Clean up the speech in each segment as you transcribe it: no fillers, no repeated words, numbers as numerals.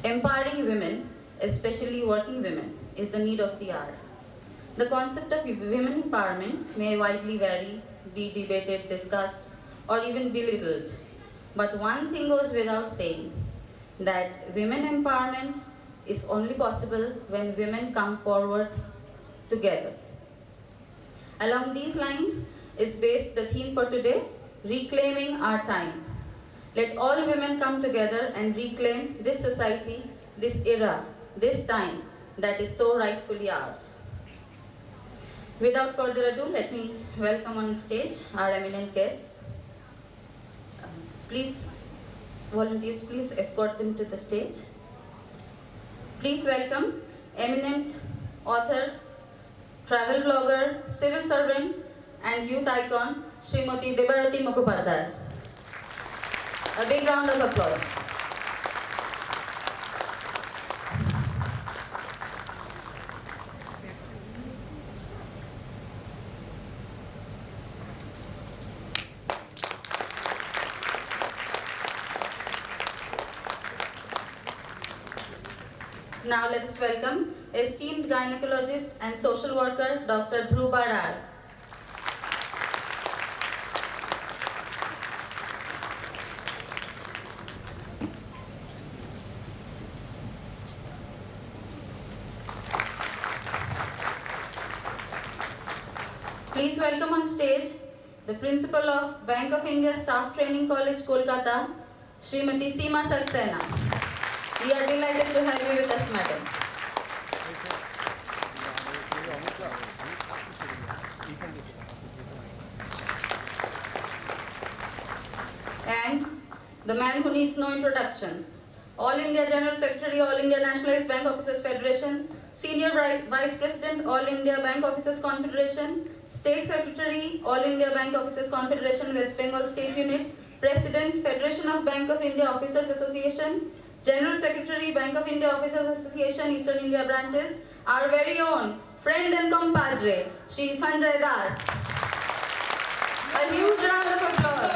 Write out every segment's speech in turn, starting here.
Empowering women, especially working women, is the need of the hour. The concept of women empowerment may widely vary, be debated, discussed, or even belittled. But one thing goes without saying, that women empowerment is only possible when women come forward together. Along these lines is based the theme for today, Reclaiming Our Time. Let all women come together and reclaim this society, this era, this time that is so rightfully ours. Without further ado, let me welcome on stage our eminent guests. Please, volunteers, please escort them to the stage. Please welcome eminent author, travel blogger, civil servant, and youth icon, Srimati Debarati Mukhopadhyay. A big round of applause. Now let us welcome esteemed gynecologist and social worker, Dr. Dhruba Rai. Please welcome on stage the Principal of Bank of India Staff Training College, Kolkata, Srimati Seema Saxena. We are delighted to have you with us, madam. And the man who needs no introduction, All India General Secretary, All India Nationalized Bank Officers Federation, Senior Vice President, All India Bank Officers Confederation, State Secretary, All India Bank Officers Confederation, West Bengal State Unit, President, Federation of Bank of India Officers Association, General Secretary, Bank of India Officers Association, Eastern India Branches, our very own friend and compadre, Shri Sanjay Das. A huge round of applause.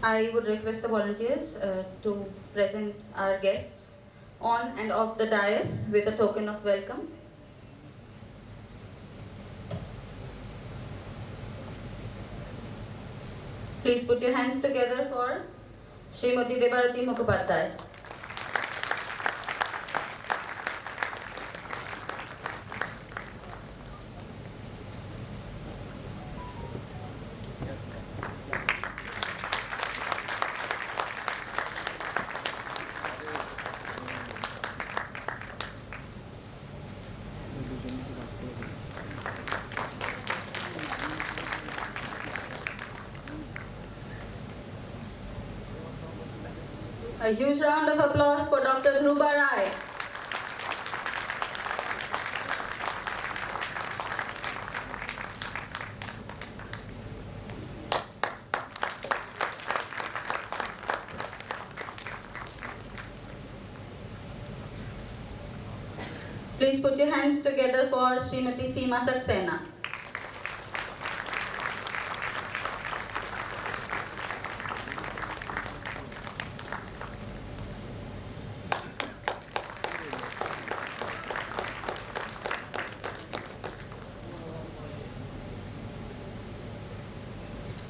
I would request the volunteers to present our guests on and off the dais with a token of welcome. Please put your hands together for Srimati Debarati Mukhopadhyay. A huge round of applause for Dr. Dhruba Rai. Please put your hands together for Srimati Seema Saxena.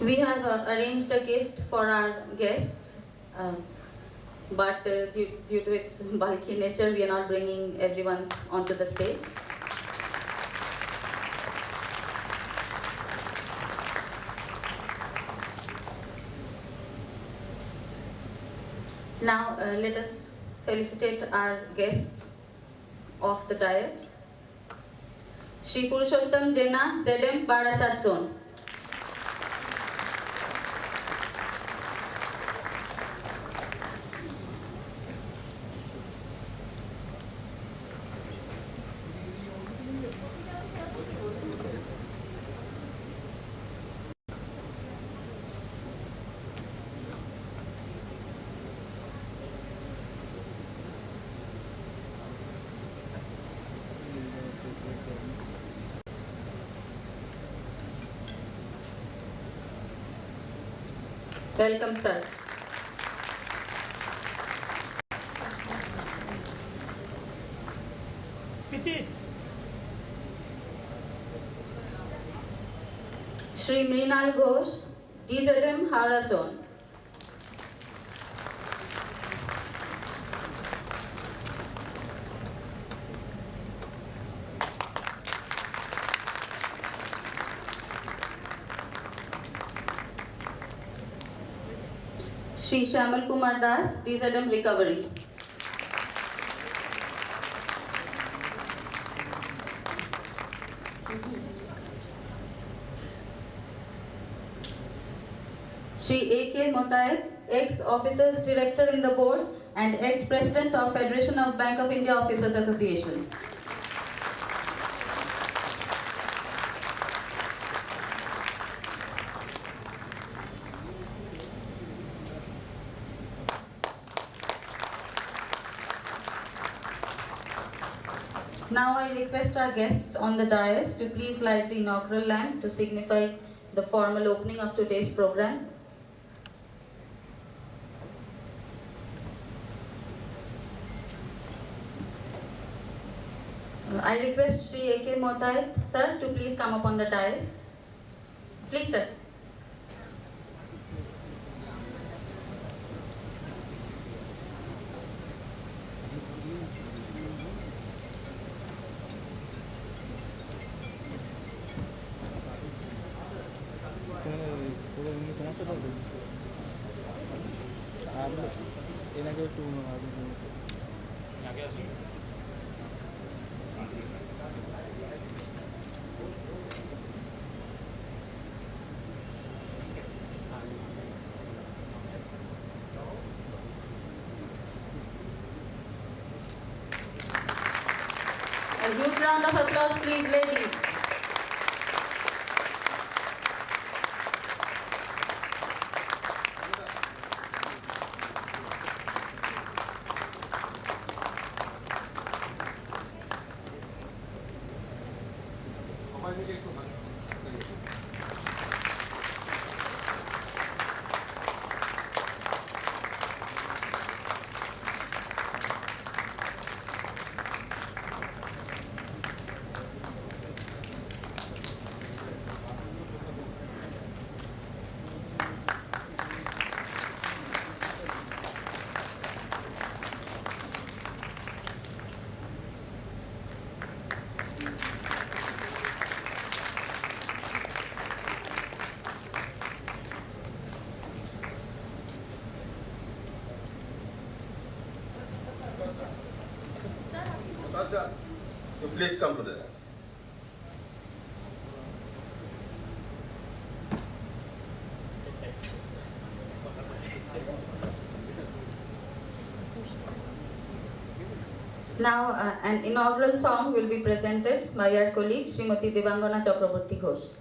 We have arranged a gift for our guests, but due to its bulky nature, we are not bringing everyone onto the stage. Now let us felicitate our guests of the dais. Shri Purushottam Jena, ZM Barasat Zone. Welcome, sir. Shri Mrinal Ghosh, DZM Hara Zone. Shri Shamal Kumar Das, DZM Recovery. Shri A.K. Motaed, ex-Officers Director in the Board and ex-President of Federation of Bank of India Officers Association. Now I request our guests on the dais to please light the inaugural lamp to signify the formal opening of today's program. I request Shri A.K. Motaed, sir, to please come up on the dais. Please, sir. A huge round of applause, please, ladies. You please come to the desk. Now, an inaugural song will be presented by our colleague, Srimati Devangana Chakraborty Ghosh.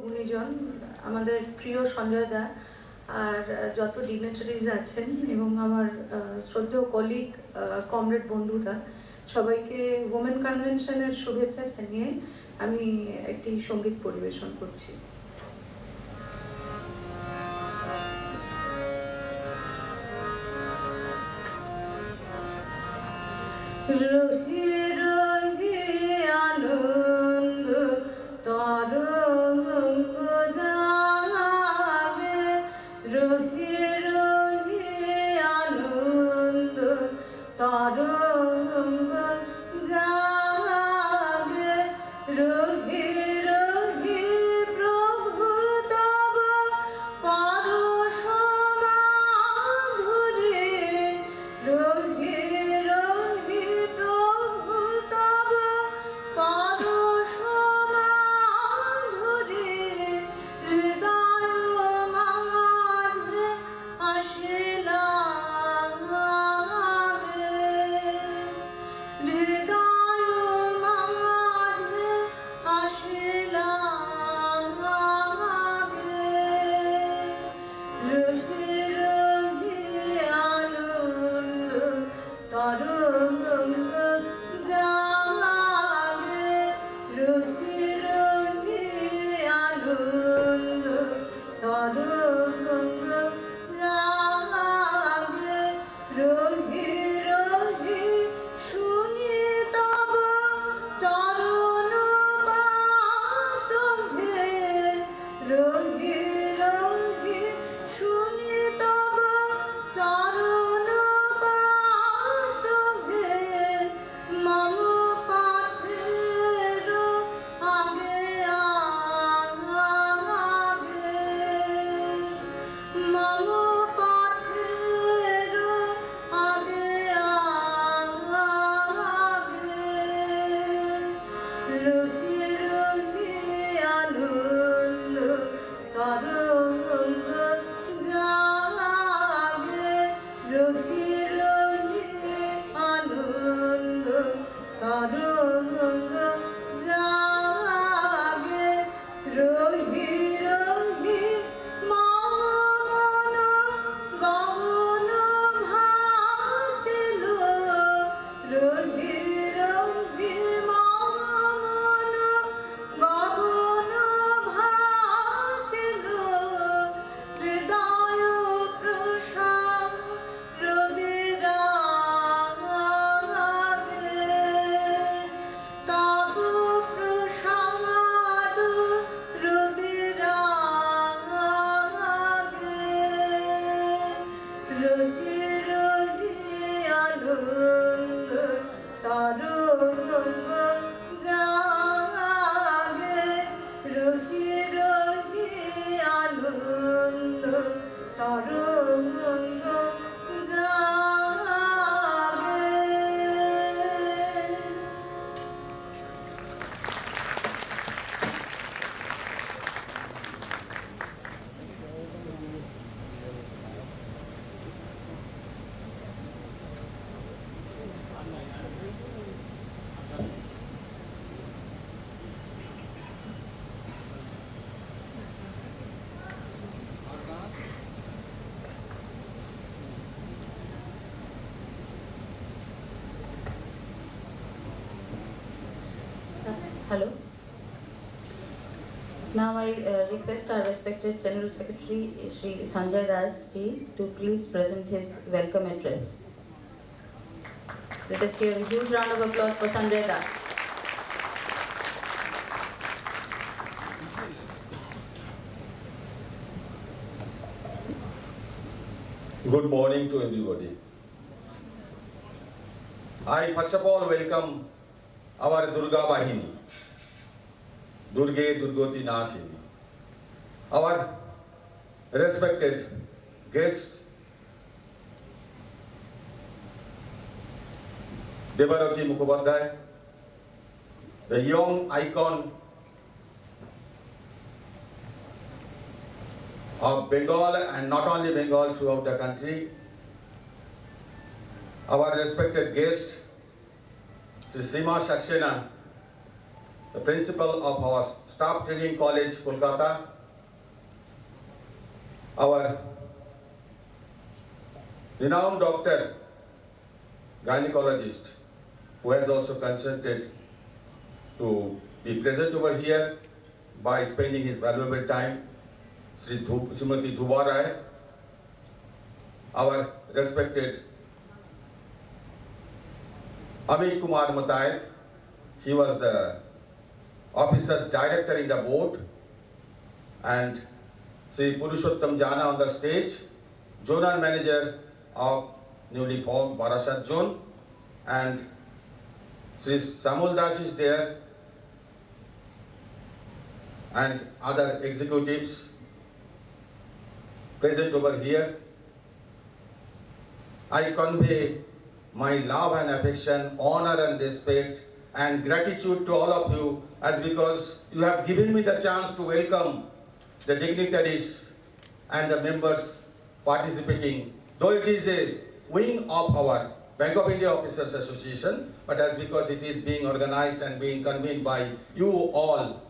গুণীজন আমাদের প্রিয় সঞ্জয় দা আর যত dignitaries আছেন এবং আমার শ্রদ্ধেয় colleague comrade বন্ধুরা সবাইকে women কনভেনশনের শুভেচ্ছা জানিয়ে আমি একটি সঙ্গীত পরিবেশন করছি। রহি রহি আনন্দ তরঙ্গ জাগে, রহি রহি আনন্দ তরঙ্গ জাগে, রহি রহি প্রভু তব পরশ মাধুরী, রহি রহি প্রভু তব পরশ মাধুরী, হৃদয় মাঝে আসিলা হৃদয় মাঝে আসিলা রহি রহি আনন্দ তরঙ্গ জাগে, রহি রহি আনন্দ তরঙ্গ জাগে, রহি রহি শুনি তব চরণ পাতভে, রহি রহি শুনি তব চরণ পাতভে, মম পথের আগে আগে, মম পথের আগে আগে, রহি রহি আনন্দ তরঙ্গ জাগে, রহি রহি আনন্দ তরঙ্গ জাগে, রহি রহি মম মন গগন ভাতিল, রহি রহি মম মন গগন ভাতিল, হৃদয় প্রসাদ রবিরাগে, তব প্রসাদ রবিরাগে, রহি রহি আনন্দ তরঙ্গ জাগে, রহি রহি আনন্দ তরঙ্গ জাগে। Hello. Now I request our respected General Secretary Shri Sanjay Das ji to please present his welcome address. Let us hear a huge round of applause for Sanjay Das. Good morning to everybody. I first of all welcome our Durga Bahini, Durge Durgoti Nashini, our respected guests, Debarati Mukhopadhyay, the young icon of Bengal and not only Bengal, throughout the country, our respected guest, Sri Sima Saxena, the principal of our Staff Training College, Kolkata, our renowned doctor, gynecologist, who has also consented to be present over here by spending his valuable time, Srimati Dhuba Rai, our respected Amit Kumar Matayat, he was the officer's director in the board, and Sri Purushottam Jana on the stage, zonal manager of newly formed Barasat zone, and Sri Samul Das is there, and other executives present over here. I convey my love and affection, honor and respect and gratitude to all of you, as because you have given me the chance to welcome the dignitaries and the members participating, though it is a wing of our Bank of India Officers Association, but as because it is being organized and being convened by you all,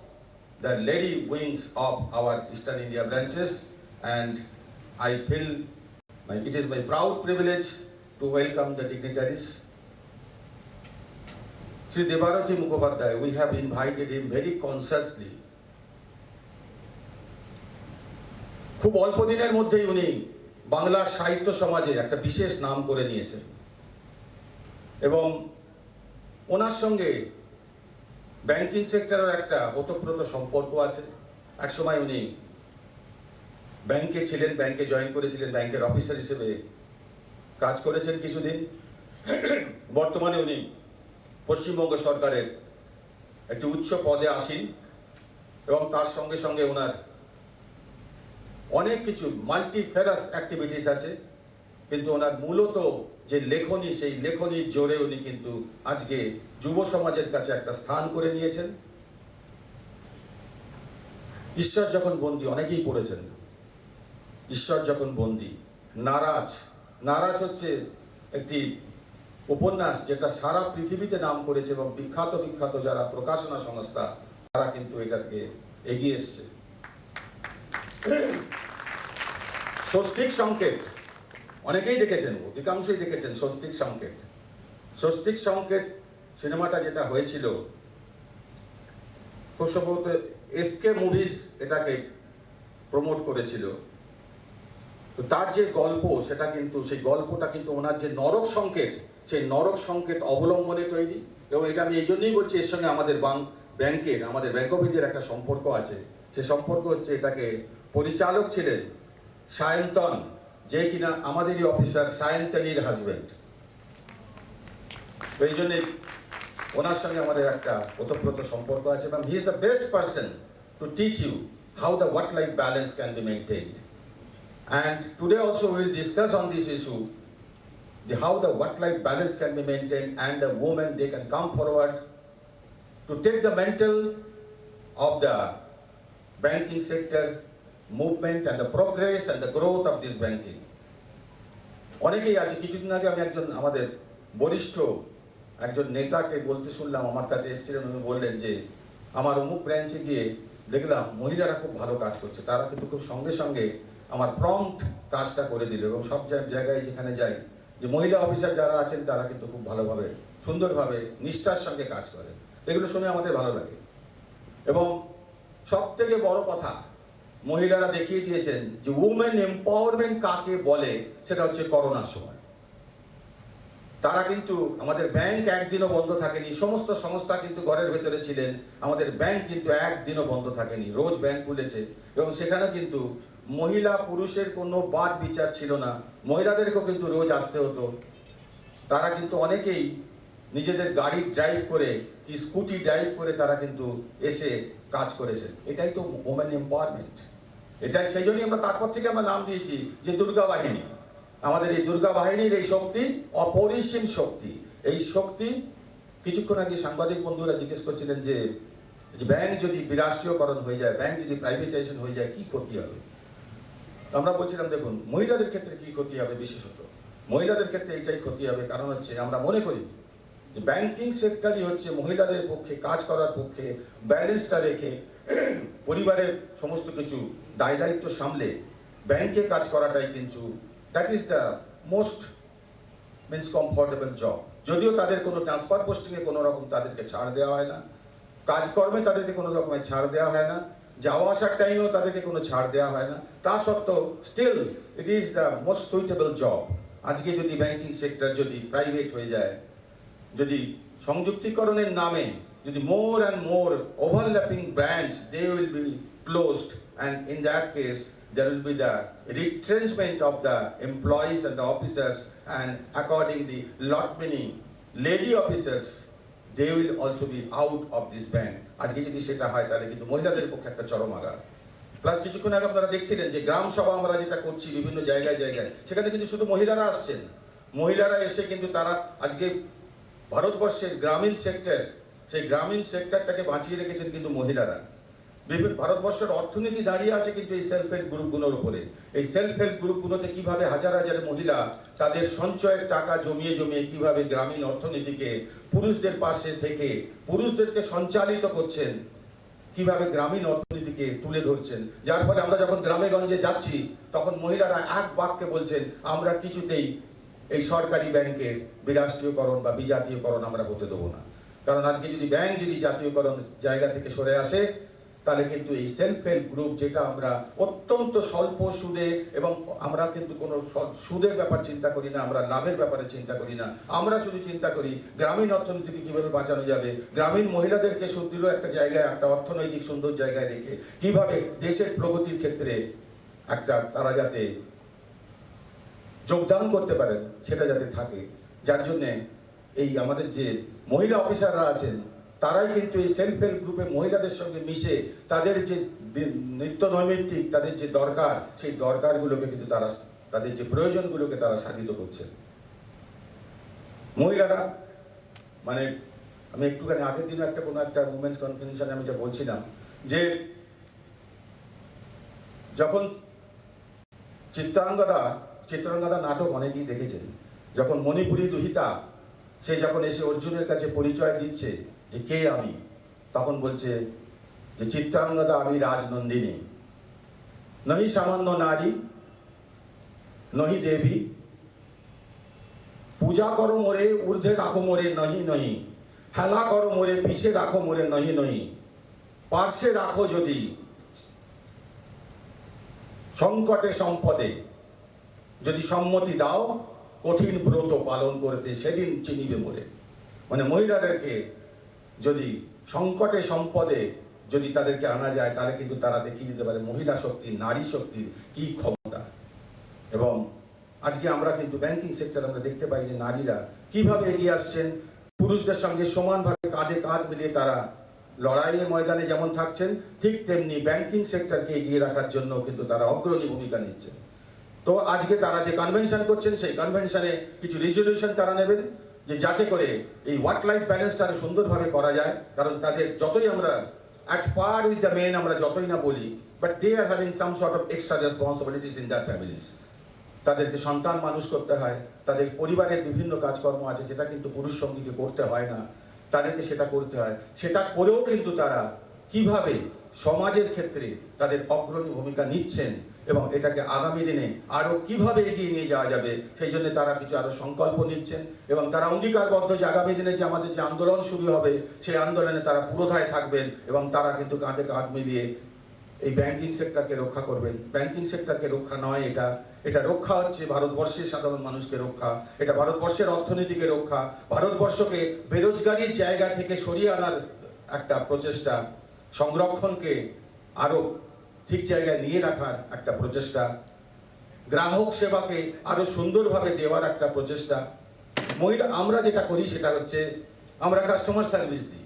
the lady wings of our Eastern India branches, and I feel it is my proud privilege to welcome the dignitaries. Sri Debarati Mukhopadhyay, we have invited him very consciously. খুব অল্প দিনের মধ্যেই উনি বাংলা সাহিত্য সমাজে একটা বিশেষ নাম করে নিয়েছেন, এবং ওনার সঙ্গে ব্যাংকিং সেক্টরের একটা ওতপ্রোত সম্পর্ক আছে। একসময় উনি ব্যাংকে ছিলেন, ব্যাংকে জয়েন করেছিলেন, ব্যাংকের অফিসার হিসেবে কাজ করেছেন কিছুদিন। বর্তমানে উনি পশ্চিমবঙ্গ সরকারের একটি উচ্চ পদে আসীন, এবং তার সঙ্গে সঙ্গে ওনার অনেক কিছু মাল্টিফেরাস অ্যাক্টিভিটিস আছে, কিন্তু ওনার মূলত যে লেখনী, সেই লেখনীর জোরে উনি কিন্তু আজকে যুব সমাজের কাছে একটা স্থান করে নিয়েছেন। ঈশ্বর যখন বন্দী, অনেকেই পড়েছেন ঈশ্বর যখন বন্দী, নারাজ হচ্ছে একটি উপন্যাস যেটা সারা পৃথিবীতে নাম করেছে, এবং বিখ্যাত যারা প্রকাশনা সংস্থা তারা কিন্তু এটা থেকে এগিয়ে এসছে। স্বস্তিক সংকেত অনেকেই দেখেছেন, অধিকাংশই দেখেছেন স্বস্তিক সংকেত সিনেমাটা যেটা হয়েছিল, খুব সম্ভবত এসকে মুভিজ এটাকে প্রমোট করেছিল। তো তার যে গল্প, সেটা কিন্তু সেই গল্পটা কিন্তু ওনার যে নরক সংকেত, সেই নরক সংকেত অবলম্বনে তৈরি। এবং এটা আমি এই জন্যই বলছি, এর সঙ্গে আমাদের ব্যাংকের, আমাদের ব্যাংক অফ ইন্ডিয়ার একটা সম্পর্ক আছে। সে সম্পর্ক হচ্ছে, এটাকে পরিচালক ছিলেন সায়ন্তন, যে কিনা আমাদেরই অফিসার সায়ন্তনীর হাজব্যান্ড। তো এই জন্যে ওনার সঙ্গে আমাদের একটা ওতপ্রোত সম্পর্ক আছে, এবং he is the best person to teach you how the work life balance can be maintained. And today also we will discuss on this issue, how the work-life balance can be maintained, and the women, they can come forward to take the mantle of the banking sector movement and the progress and the growth of this banking. অনেকেই আছে, কিছুদিন আগে আমি একজন আমাদের বরিষ্ঠ একজন নেতাকে বলতে শুনলাম, আমার কাছে এসেছিলেন, উনি বললেন যে আমার অমুক ব্রাঞ্চে গিয়ে দেখলাম মহিলারা খুব ভালো কাজ করছে, তারা কিন্তু খুব সঙ্গে সঙ্গে আমার প্রম্পট কাজটা করে দিল। এবং সব জায়গায় যেখানে যাই, যে মহিলা অফিসার যারা আছেন তারা কিন্তু খুব ভালোভাবে, সুন্দরভাবে, নিষ্ঠার সঙ্গে কাজ করেন। এগুলো শুনে আমাদের ভালো লাগে। এবং সব থেকে বড় কথা, মহিলারা দেখিয়ে দিয়েছেন যে উমেন এম্পাওয়ারমেন্ট কাকে বলে, সেটা হচ্ছে করোনার সময়। তারা কিন্তু, আমাদের ব্যাংক একদিনও বন্ধ থাকেনি, সমস্ত সংস্থা কিন্তু ঘরের ভেতরে ছিলেন, আমাদের ব্যাংক কিন্তু একদিনও বন্ধ থাকেনি, রোজ ব্যাংক খুলেছে। এবং সেখানে কিন্তু মহিলা পুরুষের কোনো বাদ বিচার ছিল না, মহিলাদেরকেও কিন্তু রোজ আসতে হতো। তারা কিন্তু অনেকেই নিজেদের গাড়ি ড্রাইভ করে, কি স্কুটি ড্রাইভ করে তারা কিন্তু এসে কাজ করেছেন। এটাই তো ওমেন এম্পাওয়ারমেন্ট। এটাই সেই জন্যই আমরা তারপর থেকে আমরা নাম দিয়েছি যে দুর্গা বাহিনী। আমাদের এই দুর্গা বাহিনীর এই শক্তি অপরিসীম শক্তি। এই শক্তি, কিছুক্ষণ আগে সাংবাদিক বন্ধুরা জিজ্ঞেস করছিলেন যে ব্যাংক যদি বিরাষ্ট্রীয়করণ হয়ে যায়, ব্যাংক যদি প্রাইভেটাইজেশন হয়ে যায়, কি ক্ষতি হবে। তো আমরা বলছিলাম, দেখুন মহিলাদের ক্ষেত্রে কি ক্ষতি হবে, বিশেষত মহিলাদের ক্ষেত্রে এইটাই ক্ষতি হবে। কারণ হচ্ছে, আমরা মনে করি যে ব্যাংকিং সেক্টরই হচ্ছে মহিলাদের পক্ষে কাজ করার পক্ষে ব্যালেন্সটা রেখে পরিবারের সমস্ত কিছু দায় দায়িত্ব সামলে ব্যাংকে কাজ করাটাই কিন্তু that is the most means comfortable job. যদিও তাদের কোনো ট্রান্সফার পোস্টিংয়ে কোনো রকম তাদেরকে ছাড় দেওয়া হয় না, কাজকর্মে তাদেরকে কোনো রকমের ছাড় দেওয়া হয় না, যাওয়া আসার টাইমেও তাদেরকে কোনো ছাড় দেওয়া হয় না, তা সত্ত্বেও still it is the most suitable job. আজকে যদি ব্যাংকিং সেক্টর যদি প্রাইভেট হয়ে যায়, যদি সংযুক্তিকরণের নামে যদি more and more overlapping branch they will be closed, and in that case there will be the retrenchment of the employees and the officers, and accordingly lot many lady officers they will also be out of this bank. আজকে যদি সেটা হয় তাহলে কিন্তু মহিলাদের পক্ষে একটা চরম আঘাত। প্লাস কিছুক্ষণ আগে আপনারা দেখছিলেন যে গ্রাম সভা আমরা যেটা করছি বিভিন্ন জায়গায় জায়গায়, সেখানে কিন্তু শুধু মহিলারা আসছেন। মহিলারা এসে কিন্তু তারা আজকে ভারতবর্ষের গ্রামীণ সেক্টর, সেই গ্রামীণ সেক্টরটাকে বাঁচিয়ে রেখেছেন কিন্তু মহিলারা। ভারতবর্ষের অর্থনীতি দাঁড়িয়ে আছে কিন্তু এই সেলফ হেল্প গ্রুপগুলোর উপরে। এই সেলফ হেল্প গ্রুপগুলোতে কিভাবে হাজার হাজার মহিলা তাদের সঞ্চয়ের টাকা জমিয়ে জমিয়ে কিভাবে গ্রামীণ অর্থনীতিকে পুরুষদের পাশে থেকে পুরুষদেরকে সঞ্চালিত করছেন, কিভাবে গ্রামীণ অর্থনীতিকে তুলে ধরছেন, যার ফলে আমরা যখন গ্রামে গঞ্জে যাচ্ছি তখন মহিলারা এক বাক্যে বলছেন আমরা কিছুতেই এই সরকারি ব্যাংকের বিরাষ্ট্রীয়করণ বা বিজাতীয়করণ আমরা হতে দেবো না। কারণ আজকে যদি ব্যাংক যদি জাতীয়করণ জায়গা থেকে সরে আসে তাহলে কিন্তু এই সেলফ হেল্প গ্রুপ, যেটা আমরা অত্যন্ত স্বল্প সুদে, এবং আমরা কিন্তু কোনো সুদের ব্যাপার চিন্তা করি না, আমরা লাভের ব্যাপারে চিন্তা করি না, আমরা শুধু চিন্তা করি গ্রামীণ অর্থনীতিকে কীভাবে বাঁচানো যাবে, গ্রামীণ মহিলাদেরকে সুদৃঢ় একটা জায়গায়, একটা অর্থনৈতিক সুন্দর জায়গায় রেখে কিভাবে দেশের প্রগতির ক্ষেত্রে একটা তারা যাতে যোগদান করতে পারেন সেটা যাতে থাকে। যার জন্যে এই আমাদের যে মহিলা অফিসাররা আছেন তারাই কিন্তু এই সেলফ হেল্প গ্রুপে মহিলাদের সঙ্গে মিশে তাদের যে নিত্য নৈমিত্তিক তাদের যে দরকার, সেই দরকারগুলোকে কিন্তু তারা, তাদের যে প্রয়োজনগুলোকে তারা সাধিত করছেন। মহিলারা মানে আমি একটুখানি আগের দিনও একটা কোনো একটা উমেন্স কনফারেন্সে আমি এটা বলছিলাম যে যখন চিত্রাঙ্গদা নাটক অনেকেই দেখেছেন, যখন মণিপুরী দুহিতা সে যখন এসে অর্জুনের কাছে পরিচয় দিচ্ছে যে কে আমি, তখন বলছে যে চিত্রাঙ্গদা আমি রাজনন্দিনী, নহি সামান্য নারী, নহি দেবী, পূজা করো মোরে ঊর্ধ্বে রাখো মোরে নহি নহি, হেলা করো মোরে পিছে রাখো মোরে নহি নহি, পার্শ্বে রাখো যদি সংকটে সম্পদে, যদি সম্মতি দাও কঠিন ব্রত পালন করতে সেদিন চিনিবে মোরে। মানে মহিলাদেরকে যদি সংকটে সম্পদে যদি তাদেরকে আনা যায় তাহলে কিন্তু তারা দেখিয়ে দিতে পারে মহিলা শক্তির, নারী শক্তির কি ক্ষমতা। এবং আজকে আমরা কিন্তু ব্যাংকিং সেক্টর আমরা দেখতে পাই যে নারীরা কিভাবে এগিয়ে আসছেন, পুরুষদের সঙ্গে সমানভাবে কাঁধে কাঁধ মিলিয়ে তারা লড়াইয়ের ময়দানে যেমন থাকছেন, ঠিক তেমনি ব্যাংকিং সেক্টরকে এগিয়ে রাখার জন্য কিন্তু তারা অগ্রণী ভূমিকা নিচ্ছেন। তো আজকে তারা যে কনভেনশন করছেন সেই কনভেনশনে কিছু রেজলিউশন তারা নেবেন যে যাতে করে এই ওয়ার্ক লাইফ ব্যালেন্সটা আরো সুন্দরভাবে করা যায়। কারণ তাদের যতই আমরা at par with the men আমরা যতই না বলি, but they are having some sort of extra responsibilities in their families. তাদেরকে সন্তান মানুষ করতে হয়, তাদের পরিবারের বিভিন্ন কাজকর্ম আছে যেটা কিন্তু পুরুষ সঙ্গীকে করতে হয় না, তাদেরকে সেটা করতে হয়। সেটা করেও কিন্তু তারা কিভাবে সমাজের ক্ষেত্রে তাদের অগ্রণী ভূমিকা নিচ্ছেন এবং এটাকে আগামী দিনে আরও কিভাবে এগিয়ে নিয়ে যাওয়া যাবে সেই জন্য তারা কিছু আরও সংকল্প নিচ্ছেন এবং তারা অঙ্গীকারবদ্ধ যে আগামী দিনে যে আমাদের যে আন্দোলন শুরু হবে সেই আন্দোলনে তারা পুরোধায় থাকবেন এবং তারা কিন্তু কাঁধে কাঁধ মিলিয়ে এই ব্যাংকিং সেক্টরকে রক্ষা করবেন। ব্যাংকিং সেক্টরকে রক্ষা নয়, এটা রক্ষা হচ্ছে ভারতবর্ষের সাধারণ মানুষকে রক্ষা, এটা ভারতবর্ষের অর্থনীতিকে রক্ষা, ভারতবর্ষকে বেরোজগারির জায়গা থেকে সরিয়ে আনার একটা প্রচেষ্টা, সংরক্ষণকে আরও ঠিক জায়গায় নিয়ে রাখার একটা প্রচেষ্টা, গ্রাহক সেবাকে আরও সুন্দরভাবে দেওয়ার একটা প্রচেষ্টা। আমরা যেটা করি সেটা হচ্ছে আমরা কাস্টমার সার্ভিস দিই,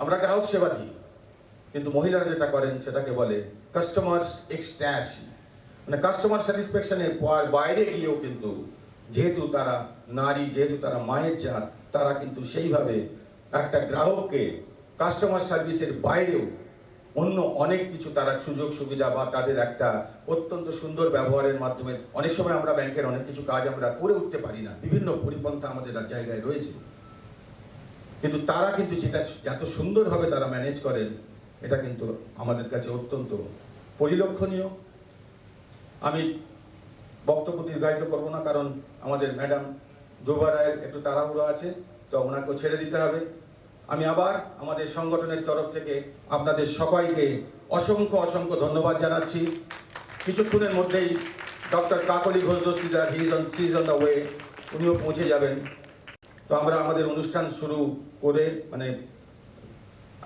আমরা গ্রাহক সেবা দিই, কিন্তু মহিলারা যেটা করেন সেটাকে বলে কাস্টমার এক্সট্যাসি, মানে কাস্টমার স্যাটিসফ্যাকশনের বাইরে গিয়েও কিন্তু যেহেতু তারা নারী, যেহেতু তারা মায়ের জাত, তারা কিন্তু সেইভাবে একটা গ্রাহককে কাস্টমার সার্ভিসের বাইরেও অন্য অনেক কিছু তারা সুযোগ সুবিধা বা তাদের একটা অত্যন্ত সুন্দর ব্যবহারের মাধ্যমে অনেক সময় আমরা ব্যাংকের অনেক কিছু কাজ আমরা করে উঠতে পারি না, বিভিন্ন পরিপন্থা আমাদের জায়গায় রয়েছে, কিন্তু তারা কিন্তু যেটা এত সুন্দরভাবে তারা ম্যানেজ করেন, এটা কিন্তু আমাদের কাছে অত্যন্ত পরিলক্ষণীয়। আমি বক্তব্য দীর্ঘায়িত করব না, কারণ আমাদের ম্যাডাম ধ্রুবা রায়ের একটু তাড়াহুড়ো আছে, তো ওনাকেও ছেড়ে দিতে হবে। আমি আবার আমাদের সংগঠনের তরফ থেকে আপনাদের সবাইকে অসংখ্য অসংখ্য ধন্যবাদ জানাচ্ছি। কিছুক্ষণের মধ্যেই doctor Kakali Ghosh Dastidar he is on the way, উনিও পৌঁছে যাবেন। তো আমরা আমাদের অনুষ্ঠান শুরু করে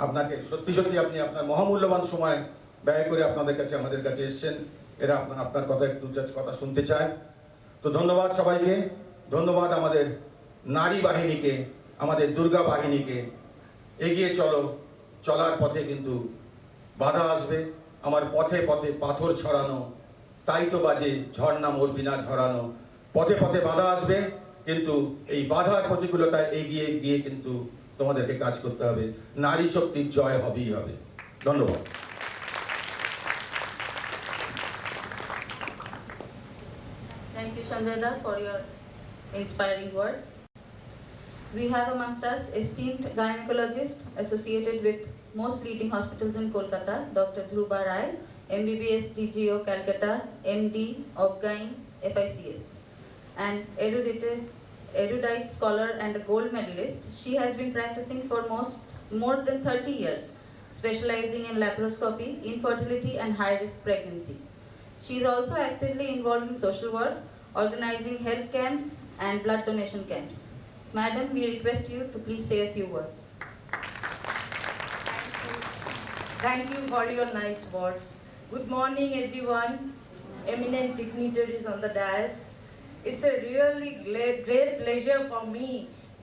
আপনাকে সত্যি সত্যি আপনি আপনার মহামূল্যবান সময় ব্যয় করে আমাদের কাছে এসেছেন। এরা আপনার কথা একটু কথা শুনতে চায়। তো ধন্যবাদ সবাইকে, ধন্যবাদ আমাদের নারী বাহিনীকে, আমাদের দুর্গা বাহিনীকে। এগিয়ে চলার পথে কিন্তু বাধা আসবে। আমার পথে পথে পাথর ছড়ানো, তাই তো বাজে ঝর্ণা মোর বিনা ঝরানো। পথে পথে বাধা আসবে, কিন্তু এই বাধার প্রতিকূলতায় এগিয়ে গিয়ে কিন্তু তোমাদেরকে কাজ করতে হবে। নারী শক্তির জয় হবেই হবে। ধন্যবাদ। Thank you, Sanjayda, for your inspiring words. We have amongst us esteemed gynecologist associated with most leading hospitals in Kolkata, Dr. Dhruba Rai, MBBS DGO Calcutta, MD Obgyn FICS, and erudite scholar and a gold medalist. She has been practicing for more than 30 years, specializing in laparoscopy, infertility, and high-risk pregnancy. She is also actively involved in social work, organizing health camps and blood donation camps. Madam, we request you to please say a few words. Thank you for your nice words. Good morning, everyone. Eminent dignitaries on the dais. It's a really great pleasure for me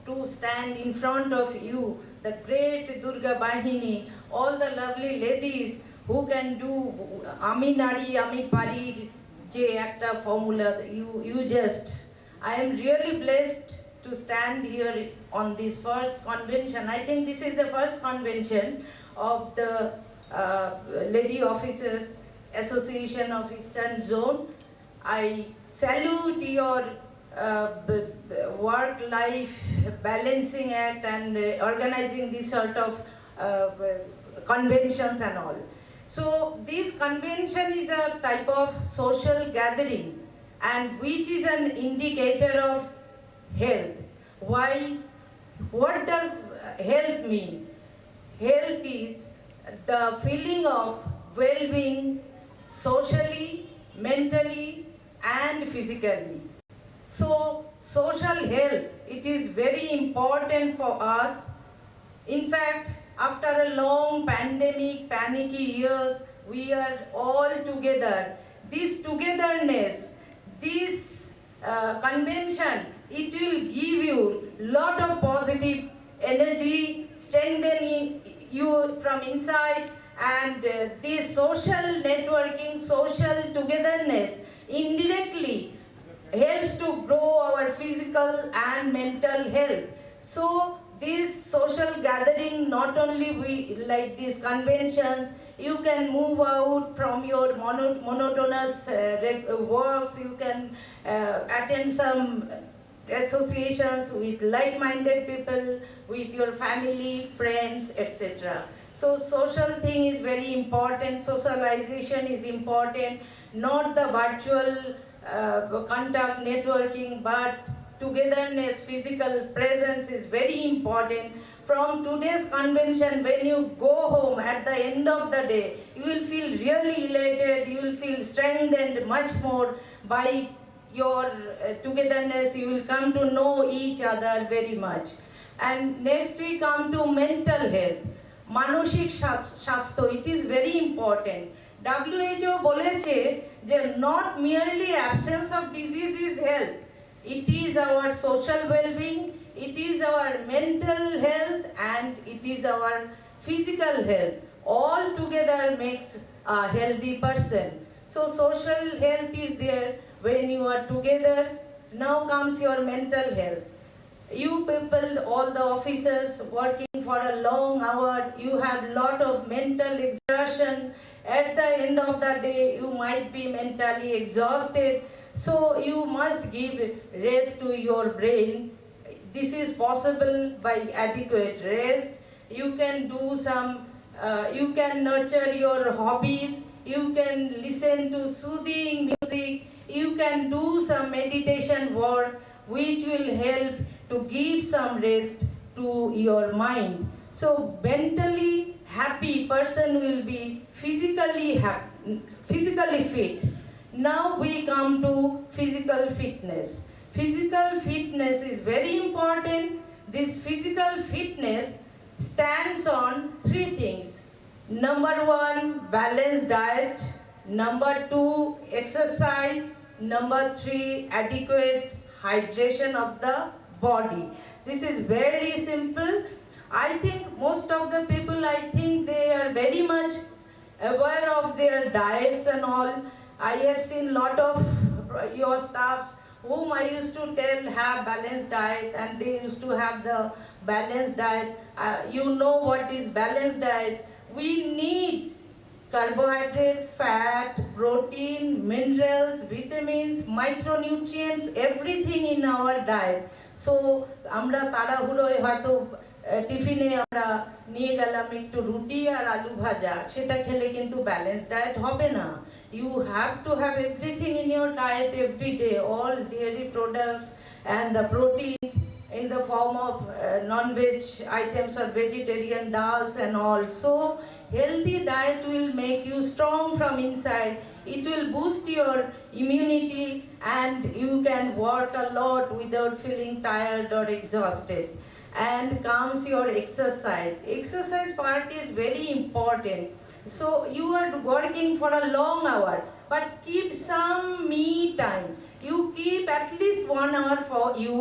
to stand in front of you, the great Durga Bahini, all the lovely ladies who can do Ami Nadi, Ami Pari, je ekta formula you just. I am really blessed to stand here on this first convention. I think this is the first convention of the Lady Officers Association of Eastern Zone. I salute your work-life balancing act and organizing this sort of conventions and all. So this convention is a type of social gathering, and which is an indicator of health. Why? What does health mean? Health is the feeling of well-being socially, mentally, and physically. So social health, it is very important for us. In fact, after a long pandemic, panicky years, we are all together. This togetherness, this convention, it will give you lot of positive energy, strengthening you from inside, and this social networking, social togetherness indirectly helps to grow our physical and mental health. So this social gathering, not only we like these conventions, you can move out from your monotonous works, you can attend some associations with like-minded people, with your family, friends, etc. So social thing is very important, socialization is important, not the virtual contact, networking, but togetherness, physical presence is very important. From today's convention, when you go home at the end of the day, you will feel really elated, you will feel strengthened much more by your togetherness. You will come to know each other very much. And next we come to mental health. মানসিক স্বাস্থ্য, it is very important. WHO বলেছে যে not merely absence of disease is health. It is our social well-being, it is our mental health, and it is our physical health. All together makes a healthy person. So social health is there when you are together. Now comes your mental health. You people, all the officers working for a long hour, you have lot of mental exertion. At the end of the day, you might be mentally exhausted. So you must give rest to your brain. this is possible by adequate rest. You can do some, you can nurture your hobbies, you can listen to soothing music, you can do some meditation work which will help to give some rest to your mind. So mentally happy person will be physically fit. Now we come to physical fitness. Physical fitness is very important. This physical fitness stands on three things. Number one, balanced diet. Number two, exercise. Number three, adequate hydration of the body. This is very simple. I think most of the people, they are very much aware of their diets and all. I have seen lot of your staffs whom I used to tell have balanced diet, and they used to have the balanced diet. You know what is balanced diet. We need carbohydrate, fat, protein, minerals, vitamins, micronutrients, everything in our diet. So আমরা তাড়াহুড়োয় হয়তো টিফিনে আমরা নিয়ে গেলাম একটু রুটি আর আলু ভাজা, সেটা খেলে কিন্তু ব্যালেন্স ডায়েট হবে না। You have to have everything in your diet every day, all dairy products and the proteins in the form of non-veg items or vegetarian dals and all. So healthy diet will make you strong from inside. It will boost your immunity and you can work a lot without feeling tired or exhausted. And comes your exercise. Exercise part is very important. So you are working for a long hour, but keep some me time. You keep at least 1 hour for you.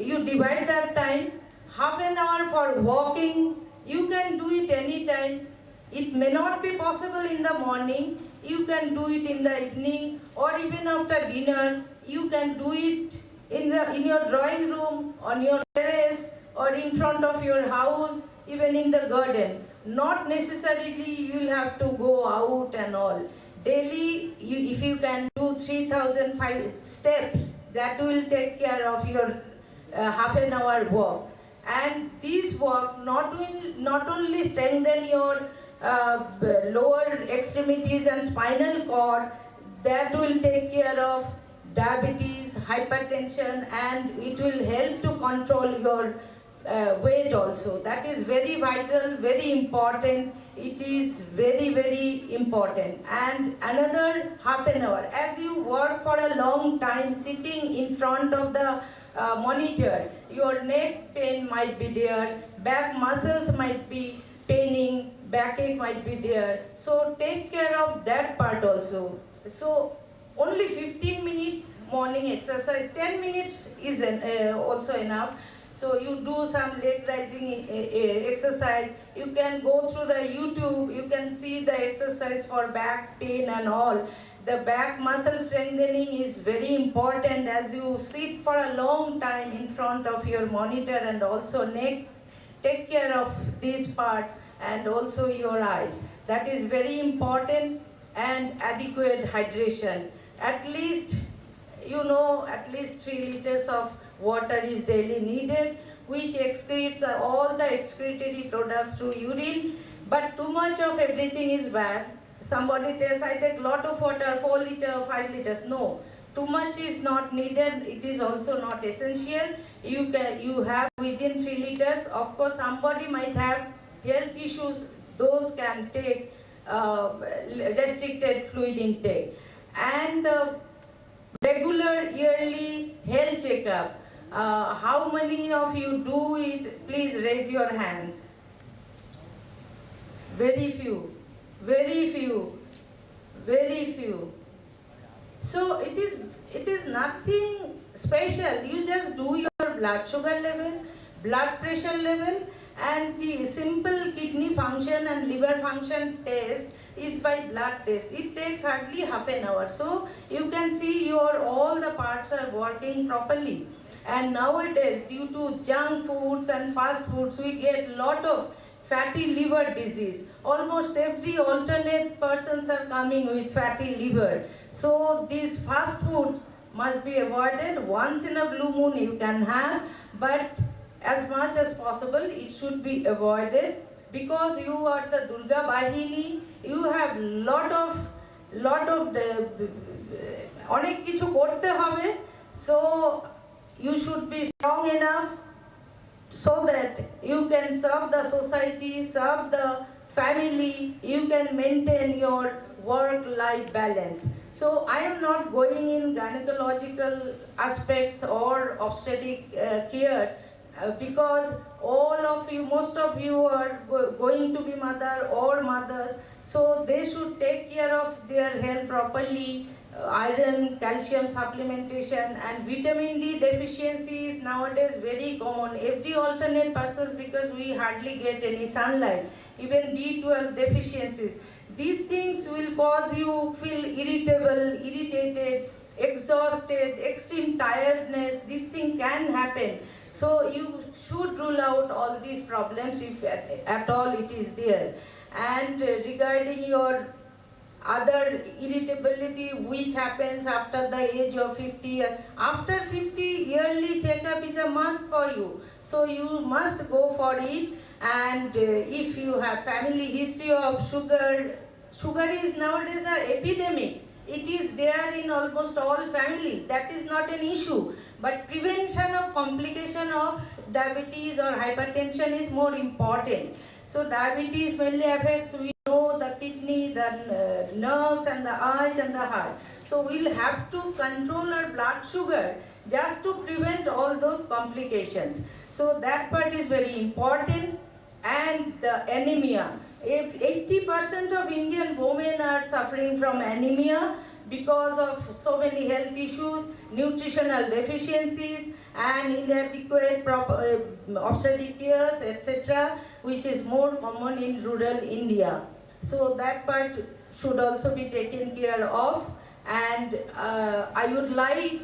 You divide that time, half an hour for walking. You can do it anytime. It may not be possible in the morning. You can do it in the evening or even after dinner. You can do it in your drawing room, on your terrace, or in front of your house, even in the garden. Not necessarily you will have to go out and all. Daily, if you can do 3,005 steps, that will take care of your half an hour walk. And this walk not only strengthen your lower extremities and spinal cord, that will take care of diabetes, hypertension, and it will help to control your weight also. That is very vital, very important. It is very, very important. And another half an hour. As you work for a long time sitting in front of the monitor, your neck pain might be there, back muscles might be paining, backache might be there. So take care of that part also. So only 15 minutes morning exercise, 10 minutes is also enough. So you do some leg raising exercise. You can go through the YouTube, you can see the exercise for back pain and all. The back muscle strengthening is very important as you sit for a long time in front of your monitor, and also neck. Take care of these parts and also your eyes. That is very important. And adequate hydration. At least 3 liters of water is daily needed, which excretes all the excretory products to urine. But too much of everything is bad. Somebody tells, I take lot of water, 4 liters, 5 liters. No, too much is not needed. It is also not essential. You have within 3 liters. Of course, somebody might have health issues. Those can take restricted fluid intake. And the regular yearly health checkup. How many of you do it? Please raise your hands. Very few, very few, very few. So it is nothing special. You just do your blood sugar level, blood pressure level, and the simple kidney function and liver function test is by blood test. It takes hardly half an hour. So you can see all the parts are working properly. And nowadays, due to junk foods and fast foods, we get lot of fatty liver disease. Almost every alternate persons are coming with fatty liver. So these fast foods must be avoided. Once in a blue moon you can have, but as much as possible it should be avoided, because you are the Durga Bahini, you have lot of অনেক কিছু করতে হবে, so you should be strong enough so that you can serve the society, serve the family, you can maintain your work-life balance. So I am not going in gynecological aspects or obstetric care, because all of you, most of you are going to be mother or mothers, so they should take care of their health properly. Iron, calcium supplementation, and vitamin D deficiency is nowadays very common. Every alternate passes because we hardly get any sunlight. Even B12 deficiencies. These things will cause you feel irritable, irritated, exhausted, extreme tiredness. This thing can happen. So you should rule out all these problems if at all it is there. And regarding your other irritability which happens after the age of 50, after 50 yearly checkup is a must for you, so you must go for it. And if you have family history of sugar is nowadays an epidemic. It is there in almost all families. That is not an issue, but prevention of complication of diabetes or hypertension is more important. So diabetes mainly affects, we know, the kidney, the nerves and the eyes and the heart. So we'll have to control our blood sugar just to prevent all those complications. So that part is very important. And the anemia. If 80% of Indian women are suffering from anemia because of so many health issues, nutritional deficiencies, and inadequate obstetric care, etc., which is more common in rural India. So that part should also be taken care of. And I would like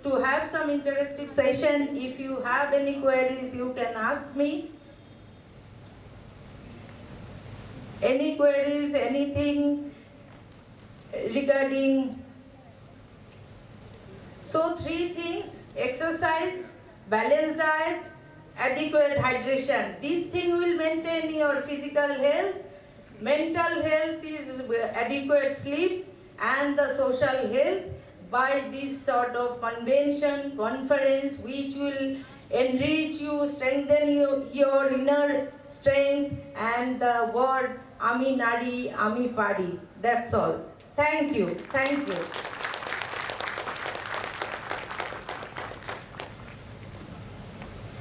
to have some interactive session. If you have any queries, you can ask me. Any queries, anything regarding. So 3 things: exercise, balanced diet, adequate hydration. This thing will maintain your physical health. Mental health is adequate sleep, and the social health by this sort of convention, conference, which will enrich you, strengthen your inner strength, and the word Ami Nari, Ami Pari. That's all. Thank you. Thank you.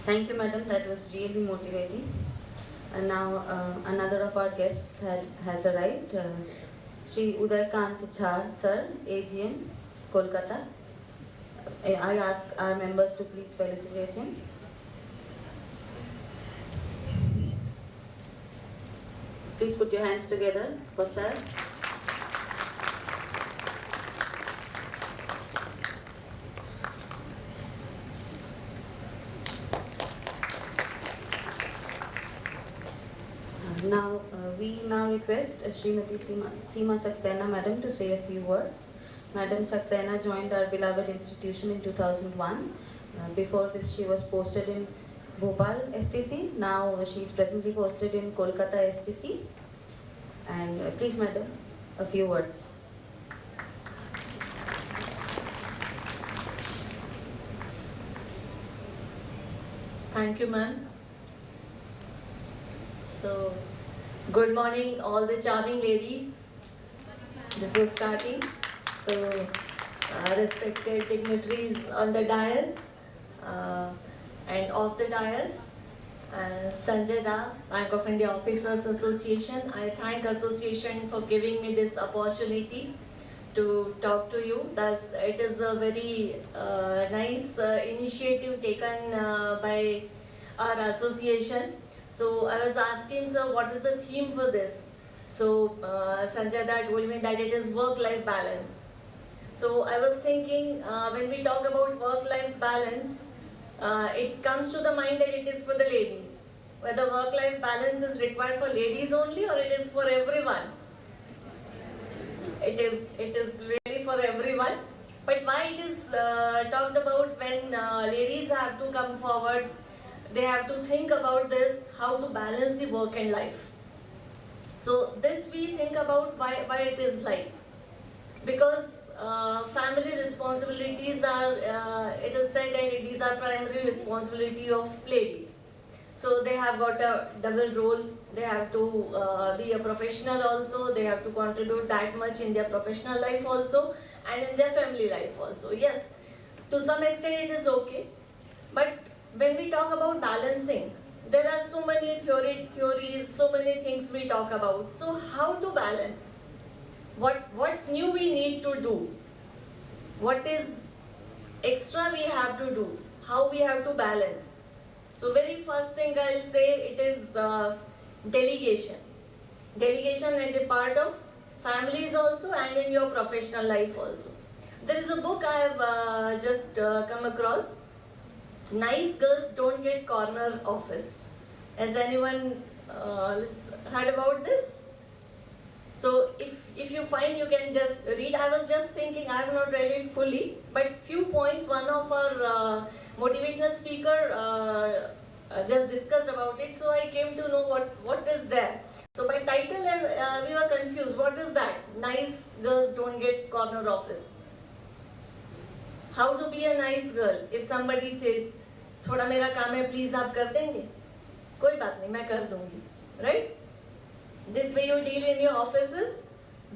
Thank you, madam. That was really motivating. And now another of our guests has arrived. Shri Udaykant Jha, sir, AGM, Kolkata. I ask our members to please felicitate him. Please put your hands together for sir. We now request Srimati Seema Saxena madam to say a few words. Madam Saxena joined our beloved institution in 2001. Before this she was posted in Bhopal STC. Now she is presently posted in Kolkata STC. And please madam, a few words. Thank you, ma'am. So, good morning all the charming ladies. Before starting, so respected dignitaries on the dais and off the dais, Sanjay Da, Bank of India Officers Association. I thank association for giving me this opportunity to talk to you. Thus, it is a very nice initiative taken by our association. So I was asking, sir, what is the theme for this? So Sanjay Da told me that it is work-life balance. So I was thinking, when we talk about work-life balance, it comes to the mind that it is for the ladies. Whether work-life balance is required for ladies only or it is for everyone. It is really for everyone. But why it is talked about when ladies have to come forward, they have to think about this, how to balance the work and life. So this we think about why it is like. Because family responsibilities are, it is said that these are primary responsibility of ladies. So they have got a double role. They have to be a professional also. They have to contribute that much in their professional life also and in their family life also. Yes, to some extent it is okay. But when we talk about balancing, there are so many theories, so many things we talk about. So how to balance? What's new we need to do? What is extra we have to do? How we have to balance? So very first thing I'll say, it is delegation. Delegation at the part of families also and in your professional life also. There is a book I have just come across. Nice Girls Don't Get Corner Office. Has anyone heard about this? So if you find, you can just read. I was just thinking, I have not read it fully, but few points one of our motivational speaker just discussed about it. So I came to know what is there. So by title we were confused. What is that? Nice girls don't get corner office. How to be a nice girl? If somebody says, थोड़ा मेरा काम है, please आप कर देंगे? कोई बात नहीं, मैं कर दूँगी, right? This way you deal in your offices.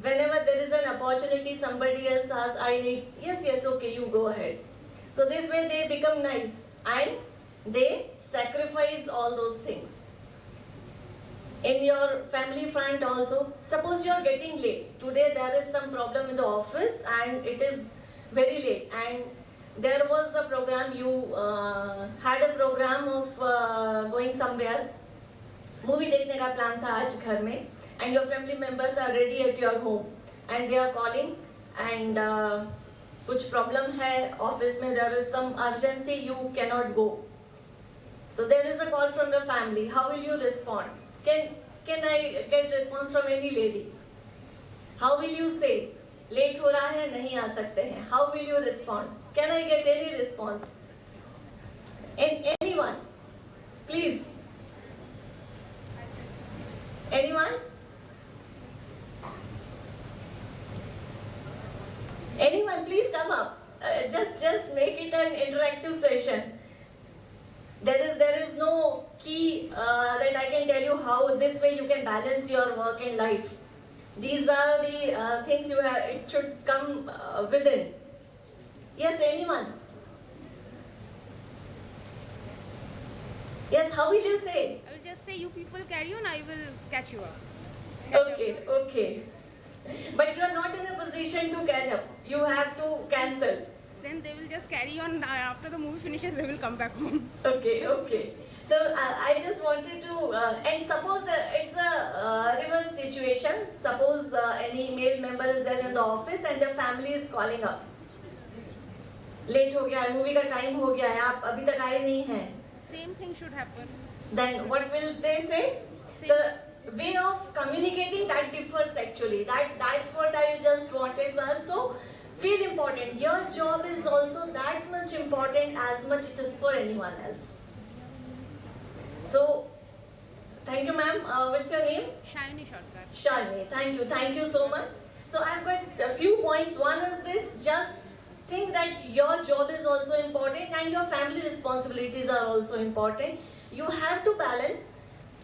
Whenever there is an opportunity, somebody else asks, I need, yes, okay, you go ahead. So this way they become nice and they sacrifice all those things. In your family front also, suppose you are getting late. Today there is some problem in the office and it is very late, and there was a program, you had a program of going somewhere. Movie देखने का plan था आज घर में, and your family members are ready at your home and they are calling and कुछ problem है office में, there is some urgency, you cannot go. So there is a call from the family. How will you respond? Can I get response from any lady? How will you say? Late हो रहा है, नहीं आ सकते हैं. How will you respond? Can I get any response? Anyone? Please. Anyone? Anyone, please come up. Just make it an interactive session. There is no key that I can tell you how this way you can balance your work and life. These are the things you have. It should come within. Yes, anyone? Yes, how will you say? I will just say, you people carry on, I will catch you up. Okay. But you are not in a position to catch up. You have to cancel. Then they will just carry on. After the movie finishes, they will come back home. Okay. So I just wanted to, and suppose it's a reverse situation. Suppose any male member is there in the office and their family is calling up. Late हो गया, movie का time हो गया है, आप अभी तक आए नहीं हैं. Same thing should happen. Then what will they say? So way of communicating that differs actually. That's what I just wanted to ask. So feel important. Your job is also that much important as much it is for anyone else. So thank you, ma'am. What's your name? Shiny shortcut. Shalini. Thank you so much. So I've got a few points. One is this: just think that your job is also important and your family responsibilities are also important. You have to balance.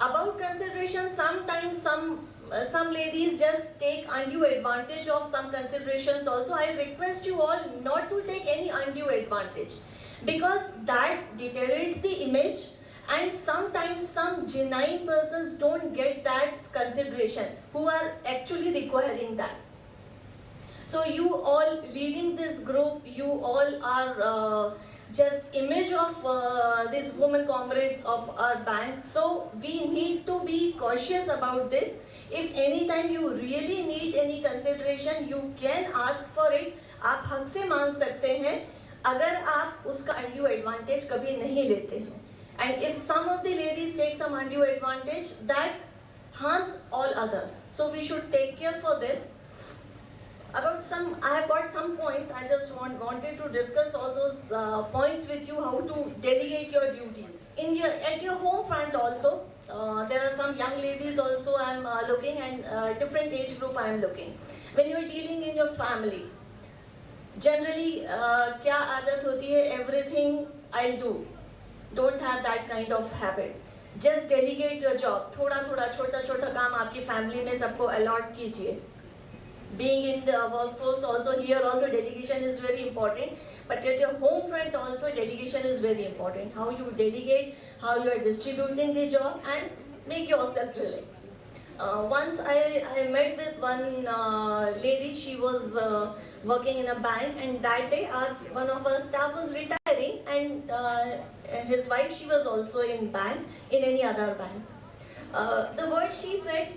About consideration, sometimes some ladies just take undue advantage of some considerations also. I request you all not to take any undue advantage, because that deteriorates the image, and sometimes some genuine persons don't get that consideration who are actually requiring that. So you all leading this group, you all are just image of these women comrades of our bank. So we need to be cautious about this. If anytime you really need any consideration, you can ask for it. आप हक से मांग सकते हैं अगर आप उसका undue advantage कभी नहीं लेते हैं. And if some of the ladies take some undue advantage, that harms all others. So we should take care for this. I have got some points. I just wanted to discuss all those points with you, how to delegate your duties. At your home front also, there are some young ladies also I'm looking, and different age group I'm looking. When you are dealing in your family, generally, क्या आदत होती है? Everything I'll do. Don't have that kind of habit. Just delegate your job. थोड़ा थोड़ा छोटा छोटा काम आपकी family में सबको allot कीजिए. Being in the workforce also, here also delegation is very important, but at your home front also delegation is very important. How you delegate, how you are distributing the job, and make yourself relax. Once I met with one lady. She was working in a bank, and that day one of our staff was retiring, and his wife, she was also in bank, in any other bank. The word she said,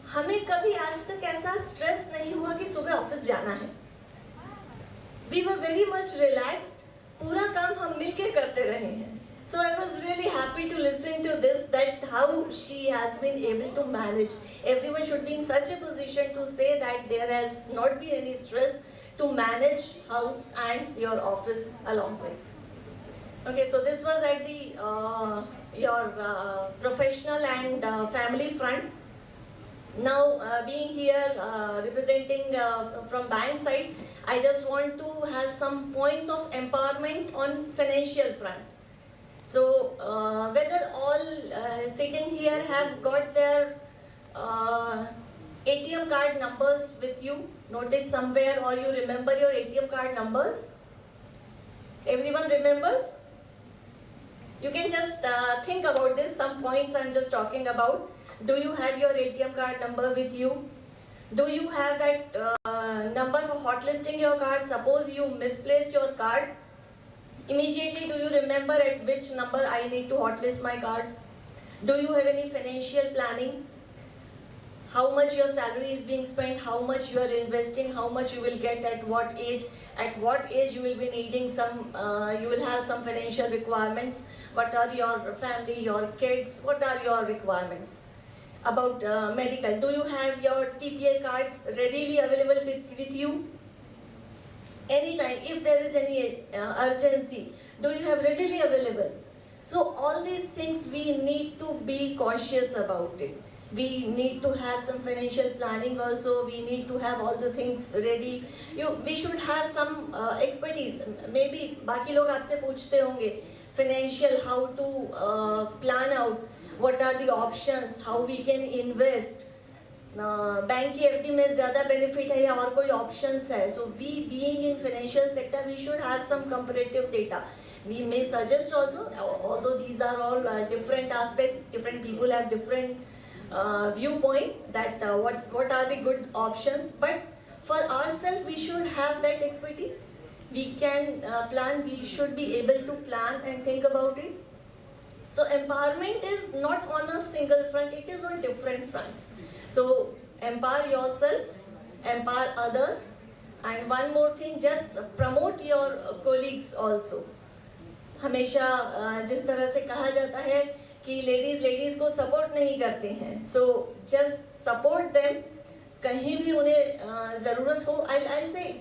हमें कभी आज तक ऐसा stress नहीं हुआ कि सुबह office जाना है. We were very much relaxed. पूरा काम हम मिलके करते रहे हैं. So I was really happy to listen to this, that how she has been able to manage. Everyone should be in such a position to say that there has not been any stress to manage house and your office along with. Okay, so this was at the your professional and family front. Now, being here representing from bank side, I just want to have some points of empowerment on financial front. So, whether all sitting here have got their ATM card numbers with you, noted somewhere, or you remember your ATM card numbers? Everyone remembers? You can just think about this, some points I'm just talking about. Do you have your ATM card number with you? Do you have that number for hotlisting your card? Suppose you misplaced your card. Immediately, do you remember at which number I need to hotlist my card? Do you have any financial planning? How much your salary is being spent, how much you are investing, how much you will get at what age you will be needing some, you will have some financial requirements. What are your family, your kids, what are your requirements? About medical, do you have your TPA cards readily available with you? Anytime, if there is any urgency, do you have readily available? So all these things we need to be cautious about it. We need to have some financial planning also. We need to have all the things ready. We should have some expertise. Maybe बाकी लोग आपसे पूछते होंगे financial, how to plan out, what are the options, how we can invest. Bank की FD में ज़्यादा benefit है या और कोई options है. So we being in financial sector, we should have some comparative data. We may suggest also, although these are all different aspects, different people have different viewpoint, that what are the good options, but for ourselves we should have that expertise. We can plan, we should be able to plan and think about it. So empowerment is not on a single front, it is on different fronts. So empower yourself, empower others, and one more thing, just promote your colleagues also. हमेशा जिस तरह से कहा जाता है कि ladies को support नहीं करते हैं, सो जस्ट सपोर्ट देम. कहीं भी उन्हें ज़रूरत हो, I'll say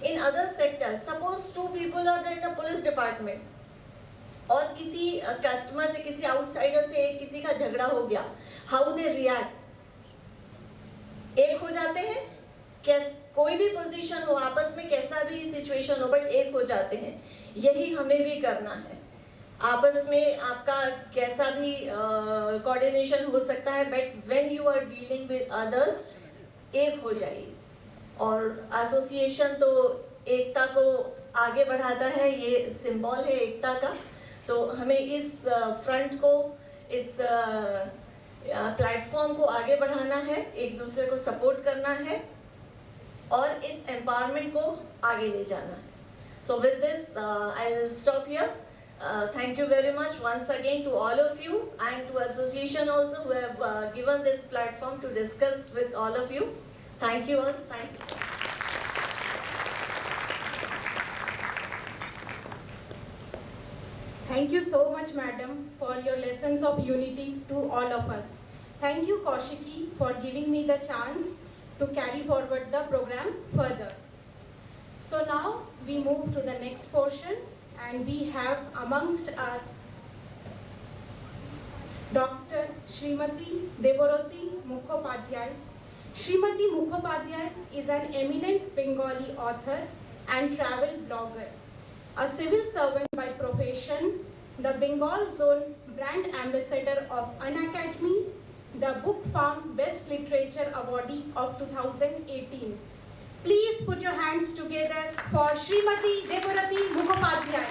in other sectors, suppose 2 people are there in a police department, और किसी कस्टमर से, किसी आउटसाइडर से किसी का झगड़ा हो गया, हाउ दे रिएक्ट? एक हो जाते हैं, कोई भी पोजीशन हो, आपस में कैसा भी सिचुएशन हो, बट एक हो जाते हैं. यही हमें भी करना है. आपस में आपका कैसा भी कोऑर्डिनेशन हो सकता है, but when you are dealing with others, एक हो जाइए. और एसोसिएशन तो एकता को आगे बढ़ाता है, ये सिंबल है एकता का. तो हमें इस फ्रंट को, इस प्लेटफॉर्म को आगे बढ़ाना है, एक दूसरे को सपोर्ट करना है और इस एम्पावरमेंट को आगे ले जाना है. So with this, I'll stop here. Thank you very much once again to all of you and to association also who have given this platform to discuss with all of you. Thank you all. Thank you. Thank you so much, madam, for your lessons of unity to all of us. Thank you, Kaushiki, for giving me the chance to carry forward the program further. So now we move to the next portion, and we have amongst us Dr. Srimati Deborati Mukhopadhyay. Srimati Mukhopadhyay is an eminent Bengali author and travel blogger, a civil servant by profession, the Bengal Zone brand ambassador of Unacademy, the Book Farm Best Literature Awardee of 2018. Please put your hands together for Srimati Deborati Mukhopadhyay.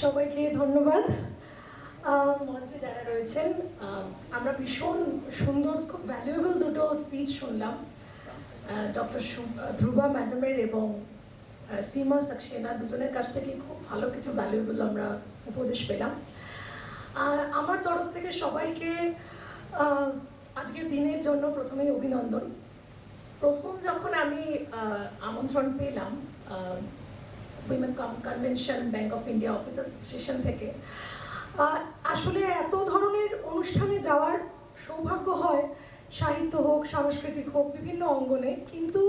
সবাইকে ধন্যবাদ। মঞ্চে যারা রয়েছেন, আমরা ভীষণ সুন্দর, খুব valuable দুটো স্পিচ শুনলাম ডক্টর ধ্রুবা ম্যাডামের এবং সীমা সাক্সেনা দুজনের কাছ থেকে। খুব ভালো কিছু ভ্যালুয়েবল আমরা উপদেশ পেলাম। আর আমার তরফ থেকে সবাইকে আজকের দিনের জন্য প্রথমেই অভিনন্দন। প্রথম যখন আমি আমন্ত্রণ পেলাম women convention bank of India office association থেকে, আসলে এত ধরনের অনুষ্ঠানে যাওয়ার সৌভাগ্য হয়, সাহিত্য হোক, সাংস্কৃতিক হোক, বিভিন্ন অঙ্গনে, কিন্তু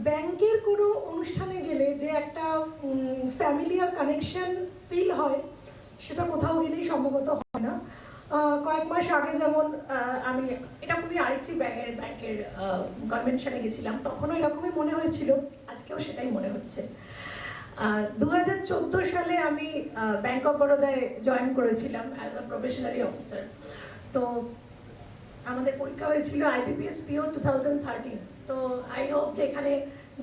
ব্যাংকের কোনো অনুষ্ঠানে গেলে যে একটা ফ্যামিলিয়ার কানেকশন ফিল হয়, সেটা কোথাও গেলেই সম্ভবত হয় না। কয়েক মাস আগে যেমন আমি এরকমই আরেকটি ব্যাংকের কনভেনশনে গেছিলাম, তখনও এরকমই মনে হয়েছিল, আজকেও সেটাই মনে হচ্ছে। 2014 সালে আমি ব্যাংক অফ বরোদায় জয়েন করেছিলাম অ্যাজ আ প্রফেশনারি অফিসার। তো আমাদের পরীক্ষা হয়েছিল IBPS PO 2013। তো আই হোপ যে এখানে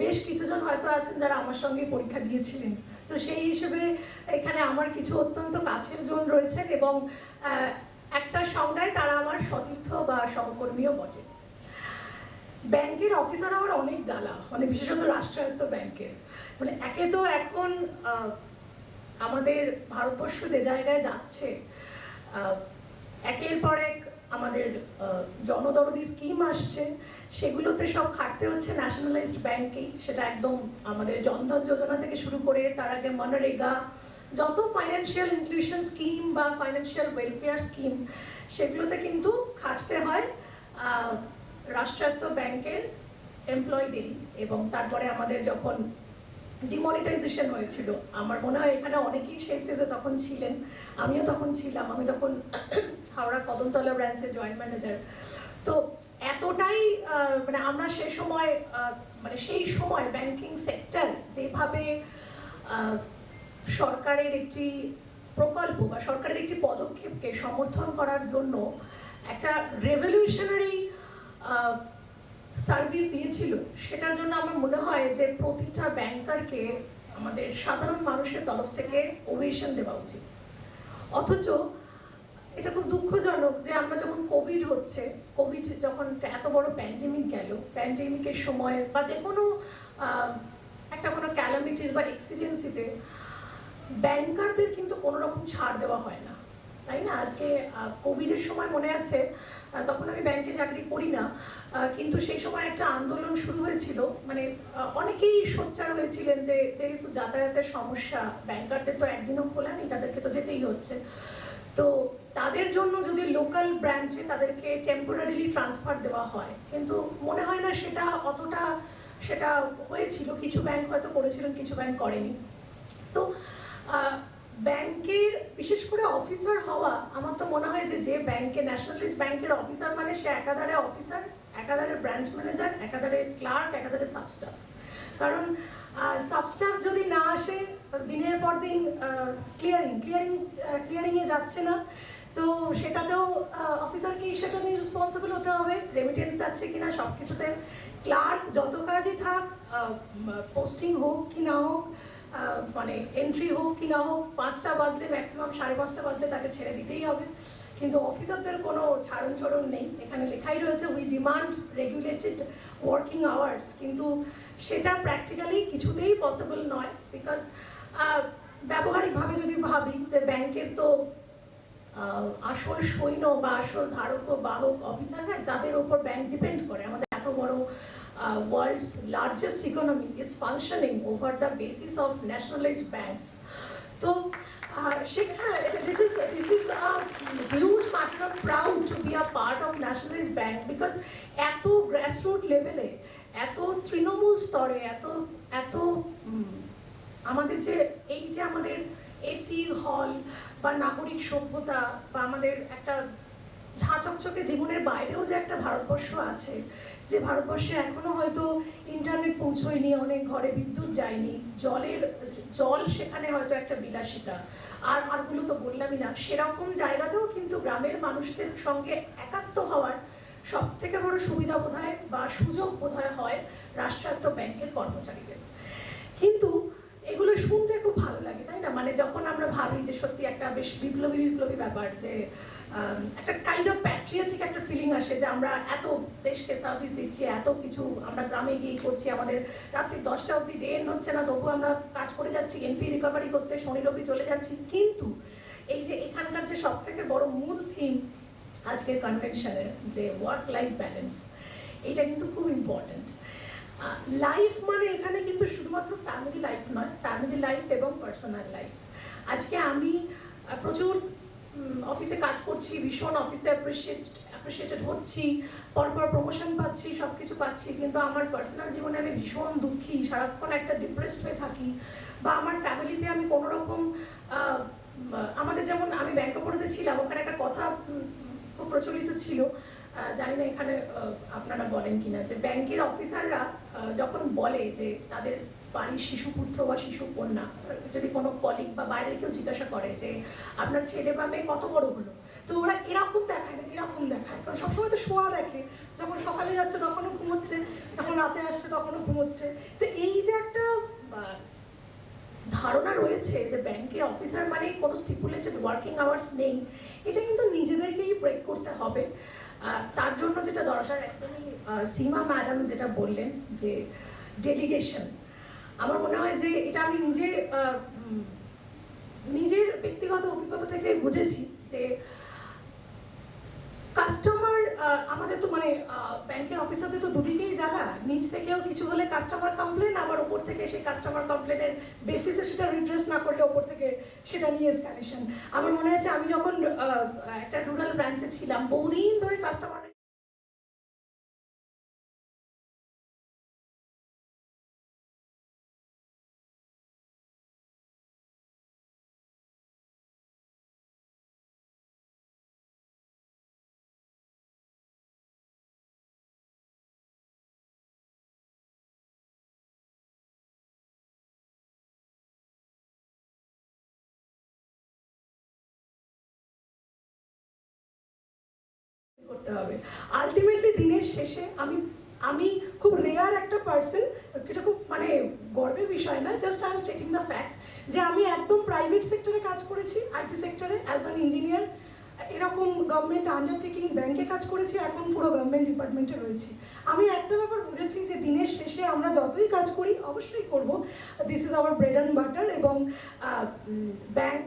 বেশ কিছুজন হয়তো আছেন যারা আমার সঙ্গে পরীক্ষা দিয়েছিলেন। তো সেই হিসেবে এখানে আমার কিছু অত্যন্ত কাছের জন রয়েছেন, এবং একটা সংজ্ঞায় তারা আমার সতীর্থ বা সহকর্মীও বটে। ব্যাংকের অফিসার হওয়ার অনেক জ্বালা, মানে বিশেষত রাষ্ট্রায়ত্ত ব্যাংকের। মানে একে তো এখন আমাদের ভারতবর্ষ যে জায়গায় যাচ্ছে, একের পর এক আমাদের জনদরদি স্কিম আসছে, সেগুলোতে সব খাটতে হচ্ছে ন্যাশনালাইজড ব্যাংকেই। সেটা একদম আমাদের জনধন যোজনা থেকে শুরু করে তার আগে মনরেগা, যত ফাইন্যান্সিয়াল ইনক্লুশন স্কিম বা ফাইন্যান্সিয়াল ওয়েলফেয়ার স্কিম, সেগুলোতে কিন্তু খাটতে হয় রাষ্ট্রায়ত্ত ব্যাংকের এমপ্লয়ীদেরই। এবং তারপরে আমাদের যখন ডিমনিটাইজেশন হয়েছিল, আমার মনে হয় এখানে অনেকেই সেই ফেজে তখন ছিলেন, আমিও তখন ছিলাম। আমি তখন হাওড়া কদমতলা ব্রাঞ্চের জয়েন্ট ম্যানেজার। তো এতটাই মানে আমরা সেই সময় ব্যাংকিং সেক্টর যেভাবে সরকারের একটি প্রকল্প বা সরকারের একটি পদক্ষেপকে সমর্থন করার জন্য একটা রেভলিউশনারি সার্ভিস দিয়েছিল, সেটার জন্য আমার মনে হয় যে প্রতিটা ব্যাংকারকে আমাদের সাধারণ মানুষের তরফ থেকে ওভেশন দেওয়া উচিত। অথচ এটা খুব দুঃখজনক যে আমরা যখন কোভিড যখন এত বড় প্যান্ডেমিক গেল, প্যান্ডেমিকের সময় বা যে কোনো একটা কোনো ক্যালামিটিস বা এক্সিজেন্সিতে ব্যাংকারদের কিন্তু কোনো রকম ছাড় দেওয়া হয় না, তাই না? আজকে কোভিডের সময় মনে আছে, তখন আমি ব্যাংকে চাকরি করি না, কিন্তু সেই সময় একটা আন্দোলন শুরু হয়েছিল। মানে অনেকেই সোচ্চার হয়েছিলেন যে যেহেতু যাতায়াতের সমস্যা, ব্যাংকারদের তো একদিনও খোলা নেই, তাদেরকে তো যেতেই হচ্ছে। তো তাদের জন্য যদি লোকাল ব্রাঞ্চে তাদেরকে টেম্পোরারিলি ট্রান্সফার দেওয়া হয়, কিন্তু মনে হয় না সেটা হয়েছিল। কিছু ব্যাংক হয়তো করেছিলেন, কিছু ব্যাংক করেনি। তো ব্যাংকের বিশেষ করে অফিসার হওয়া, আমার তো মনে হয় যে ব্যাংকে ন্যাশনালাইজড ব্যাংকের অফিসার মানে সে একাধারে অফিসার, একাধারে ব্রাঞ্চ ম্যানেজার, একাধারে ক্লার্ক, একাধারে সাবস্টাফ। কারণ সাবস্টাফ যদি না আসে, দিনের পর দিন ক্লিয়ারিংয়ে যাচ্ছে না, তো সেটাতেও অফিসারকেই সেটা নিয়ে রেসপন্সিবল হতে হবে। রেমিটেন্স যাচ্ছে কিনা সব কিছুতে। ক্লার্ক যত কাজই থাক, পোস্টিং হোক কি না হোক, মানে এন্ট্রি হোক কি না হোক, 5টা বাজলে ম্যাক্সিমাম 5:30 বাজলে তাকে ছেড়ে দিতেই হবে। কিন্তু অফিসারদের কোনো ছাড়ন নেই। এখানে লেখাই রয়েছে we demand regulated working hours, কিন্তু সেটা প্র্যাকটিক্যালি কিছুতেই পসিবল নয়। বিকজ ব্যবহারিকভাবে যদি ভাবি যে ব্যাংকের তো আসল সৈন্য বা আসল ধারক ও বাহক অফিসাররা, তাদের উপর ব্যাংক ডিপেন্ড করে। আমাদের এত বড় world's largest economy is functioning over the basis of nationalized banks. তো this is a huge matter of proud to be a part of nationalized bank because এত grassroots লেভেলে, এত তৃণমূল স্তরে, এত আমাদের যে এই যে আমাদের এসি হল বা নাগরিক সভ্যতা বা আমাদের একটা ঝাঁচকচকে জীবনের বাইরেও যে একটা ভারতবর্ষ আছে, যে ভারতবর্ষে এখনো হয়তো ইন্টারনেট পৌঁছয়নি, অনেক ঘরে বিদ্যুৎ যায়নি, জল সেখানে হয়তো একটা বিলাসিতা, আরগুলো তো বললামই না, সেরকম জায়গাতেও কিন্তু গ্রামের মানুষদের সঙ্গে একাত্ম হওয়ার সব থেকে বড় সুবিধা বোধহয় বা সুযোগ বোধহয় হয় রাষ্ট্রায়ত্ত ব্যাংকের কর্মচারীদের। কিন্তু এগুলো শুনতে খুব ভালো লাগে, তাই না? মানে যখন আমরা ভাবি যে সত্যি একটা বেশ বিপ্লবী ব্যাপার, যে একটা কাইন্ড অফ প্যাট্রিয়টিক একটা ফিলিং আসে যে আমরা এত দেশকে সার্ভিস দিচ্ছি, এত কিছু আমরা গ্রামে গিয়ে করছি, আমাদের রাত্রি 10টা অবধি ডে এন্ড হচ্ছে না, তবুও আমরা কাজ করে যাচ্ছি, এনপি রিকভারি করতে শনি রবি চলে যাচ্ছি। কিন্তু এই যে এখানকার যে সব থেকে বড় মূল থিম আজকের কনভেনশনের, যে ওয়ার্ক লাইফ ব্যালেন্স, এইটা কিন্তু খুব ইম্পর্ট্যান্ট। লাইফ মানে এখানে কিন্তু শুধুমাত্র ফ্যামিলি লাইফ নয়, ফ্যামিলি লাইফ এবং পার্সোনাল লাইফ। আজকে আমি প্রচুর অফিসে কাজ করছি, ভীষণ অফিসে অ্যাপ্রিসিয়েটেড হচ্ছি, পরপর প্রমোশন পাচ্ছি, সব কিছু পাচ্ছি, কিন্তু আমার পার্সোনাল জীবনে আমি ভীষণ দুঃখী, সারাক্ষণ একটা ডিপ্রেসড হয়ে থাকি, বা আমার ফ্যামিলিতে আমি কোনো রকম আমাদের যেমন আমি ব্যাংক অফ বরোদাতে ছিলাম, ওখানে একটা কথা খুব প্রচলিত ছিল, জানি না এখানে আপনারা বলেন কিনা, যে ব্যাংকের অফিসাররা যখন বলে যে তাদের বাড়ির শিশুপুত্র বা শিশু কন্যা, যদি কোনো কলিগ বা বাইরের কেউ জিজ্ঞাসা করে যে আপনার ছেলে বা মেয়ে কত বড় হলো, তো ওরা এরকম দেখায় না, এরকম দেখায়, কারণ সবসময় তো শোয়া দেখে, যখন সকালে যাচ্ছে তখনও ঘুমোচ্ছে, যখন রাতে আসছে তখনও ঘুমোচ্ছে। তো এই যে একটা ধারণা রয়েছে যে ব্যাংকে অফিসার মানে কোনো স্টিপুলেটেড ওয়ার্কিং আওয়ার্স নেই, এটা কিন্তু নিজেদেরকেই ব্রেক করতে হবে। তার জন্য যেটা দরকার, একদমই সীমা ম্যাডাম যেটা বললেন যে ডেলিগেশন, আমার মনে হয় যে এটা আমি নিজের ব্যক্তিগত অভিজ্ঞতা থেকে বুঝেছি যে কাস্টমার, আমাদের তো মানে ব্যাংকের অফিসারদের তো দুদিকেই জ্বালা, নিচ থেকেও কিছু হলে কাস্টমার কমপ্লেন, আবার ওপর থেকে সেই কাস্টমার কমপ্লেনের বেসিসে সেটা রিড্রেস না করলে ওপর থেকে সেটা নিয়ে এসকালেশন। আমার মনে আছে আমি যখন একটা রুরাল ব্রাঞ্চে ছিলাম, বহুদিন ধরে কাস্টমার করতে হবে। আলটিমেটলি দিনের শেষে আমি খুব রেয়ার একটা পার্সন, এটা খুব মানে গর্বের বিষয় না, just I M stating the fact, যে আমি একদম প্রাইভেট সেক্টরে কাজ করেছি, আইটি সেক্টরে অ্যাজ অ্যান ইঞ্জিনিয়ার, এরকম গভর্নমেন্ট আন্ডারটেকিং ব্যাংকে কাজ করেছি, এখন পুরো গভর্নমেন্ট ডিপার্টমেন্টে রয়েছি। আমি একটা ব্যাপার বুঝেছি যে দিনের শেষে আমরা যতই কাজ করি, অবশ্যই করব, this is our bread and butter, এবং ব্যাংক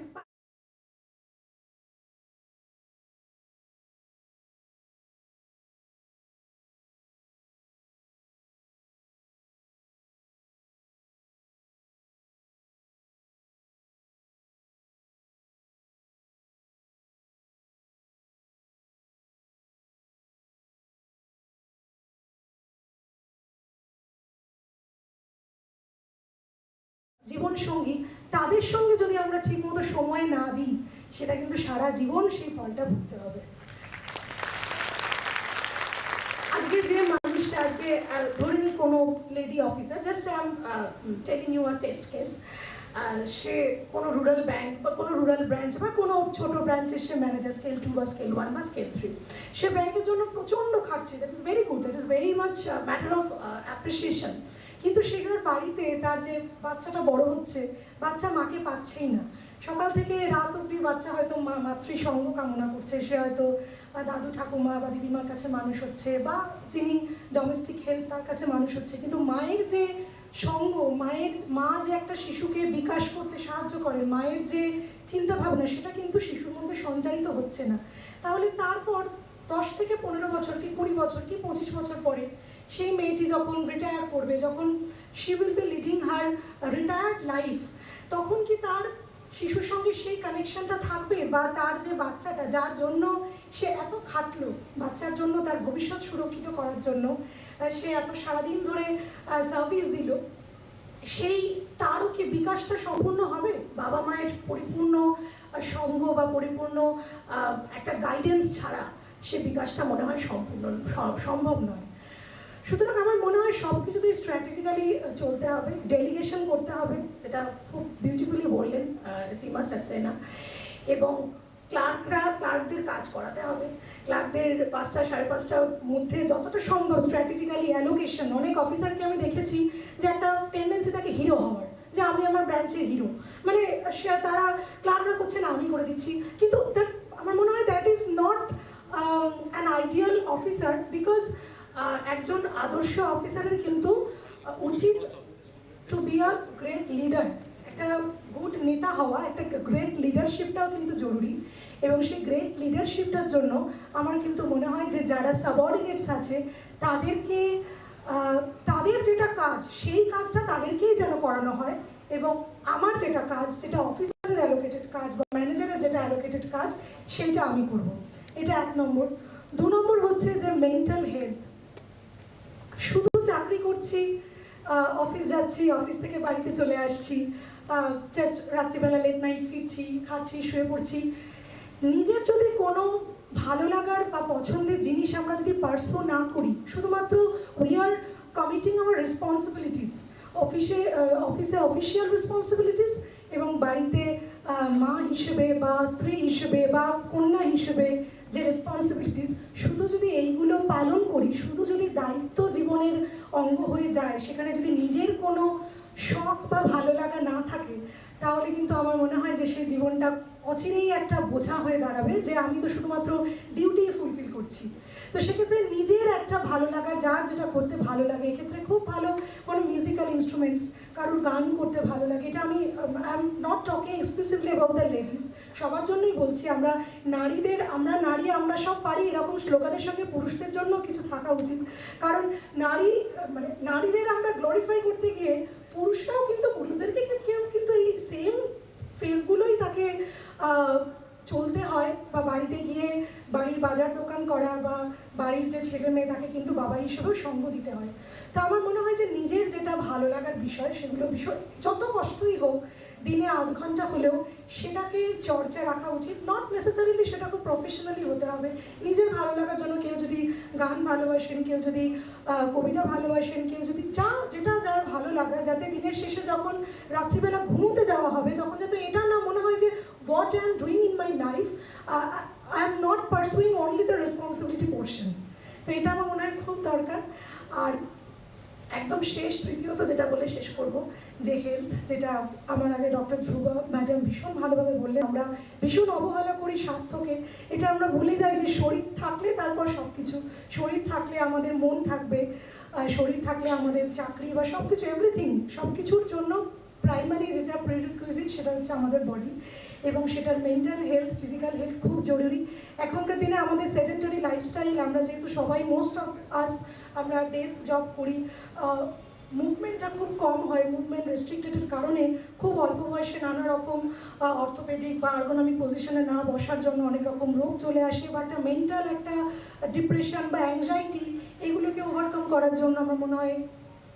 জীবনসঙ্গী, তাদের সঙ্গে যদি আমরা ঠিকমতো সময় না দিই, সেটা কিন্তু সারা জীবন সেই ফলটা ভুগতে হবে। আজকে যে মানুষটা, আজকে ধরে নিই কোনো lady officer, just I am telling you a test case, সে কোনো রুরাল ব্যাংক বা কোনো রুরাল ব্রাঞ্চ বা কোনো ছোটো ব্রাঞ্চে সে ম্যানেজার স্কেল 2 বা স্কেল 1 বা স্কেল 3, সে ব্যাংকের জন্য প্রচণ্ড খাটছে, that is very good, that is very much matter of appreciation. কিন্তু সেটার বাড়িতে তার যে বাচ্চাটা বড় হচ্ছে, বাচ্চা মাকে পাচ্ছেই না, সকাল থেকে রাত অবধি বাচ্চা হয়তো মাতৃসঙ্গ কামনা করছে, সে হয়তো দাদু ঠাকুমা বা দিদিমার কাছে মানুষ হচ্ছে, বা যিনি ডোমেস্টিক হেল্প তার কাছে মানুষ হচ্ছে, কিন্তু মায়ের যে সঙ্গ, মা যে একটা শিশুকে বিকাশ করতে সাহায্য করেন, মায়ের যে চিন্তাভাবনা, সেটা কিন্তু শিশুর মধ্যে সঞ্চারিত হচ্ছে না। তাহলে তারপর 10 থেকে 15 বছর কি 20 বছর কি 25 বছর পরে সেই মেয়েটি যখন রিটায়ার করবে, যখন she will be leading her retired life, তখন কি তার শিশুর সঙ্গে সেই কানেকশনটা থাকবে, বা তার যে বাচ্চাটা যার জন্য সে এত খাটলো, বাচ্চার জন্য তার ভবিষ্যৎ সুরক্ষিত করার জন্য সে এত সারাদিন ধরে সার্ভিস দিল, সেই তারও কি বিকাশটা সম্পূর্ণ হবে? বাবা মায়ের পরিপূর্ণ সঙ্গ বা পরিপূর্ণ একটা গাইডেন্স ছাড়া সে বিকাশটা মনে হয় সম্ভব নয়। সুতরাং আমার মনে হয় সব কিছুতেই স্ট্র্যাটেজিক্যালি চলতে হবে, ডেলিগেশন করতে হবে, যেটা খুব বিউটিফুলি বললেন সীমা সাক্সেনা, এবং ক্লার্কদের কাজ করাতে হবে। ক্লার্কদের 5টা 5:30টার মধ্যে যতটা সম্ভব স্ট্র্যাটেজিক্যালি অ্যালোকেশন। অনেক অফিসারকে আমি দেখেছি যে একটা টেন্ডেন্সি থাকে হিরো হওয়ার, যে আমি আমার ব্রাঞ্চের হিরো, মানে তারা ক্লার্করা করছে না আমি করে দিচ্ছি, কিন্তু আমার মনে হয় that is not an ideal officer, because একজন আদর্শ অফিসারের কিন্তু উচিত to be a great leader. একটা গুড নেতা হওয়া, একটা গ্রেট লিডারশিপটাও কিন্তু জরুরি, এবং সেই গ্রেট লিডারশিপটার জন্য আমার কিন্তু মনে হয় যে যারা সাবঅর্ডিনেটস আছে তাদেরকে তাদের যেটা কাজ সেই কাজটা তাদেরকেই যেন করানো হয়, এবং আমার যেটা কাজ, যেটা অফিসারের অ্যালোকেটেড কাজ বা ম্যানেজারের যেটা অ্যালোকেটেড কাজ, সেইটা আমি করব। এটা 1 নম্বর। 2 নম্বর হচ্ছে যে মেন্টাল হেলথ। শুধু চাকরি করছি, অফিস যাচ্ছি, অফিস থেকে বাড়িতে চলে আসছি, জাস্ট রাত্রিবেলা লেট নাইট ফিরছি, খাচ্ছি, শুয়ে পড়ছি, নিজের যদি কোনো ভালো লাগার বা পছন্দের জিনিস আমরা যদি পার্সু না করি, শুধুমাত্র we are committing our responsibilities, অফিসে অফিসিয়াল রেসপন্সিবিলিটিস, এবং বাড়িতে মা হিসেবে বা স্ত্রী হিসেবে বা কন্যা হিসেবে যে রেসপন্সিবিলিটিস, শুধু যদি এইগুলো পালন করি, শুধু যদি দায়িত্ব জীবনের অঙ্গ হয়ে যায়, সেখানে যদি নিজের কোনো শখ বা ভালো লাগা না থাকে, তাহলে কিন্তু আমার মনে হয় যে সেই জীবনটা অচিরেই একটা বোঝা হয়ে দাঁড়াবে, যে আমি তো শুধুমাত্র ডিউটি ফুলফিল করছি। তো সেক্ষেত্রে নিজের একটা ভালো লাগার, যার যেটা করতে ভালো লাগে, এক্ষেত্রে খুব ভালো কোনো মিউজিক্যাল ইনস্ট্রুমেন্টস, কারোর গান করতে ভালো লাগে, এটা আমি I am not talking exclusively about the ladies, সবার জন্যই বলছি। আমরা নারী আমরা সব পারি, এরকম স্লোগানের সঙ্গে পুরুষদের জন্য কিছু থাকা উচিত, কারণ নারীদের আমরা গ্লোরিফাই করতে গিয়ে পুরুষরাও কিন্তু পুরুষদেরকে কেউ কিন্তু এই সেম ফেসগুলোই তাকে চলতে হয়, বা বাড়িতে গিয়ে বাড়ির বাজার দোকান করা বা বাড়ির যে ছেলে মেয়ে তাকে কিন্তু বাবা হিসেবেও সঙ্গ দিতে হয়। তো আমার মনে হয় যে নিজের যেটা ভালো লাগার বিষয়, সেগুলো বিষয় যত কষ্টই হোক, দিনে 1/2 ঘন্টা হলেও সেটাকে চর্চা রাখা উচিত। নট নেসেসারিলি সেটা খুব প্রফেশনালি হতে হবে। নিজের ভালো লাগার জন্য কেউ যদি গান ভালোবাসেন, কেউ যদি কবিতা ভালোবাসেন, কেউ যদি যেটা যার ভালো লাগা, যাতে দিনের শেষে যখন রাত্রিবেলা ঘুমোতে যাওয়া হবে তখন যাতে এটা না মনে হয় যে what I am doing in my life, I am not pursuing only the responsibility portion. তো এটা আমার মনে হয় খুব দরকার। আর একদম তৃতীয়ত যেটা বলে শেষ করব, যে হেলথ, যেটা আমার আগে ডক্টর ধ্রুবা ম্যাডাম ভীষণ ভালোভাবে বললেন, আমরা ভীষণ অবহেলা করি স্বাস্থ্যকে। এটা আমরা ভুলে যাই যে শরীর থাকলে তারপর সব কিছু, শরীর থাকলে আমাদের মন থাকবে, শরীর থাকলে আমাদের চাকরি বা সব কিছু, এভরিথিং, সব কিছুর জন্য প্রাইমারি যেটা প্রিরিকুইজিট সেটা হচ্ছে আমাদের বডি, এবং সেটার মেন্টাল হেলথ, ফিজিক্যাল হেলথ খুব জরুরি। এখনকার দিনে আমাদের সেডেন্টারি লাইফস্টাইল, আমরা যেহেতু সবাই মোস্ট অফ আস আমরা ডেস্ক জব করি, মুভমেন্টটা খুব কম হয়, মুভমেন্ট রেস্ট্রিক্টেডের কারণে খুব অল্প বয়সে নানা রকম অর্থোপেডিক বা আর্গোনমিক পজিশনে না বসার জন্য অনেক রকম রোগ চলে আসে, বা একটা মেন্টাল একটা ডিপ্রেশন বা অ্যাংজাইটি, এগুলোকে ওভারকাম করার জন্য আমার মনে হয়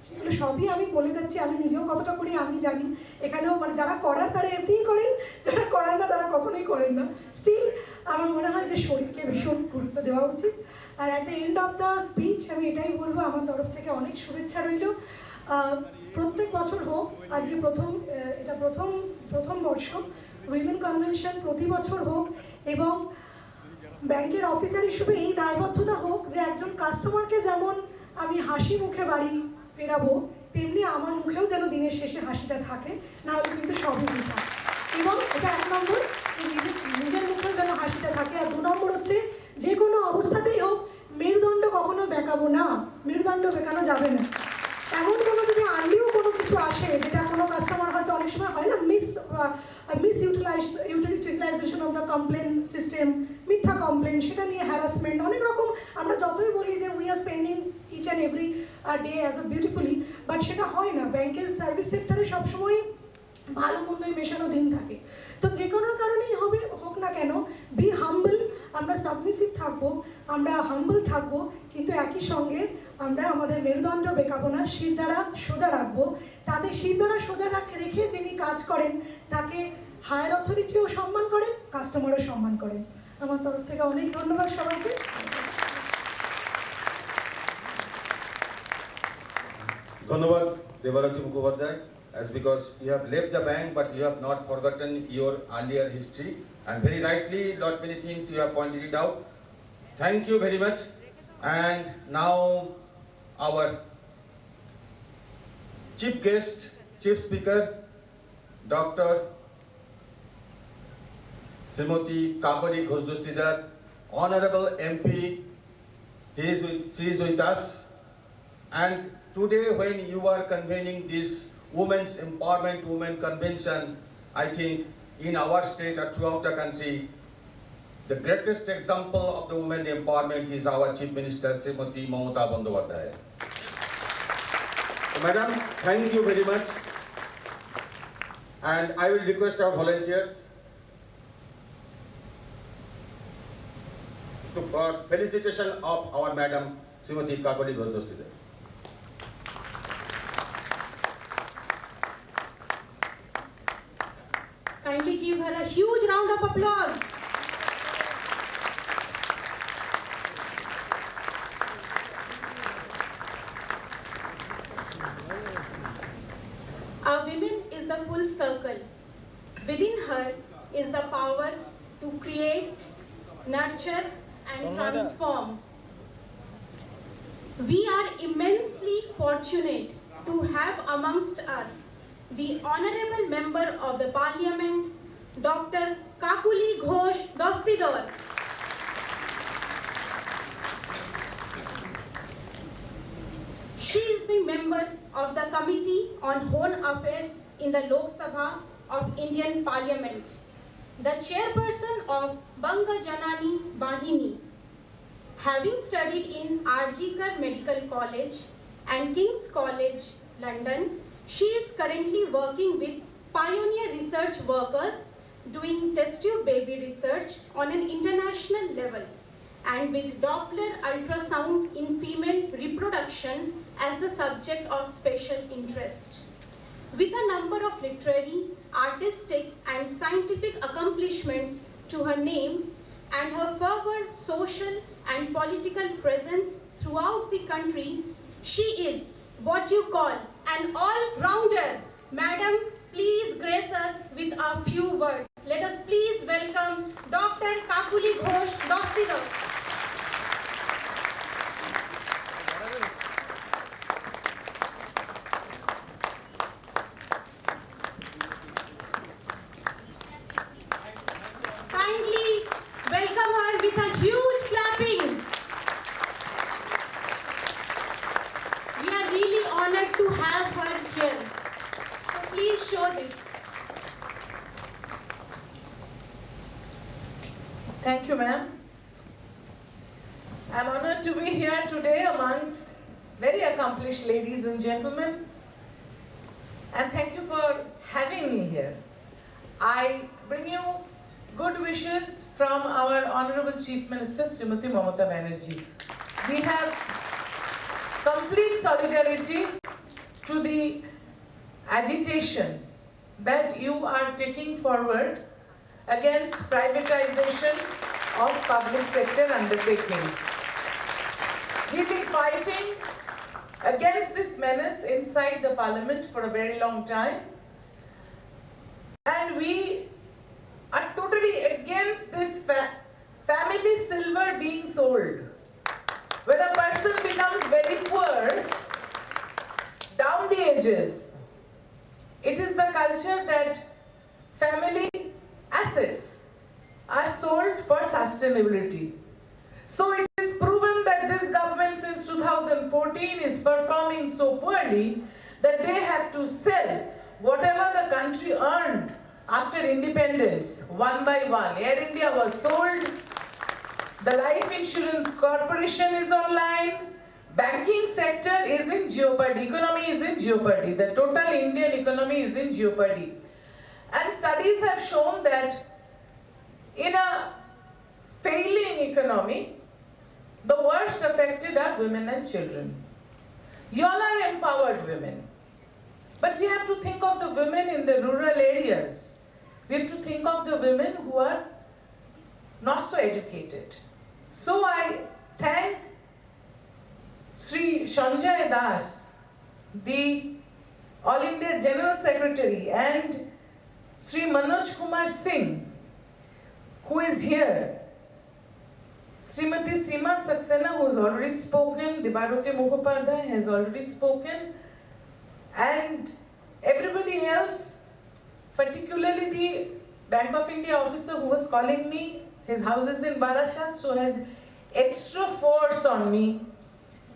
সেগুলো সবই আমি বলে যাচ্ছি, আমি নিজেও কতটা করি আমি জানি। এখানেও যারা করার তারা এমনিই করেন, যারা করার না তারা কখনোই করেন না। স্টিল আমার মনে হয় যে শরীরকে ভীষণ গুরুত্ব দেওয়া উচিত। আর at the end of the speech আমি এটাই বলবো, আমার তরফ থেকে অনেক শুভেচ্ছা রইল। প্রত্যেক বছর হোক, আজকে এটা প্রথম বর্ষ উইমেন কনভেনশন প্রতি বছর হোক, এবং ব্যাংকের অফিসার হিসেবে এই দায়বদ্ধতা হোক যে একজন কাস্টমারকে যেমন আমি হাসি মুখে বাড়ি ফেরাবো, তেমনি আমার মুখেও যেন দিনের শেষে হাসিটা থাকে, নাহলে কিন্তু সবই বৃথা। এবং এটা 1 নম্বর, যে নিজের মুখেও যেন হাসিটা থাকে। আর 2 নম্বর হচ্ছে যে কোনো অবস্থাতেই হোক মেরুদণ্ড কখনো বেঁকাবো না, মেরুদণ্ড বেঁকানো যাবে না। এমন কোনো যদি আনলিও কোনো কিছু আসে, যেটা কোনো কাস্টমার হয়তো অনেক সময় হয় না, utilization of the complain system, মিথ্যা কমপ্লেন, সেটা নিয়ে হ্যারাসমেন্ট, অনেক রকম আমরা যতই বলি যে we are spending each and every day as a beautifully, but সেটা হয় না। ব্যাংকের সার্ভিস সেক্টরে সবসময় ভালো মন্দই মেশানো দিন থাকে। তো যে কোনো কারণেই হোক না কেন, বি হাম্বল, আমরা সাবমিসিভ থাকবো, আমরা হাম্বল থাকবো, কিন্তু একই সঙ্গে আমরা আমাদের মেরুদণ্ড বেঁকাবো না, শিরদাঁড়া সোজা রাখবো। তাতে শিরদাঁড়া সোজা রেখে যিনি কাজ করেন তাকে হায়ার অথরিটিও সম্মান করেন, কাস্টমারও সম্মান করেন। আমার তরফ থেকে অনেক ধন্যবাদ সবাইকে। ধন্যবাদ Debarati Mukhopadhyay, as because you have left the bank but you have not forgotten your earlier history, and very rightly lot many things you have pointed it out. Thank you very much. And now our chief guest, chief speaker, Dr. Srimati Kakuli Ghoshina, Honorable MP, she is with us. And today when you are convening this Women's Empowerment Women Convention, I think in our state or throughout the country, the greatest example of the women empowerment is our Chief Minister, Srimati Mamata Bandyopadhyay. Madam, thank you very much. And I will request our volunteers for felicitation of our Madam Srimati Kakuli Ghoshina. Kindly give her a huge round of applause. A woman is the full circle. Within her is the power to create, nurture, and transform. We are immensely fortunate to have amongst us the Honorable Member of the Parliament, Dr. Kakuli Ghoshina. She is the member of the Committee on Home Affairs in the Lok Sabha of Indian Parliament, the chairperson of Banga Janani Bahini. Having studied in Arjikar Medical College and King's College, London, she is currently working with pioneer research workers doing test tube baby research on an international level, and with Doppler ultrasound in female reproduction as the subject of special interest. With a number of literary, artistic, and scientific accomplishments to her name and her fervent social and political presence throughout the country, she is what you call an all-rounder. Madam, please grace us with a few words. Let us please welcome Dr. Kakuli Ghoshina. Kindly welcome her with a huge clapping. We are really honored to have her here. So please show this. Thank you, ma'am. I'm honored to be here today amongst very accomplished ladies and gentlemen. And thank you for having me here. I bring you good wishes from our Honorable Chief Minister, Srimati Mamata Banerjee. We have complete solidarity to the agitation that you are taking forward against privatization of public sector undertakings. We've been fighting against this menace inside the parliament for a very long time, and we are totally against this family silver being sold. When a person becomes very poor, down the edges, it is the culture that family assets are sold for sustainability. So it is proven that this government since 2014 is performing so poorly that they have to sell whatever the country earned after independence, one by one. Air India was sold, the life insurance corporation is online, banking sector is in jeopardy, economy is in jeopardy, the total Indian economy is in jeopardy. And studies have shown that in a failing economy, the worst affected are women and children. You all are empowered women. But we have to think of the women in the rural areas. We have to think of the women who are not so educated. So I thank Sri Sanjay Das, the All India General Secretary, and Sri Manoj Kumar Singh, who is here. Srimati Seema Saxena, who has already spoken, Debaroti Mukhopadhyay has already spoken, and everybody else, particularly the Bank of India officer who was calling me. His house is in Barashat, so has extra force on me.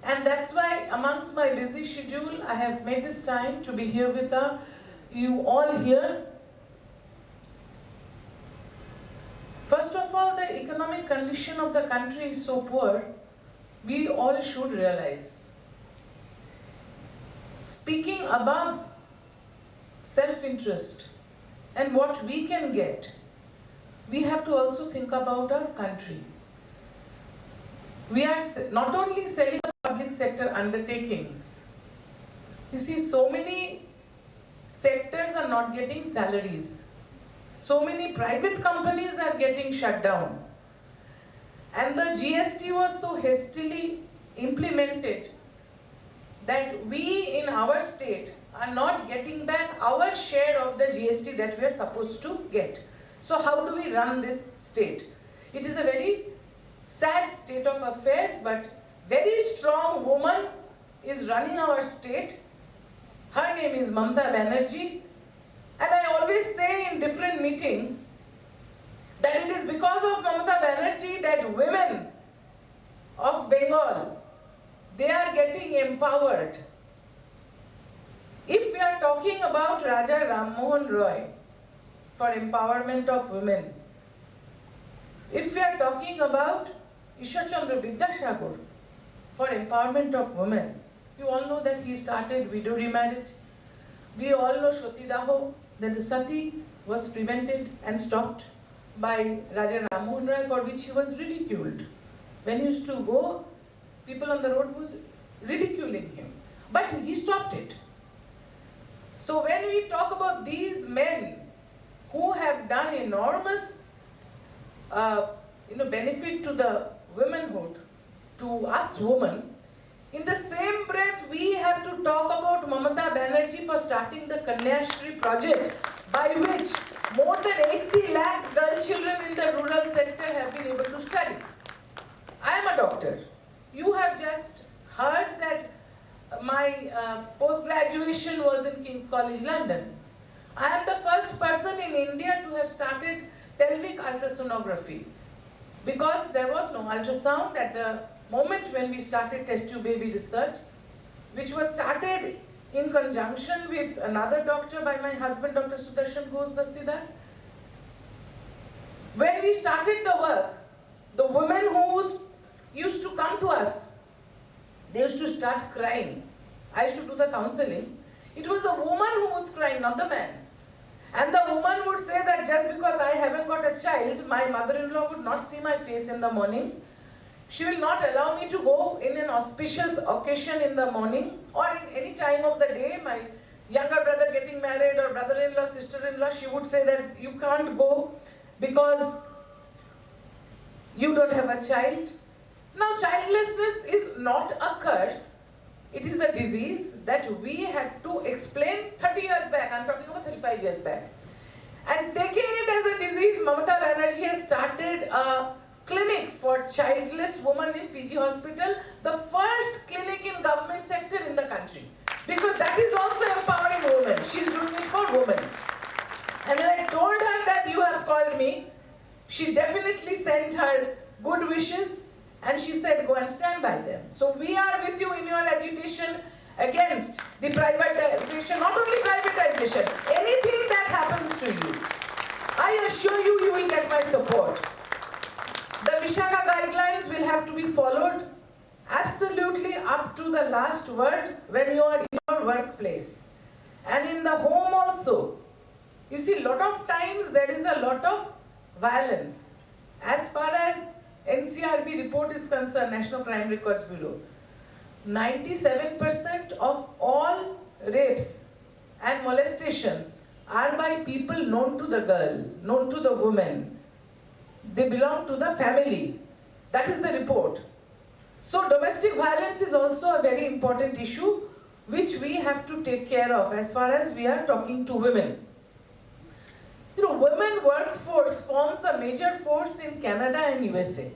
And that's why amongst my busy schedule, I have made this time to be here with you all here. First of all, the economic condition of the country is so poor, we all should realize. Speaking above self-interest and what we can get, we have to also think about our country. We are not only selling public sector undertakings. You see, so many sectors are not getting salaries. So many private companies are getting shut down. And the GST was so hastily implemented that we in our state are not getting back our share of the GST that we are supposed to get. So how do we run this state? It is a very sad state of affairs, but very strong woman is running our state. Her name is Mamata Banerjee. And I always say in different meetings that it is because of Mamata Banerjee that women of Bengal, they are getting empowered. If we are talking about Raja Ram Mohan Roy for empowerment of women, if we are talking about Ishwar Chandra Vidyasagar for empowerment of women, you all know that he started widow remarriage. We all know Shoti Daho, that the sati was prevented and stopped by Raja Ram Mohan Roy, for which he was ridiculed. When he used to go, people on the road was ridiculing him. But he stopped it. So when we talk about these men who have done enormous benefit to the womanhood, to us women, in the same breath, we have to talk about Mamata Banerjee for starting the Kanyashri project, by which more than 80 lakhs girl children in the rural sector have been able to study. I am a doctor. You have just heard that my post-graduation was in King's College, London. I am the first person in India to have started pelvic ultrasonography, because there was no ultrasound at the moment when we started test tube baby research, which was started in conjunction with another doctor by my husband, Dr. Sudarshan Ghosh Dastidar. When we started the work, the women who used to come to us, they used to start crying. I used to do the counseling. It was the woman who was crying, not the man. And the woman would say that just because I haven't got a child, my mother-in-law would not see my face in the morning. She will not allow me to go in an auspicious occasion in the morning or in any time of the day. My younger brother getting married or brother-in-law, sister-in-law, she would say that you can't go because you don't have a child. Now, childlessness is not a curse. It is a disease that we had to explain 30 years back. I'm talking about 35 years back. And taking it as a disease, Mamata Banerjee has started a clinic for childless women in PG Hospital, the first clinic in government sector in the country. Because that is also empowering women. She's doing it for women. And when I told her that you have called me, she definitely sent her good wishes and she said, go and stand by them. So we are with you in your agitation against the privatization, not only privatization, anything that happens to you. I assure you, you will get my support. The Vishaka guidelines will have to be followed absolutely up to the last word when you are in your workplace. And in the home also, You see, lot of times there is a lot of violence. As far as NCRB report is concerned, National Crime Records Bureau, 97% of all rapes and molestations are by people known to the girl, known to the woman. They belong to the family. That is the report. So domestic violence is also a very important issue which we have to take care of as far as we are talking to women. You know, women workforce forms a major force in Canada and USA.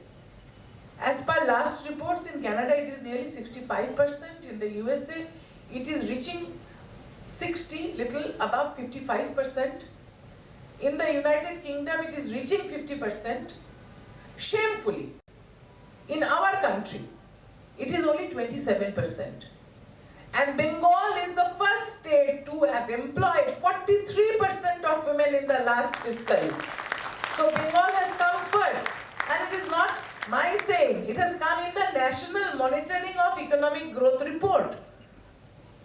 As per last reports, in Canada it is nearly 65%, in the USA it is reaching 60, little above 55%. In the United Kingdom it is reaching 50%. Shamefully, in our country, it is only 27%. And Bengal is the first state to have employed 43% of women in the last fiscal year. So Bengal has come first, and it is not my saying, it has come in the National Monitoring of Economic Growth report.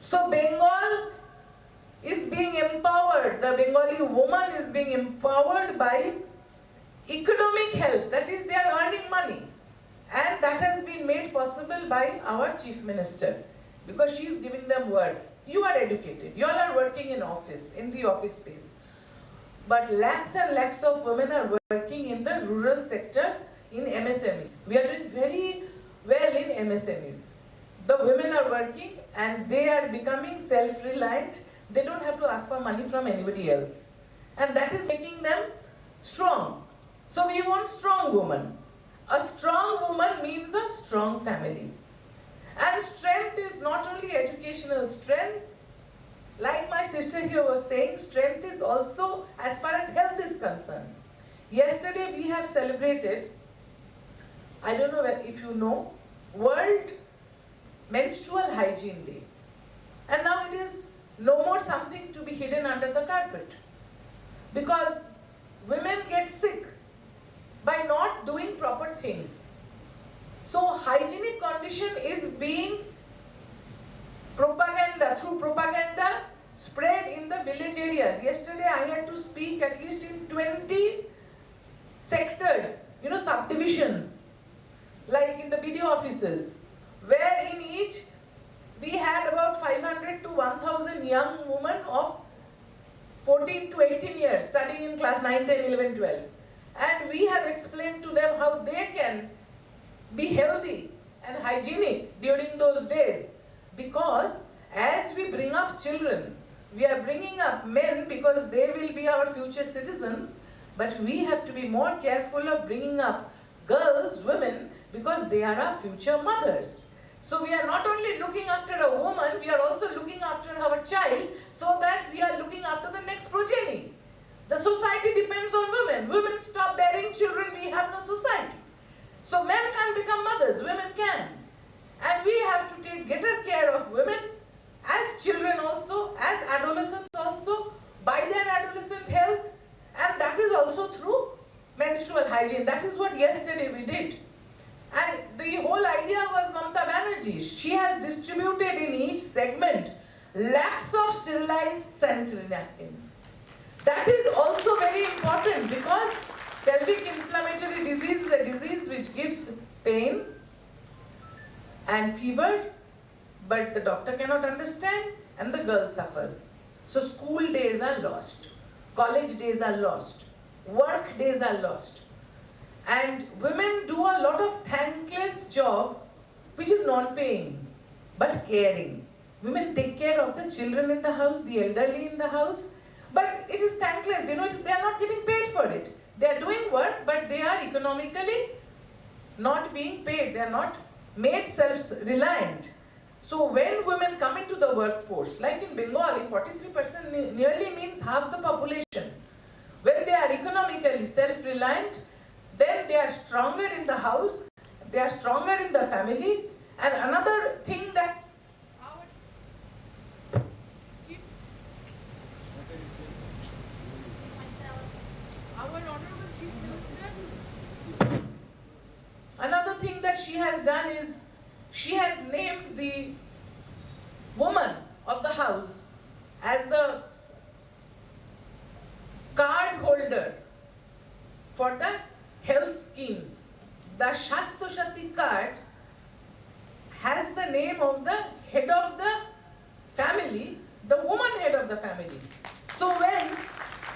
So Bengal is being empowered, the Bengali woman is being empowered by economic help, that is, they are earning money. And that has been made possible by our Chief Minister, because she is giving them work. You are educated, you all are working in office, in the office space. But lakhs and lakhs of women are working in the rural sector, in MSMEs. We are doing very well in MSMEs. The women are working and they are becoming self-reliant. They don't have to ask for money from anybody else. And that is making them strong. So we want strong women. A strong woman means a strong family. And strength is not only educational strength, like my sister here was saying, strength is also as far as health is concerned. Yesterday we have celebrated, I don't know if you know, World Menstrual Hygiene Day. And now it is no more something to be hidden under the carpet. Because women get sick by not doing proper things. So hygienic condition is being through propaganda spread in the village areas. Yesterday I had to speak at least in 20 sectors, you know, subdivisions, like in the BDO offices, where in each we had about 500 to 1,000 young women of 14 to 18 years studying in class 9, 10, 11, 12. And we have explained to them how they can be healthy and hygienic during those days. Because as we bring up children, we are bringing up men because they will be our future citizens, but we have to be more careful of bringing up girls, women, because they are our future mothers. So we are not only looking after a woman, we are also looking after our child, so that we are looking after the next progeny. The society depends on women. Women stop bearing children, we have no society. So men can't become mothers, women can. And we have to take greater care of women as children also, as adolescents also, by their adolescent health, and that is also through menstrual hygiene. That is what yesterday we did. And the whole idea was Mamata Banerjee. She has distributed in each segment lakhs of sterilized sanitary napkins. That is also very important, because pelvic inflammatory disease is a disease which gives pain and fever, but the doctor cannot understand and the girl suffers. So school days are lost, college days are lost, work days are lost. And women do a lot of thankless job which is non-paying but caring. Women take care of the children in the house, the elderly in the house, but it is thankless, you know, they are not getting paid for it. They are doing work, but they are economically not being paid. They are not made self-reliant. So when women come into the workforce, like in Bengali, 43% nearly means half the population. When they are economically self-reliant, then they are stronger in the house, they are stronger in the family. And another thing that our Honorable Chief Minister, another thing that she has done is, she has named the woman of the house as the card holder for the health schemes. The Shastha Shakti card has the name of the head of the family, the woman head of the family. So when,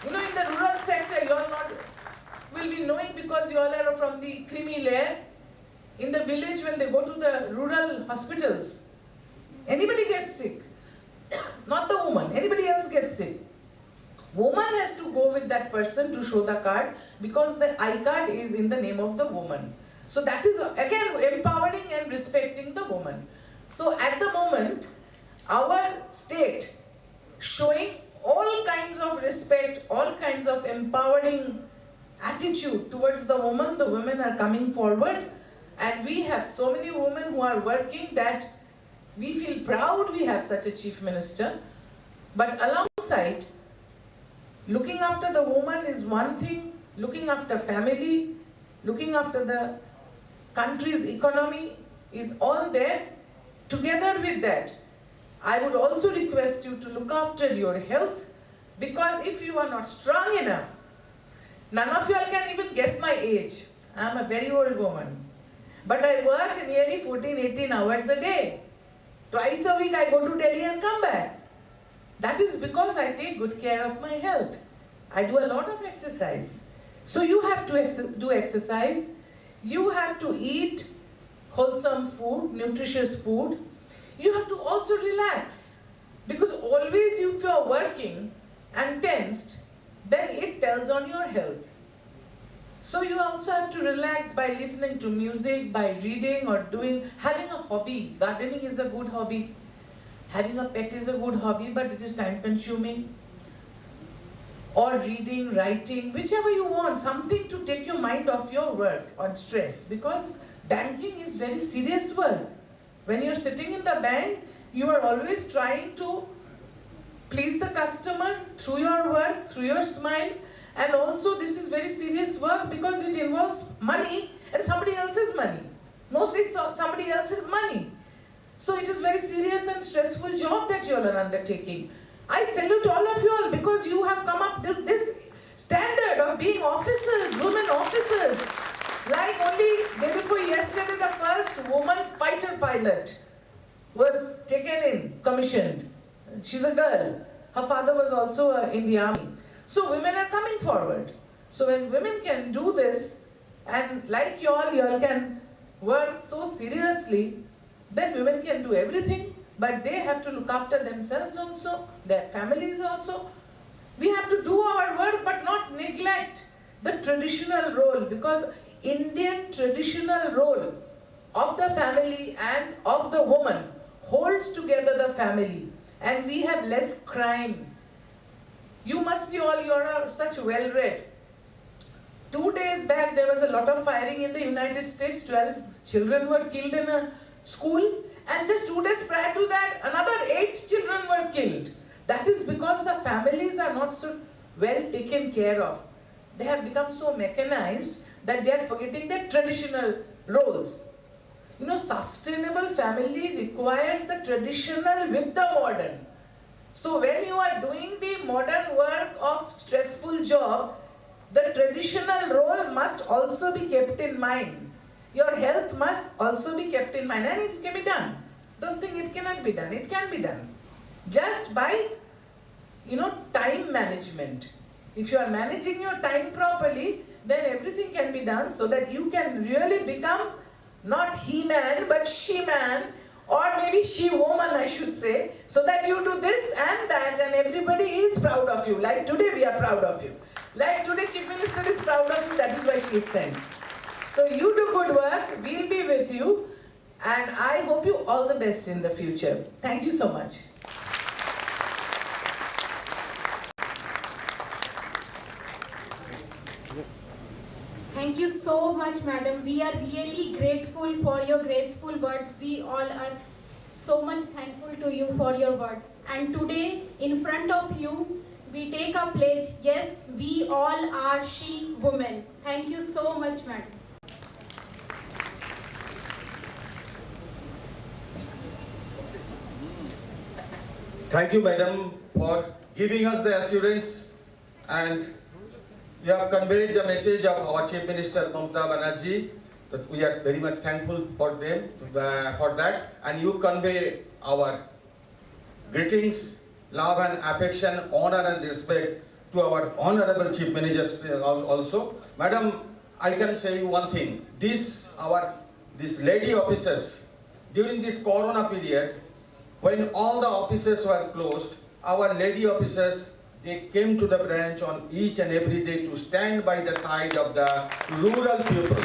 in the rural sector, you all not will be knowing because you all are from the creamy layer. In the village, when they go to the rural hospitals, anybody gets sick, not the woman, anybody else gets sick. Woman has to go with that person to show the card because the I card is in the name of the woman. So that is again empowering and respecting the woman. So at the moment, our state showing all kinds of respect, all kinds of empowering attitude towards the women are coming forward, and we have so many women who are working that we feel proud we have such a chief minister. But alongside, looking after the woman is one thing, looking after family, looking after the country's economy is all there. Together with that, I would also request you to look after your health, because if you are not strong enough, none of you all can even guess my age. I am a very old woman. But I work nearly 14-18 hours a day. Twice a week I go to Delhi and come back. That is because I take good care of my health. I do a lot of exercise. So you have to do exercise. You have to eat wholesome food, nutritious food. You have to also relax. Because always if you are working and tensed, then it tells on your health. So you also have to relax by listening to music, by reading or having a hobby. Gardening is a good hobby. Having a pet is a good hobby, but it is time consuming. Or reading, writing, whichever you want, something to take your mind off your work or stress, because banking is very serious work. When you're sitting in the bank, you are always trying to please the customer through your work, through your smile. And also this is very serious work because it involves money and somebody else's money. Mostly it's somebody else's money. So it is very serious and stressful job that you all are undertaking. I salute all of you all because you have come up with this standard of being officers, women officers. Like only day before yesterday, the first woman fighter pilot was taken in, commissioned. She's a girl. Her father was also in the army. So women are coming forward. So when women can do this, and like you all can work so seriously, then women can do everything, but they have to look after themselves also, their families also. We have to do our work, but not neglect the traditional role, because Indian traditional role of the family and of the woman holds together the family, and we have less crime. You must be all, you are such well-read. 2 days back, there was a lot of firing in the United States. 12 children were killed in a school. And just 2 days prior to that, another 8 children were killed. That is because the families are not so well taken care of. They have become so mechanized that they are forgetting their traditional roles. Sustainable family requires the traditional with the modern. So when you are doing the modern work of stressful job, the traditional role must also be kept in mind. Your health must also be kept in mind, and it can be done. Don't think it cannot be done. It can be done. Just by, time management. If you are managing your time properly, then everything can be done so that you can really become not he-man, but she-man, or maybe she-woman, I should say, so that you do this and that, and everybody is proud of you. Like today, we are proud of you. Like today, Chief Minister is proud of you, that is why she is sent. So you do good work, we'll be with you, and I hope you all the best in the future. Thank you so much. Thank you so much, madam. We are really grateful for your graceful words. We all are so much thankful to you for your words. And today, in front of you, we take a pledge. Yes, we all are she women. Thank you so much, madam. Thank you, madam, for giving us the assurance and you have conveyed the message of our Chief Minister Mamata Banerjee, that we are very much thankful for them for that, and you convey our greetings, love and affection, honor and respect to our honorable Chief Minister also. Madam, I can say one thing. These lady officers, during this Corona period, when all the offices were closed, our lady officers, they came to the branch on each and every day to stand by the side of the rural people.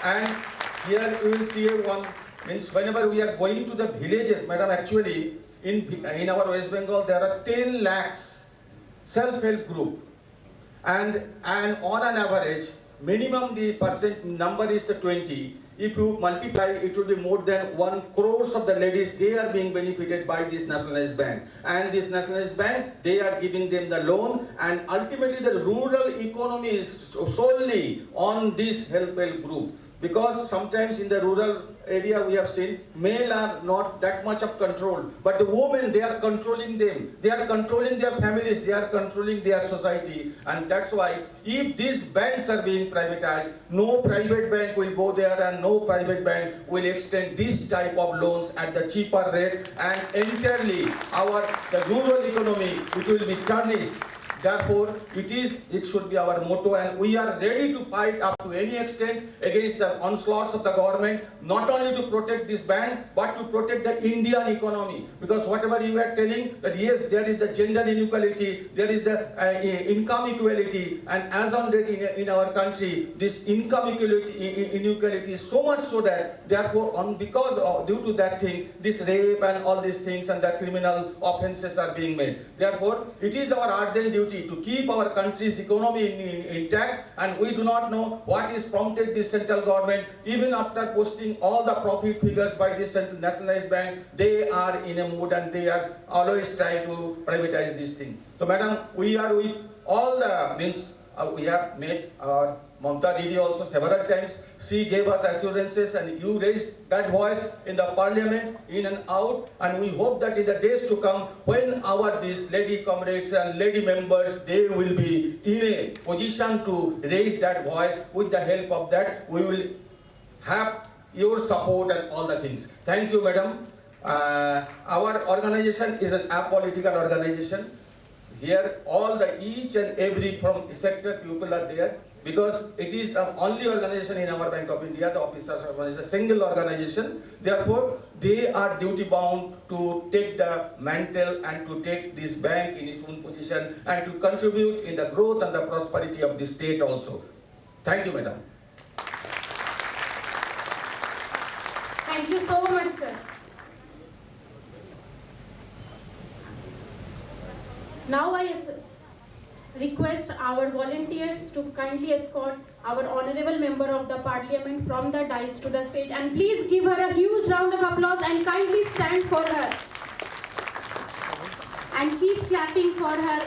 And here you will see one, means whenever we are going to the villages, madam, actually in our West Bengal there are 10 lakhs self-help group, and on an average minimum the percent number is the 20. If you multiply, it will be more than 1 crore of the ladies, they are being benefited by this nationalized bank. And this nationalized bank, they are giving them the loan, and ultimately the rural economy is solely on this help group. Because sometimes in the rural area we have seen male are not that much of control, but the women, they are controlling them, they are controlling their families, they are controlling their society. And that's why if these banks are being privatized, no private bank will go there and no private bank will extend this type of loans at the cheaper rate, and entirely the rural economy, it will be tarnished. Therefore, it should be our motto, and we are ready to fight up to any extent against the onslaughts of the government, not only to protect this bank, but to protect the Indian economy. Because whatever you are telling, that yes, there is the gender inequality, there is the income equality, and as on date in our country, this income inequality is so much so that, therefore, due to that thing, this rape and all these things and the criminal offences are being made. Therefore, it is our ardent duty to keep our country's economy intact, and we do not know what is prompted this central government. Even after posting all the profit figures by this nationalized bank, they are in a mood and they are always trying to privatize this thing. So madam, we are with all the means, we have met our Mamata Didi also several times. She gave us assurances, and you raised that voice in the parliament, in and out, and we hope that in the days to come, when these lady comrades and lady members, they will be in a position to raise that voice. With the help of that, we will have your support and all the things. Thank you, madam. Our organization is an apolitical organization. Here, each and every from sector people are there, because it is the only organization in our Bank of India, the officers organization, a single organization. Therefore, they are duty bound to take the mantle and to take this bank in its own position and to contribute in the growth and the prosperity of the state also. Thank you, madam. Thank you so much, sir. Now I request our volunteers to kindly escort our honorable member of the parliament from the dais to the stage, and please give her a huge round of applause and kindly stand for her and keep clapping for her.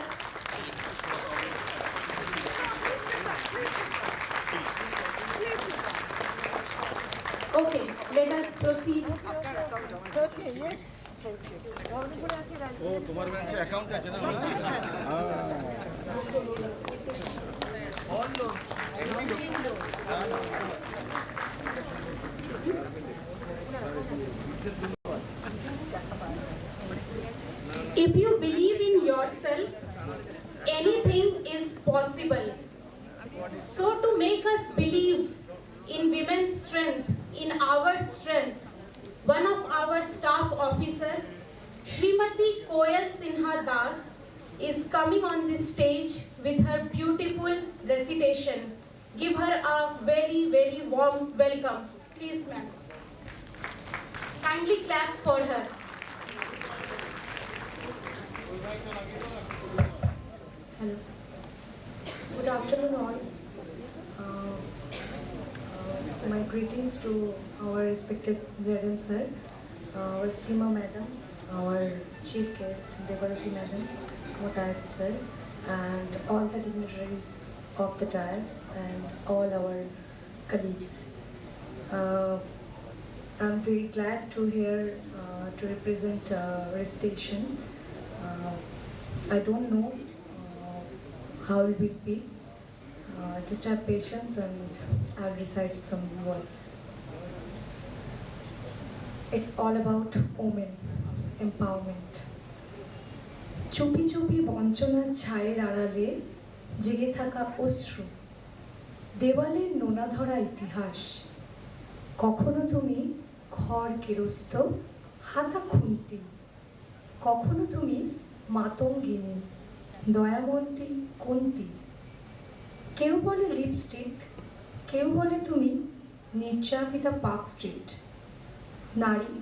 Okay, let us proceed. Okay, yes. Oh, তোমার ব্যাংকে account আছে না? If you believe in yourself, anything is possible. So to make us believe in women's strength, in our strength, one of our staff officer, Srimati Koyal Sinha Das, is coming on this stage with her beautiful recitation. Give her a very, very warm welcome. Please, ma'am. Kindly clap for her. Hello. Good afternoon all. My greetings to our respected ZM sir, our Seema madam, our chief guest Devarati madam, Mutayat sir, and all the dignitaries of the dais and all our colleagues. I'm very glad to represent recitation. I don't know how it will be, Just have patience and I'll recite some words. It's all about women empowerment. চুপি চুপি বঞ্চনার ছায়ের আড়ালে জেগে থাকা অশ্রু, দেওয়ালের নোনা ধরা ইতিহাস। কখনো তুমি ঘর কেরস্ত হাতা খুন্তি, কখনো তুমি মাতঙ্গিনী দয়ামন্তী কুন্তি। কেউ বলে লিপস্টিক, কেউ বলে তুমি নির্যাতিতা পার্ক স্ট্রিট। নারী,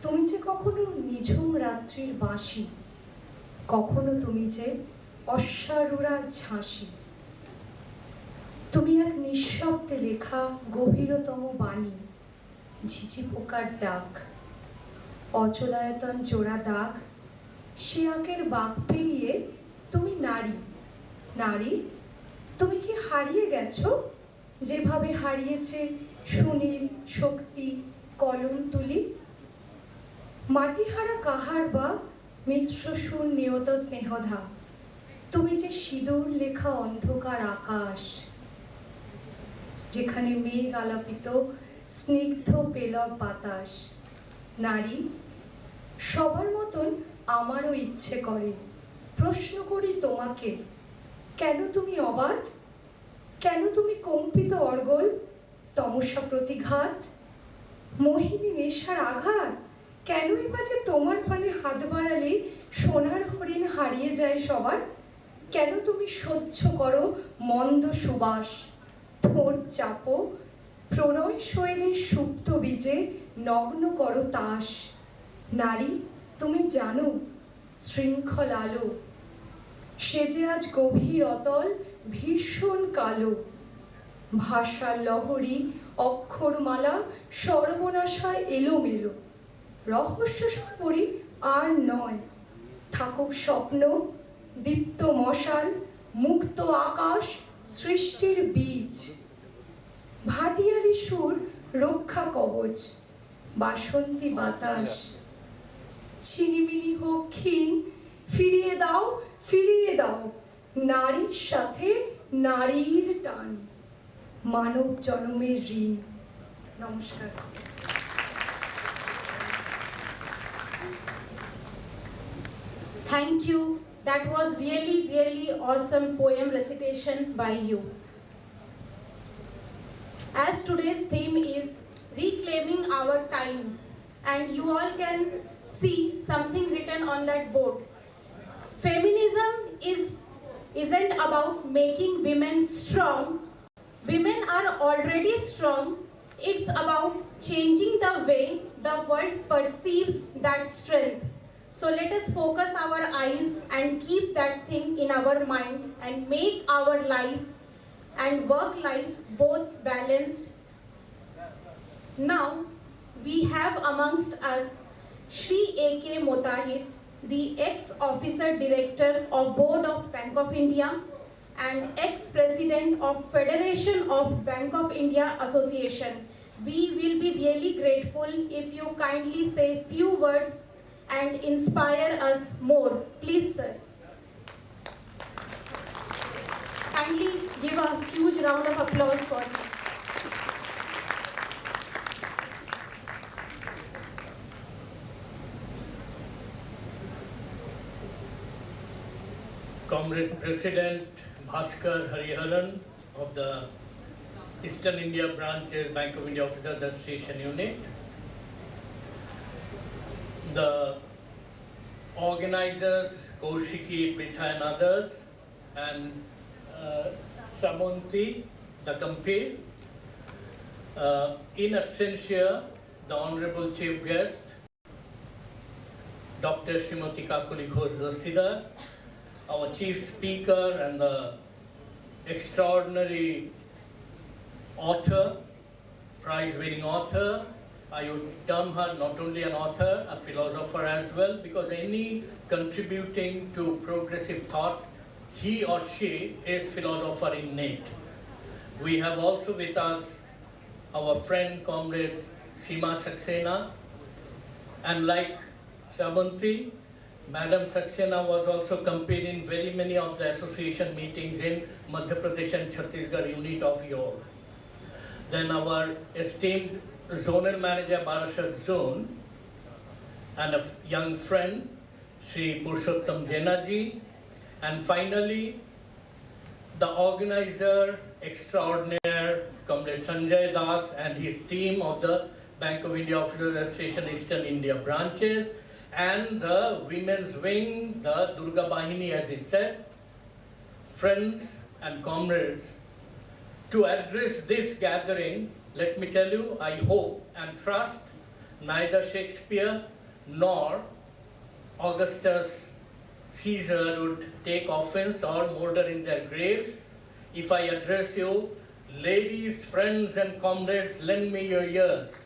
তুমি যে কখনো নিঝুম রাত্রির বাঁশি, কখনো তুমি যে অশ্বারুরা ঝাঁসি। তুমি এক নিঃশব্দে লেখা গভীরতম বাণী, ঝিঝি পোকার ডাক, অচলায়তন জোড়া দাগ। সে আঁকের বাঁক পেরিয়ে তুমি নারী। নারী, তুমি কি হারিয়ে গেছো যেভাবে হারিয়েছে সুনীল শক্তি কলম তুলি? মাটিহারা কাহার বা মিশ্র সুর নিয়ত স্নেহধা, তুমি যে সিঁদুর লেখা অন্ধকার আকাশ, যেখানে মেঘ আলাপিত স্নিগ্ধ পেলব বাতাস। নারী, সবার মতন আমারও ইচ্ছে করে প্রশ্ন করি তোমাকে, কেন তুমি অবাধ? কেন তুমি কম্পিত অর্গল তমসা প্রতিঘাত? মোহিনী নেশার আঘাত কেনই বাজে তোমার পানে হাত বাড়ালে সোনার হরিণ হারিয়ে যায় সবার? কেন তুমি সহ্য করো মন্দ সুবাস, ঠোঁট চাপো প্রণয় শৈলী সুপ্ত বীজে নগ্ন করো তাস? নারী, তুমি জানো শৃঙ্খল আলো সে যে আজ গভীর অতল ভীষণ কালো। ভাষার লহরী অক্ষরমালা সর্বনাশায় এলোমেলো, রহস্য সর্বরী আর নয়। থাকুক স্বপ্ন দীপ্ত মশাল, মুক্ত আকাশ সৃষ্টির বীজ। ভাটিয়ালি সুর রক্ষা কবচ, বাসন্তী বাতাস। ছিনিমিনি হোক ক্ষীণ, ফিরিয়ে দাও ফিরিয়ে দাও নারীর সাথে নারীর টান, মানব জন্মের ঋণ। নমস্কার। Thank you. That was really awesome poem recitation by you. As today's theme is reclaiming our time, and you all can see something written on that board. Feminism isn't about making women strong. Women are already strong. It's about changing the way the world perceives that strength. So let us focus our eyes and keep that thing in our mind and make our life and work life both balanced. Now we have amongst us Shri A.K. Motahit, the ex-officer director of Board of Bank of India and ex-president of Federation of Bank of India Association. We will be really grateful if you kindly say few words and inspire us more. Please, sir. Kindly give a huge round of applause for him. Comrade President Bhaskar Hariharan of the Eastern India Branches Bank of India Officers Association Unit, the organizers, Kaushiki, Pritha and others, and Samunti, the compare. In absentia, the Honorable Chief Guest, Dr. Srimati Kakuli Ghoshina, our Chief Speaker and the extraordinary author, prize-winning author. I would term her not only an author, a philosopher as well, because any contributing to progressive thought, he or she is philosopher innate. We have also with us our friend, Comrade Seema Saxena, and like Shabanti, Madam Saxena was also campaigning in very many of the association meetings in Madhya Pradesh and Chhattisgarh unit of your. Then our esteemed zonal manager, Barashat Zone, and a young friend, Sri Purushottam Jenaji, and finally, the organizer extraordinaire, Comrade Sanjay Das and his team of the Bank of India Officers Association Eastern India branches, and the women's wing, the Durga Bahini as it said, friends and comrades, to address this gathering, let me tell you, I hope and trust neither Shakespeare nor Augustus Caesar would take offense or molder in their graves if I address you, ladies, friends and comrades, lend me your ears.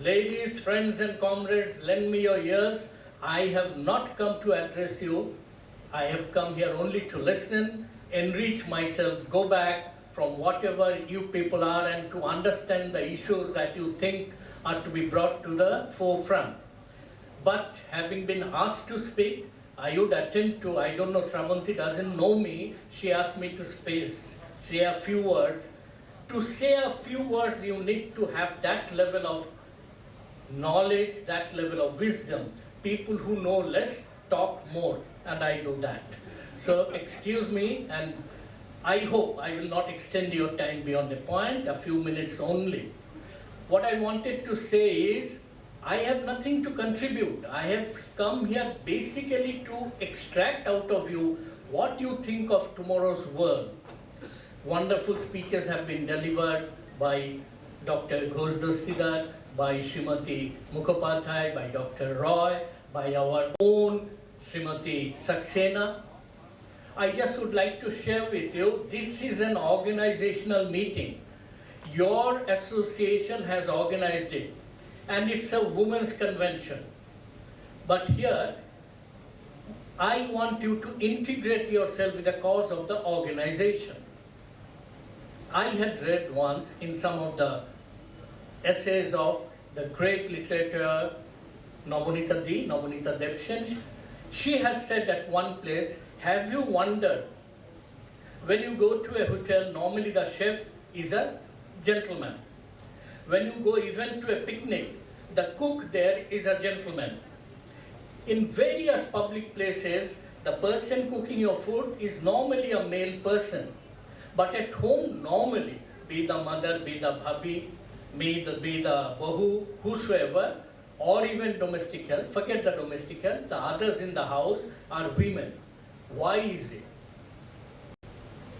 Ladies, friends and comrades, lend me your ears. I have not come to address you. I have come here only to listen, enrich myself, go back from whatever you people are and to understand the issues that you think are to be brought to the forefront. But having been asked to speak, I would attempt to, I don't know, Sravanti doesn't know me, she asked me to say a few words. To say a few words, you need to have that level of knowledge, that level of wisdom. People who know less talk more, and I do that. So excuse me, and I hope I will not extend your time beyond the point, a few minutes only. What I wanted to say is, I have nothing to contribute. I have come here basically to extract out of you what you think of tomorrow's world. Wonderful speeches have been delivered by Dr. Ghoshina, by Srimati Mukhopadhyay, by Dr. Roy, by our own Srimati Saxena. I just would like to share with you, this is an organizational meeting. Your association has organized it, and it's a women's convention. But here, I want you to integrate yourself with the cause of the organization. I had read once in some of the essays of the great literature Nobunita Debshen. She has said at one place, have you wondered, when you go to a hotel, normally the chef is a gentleman. When you go even to a picnic, the cook there is a gentleman. In various public places, the person cooking your food is normally a male person. But at home, normally, be the mother, be the bhabhi, be the bahu, whosoever, or even domestic help, forget the domestic help, the others in the house are women. Why is it?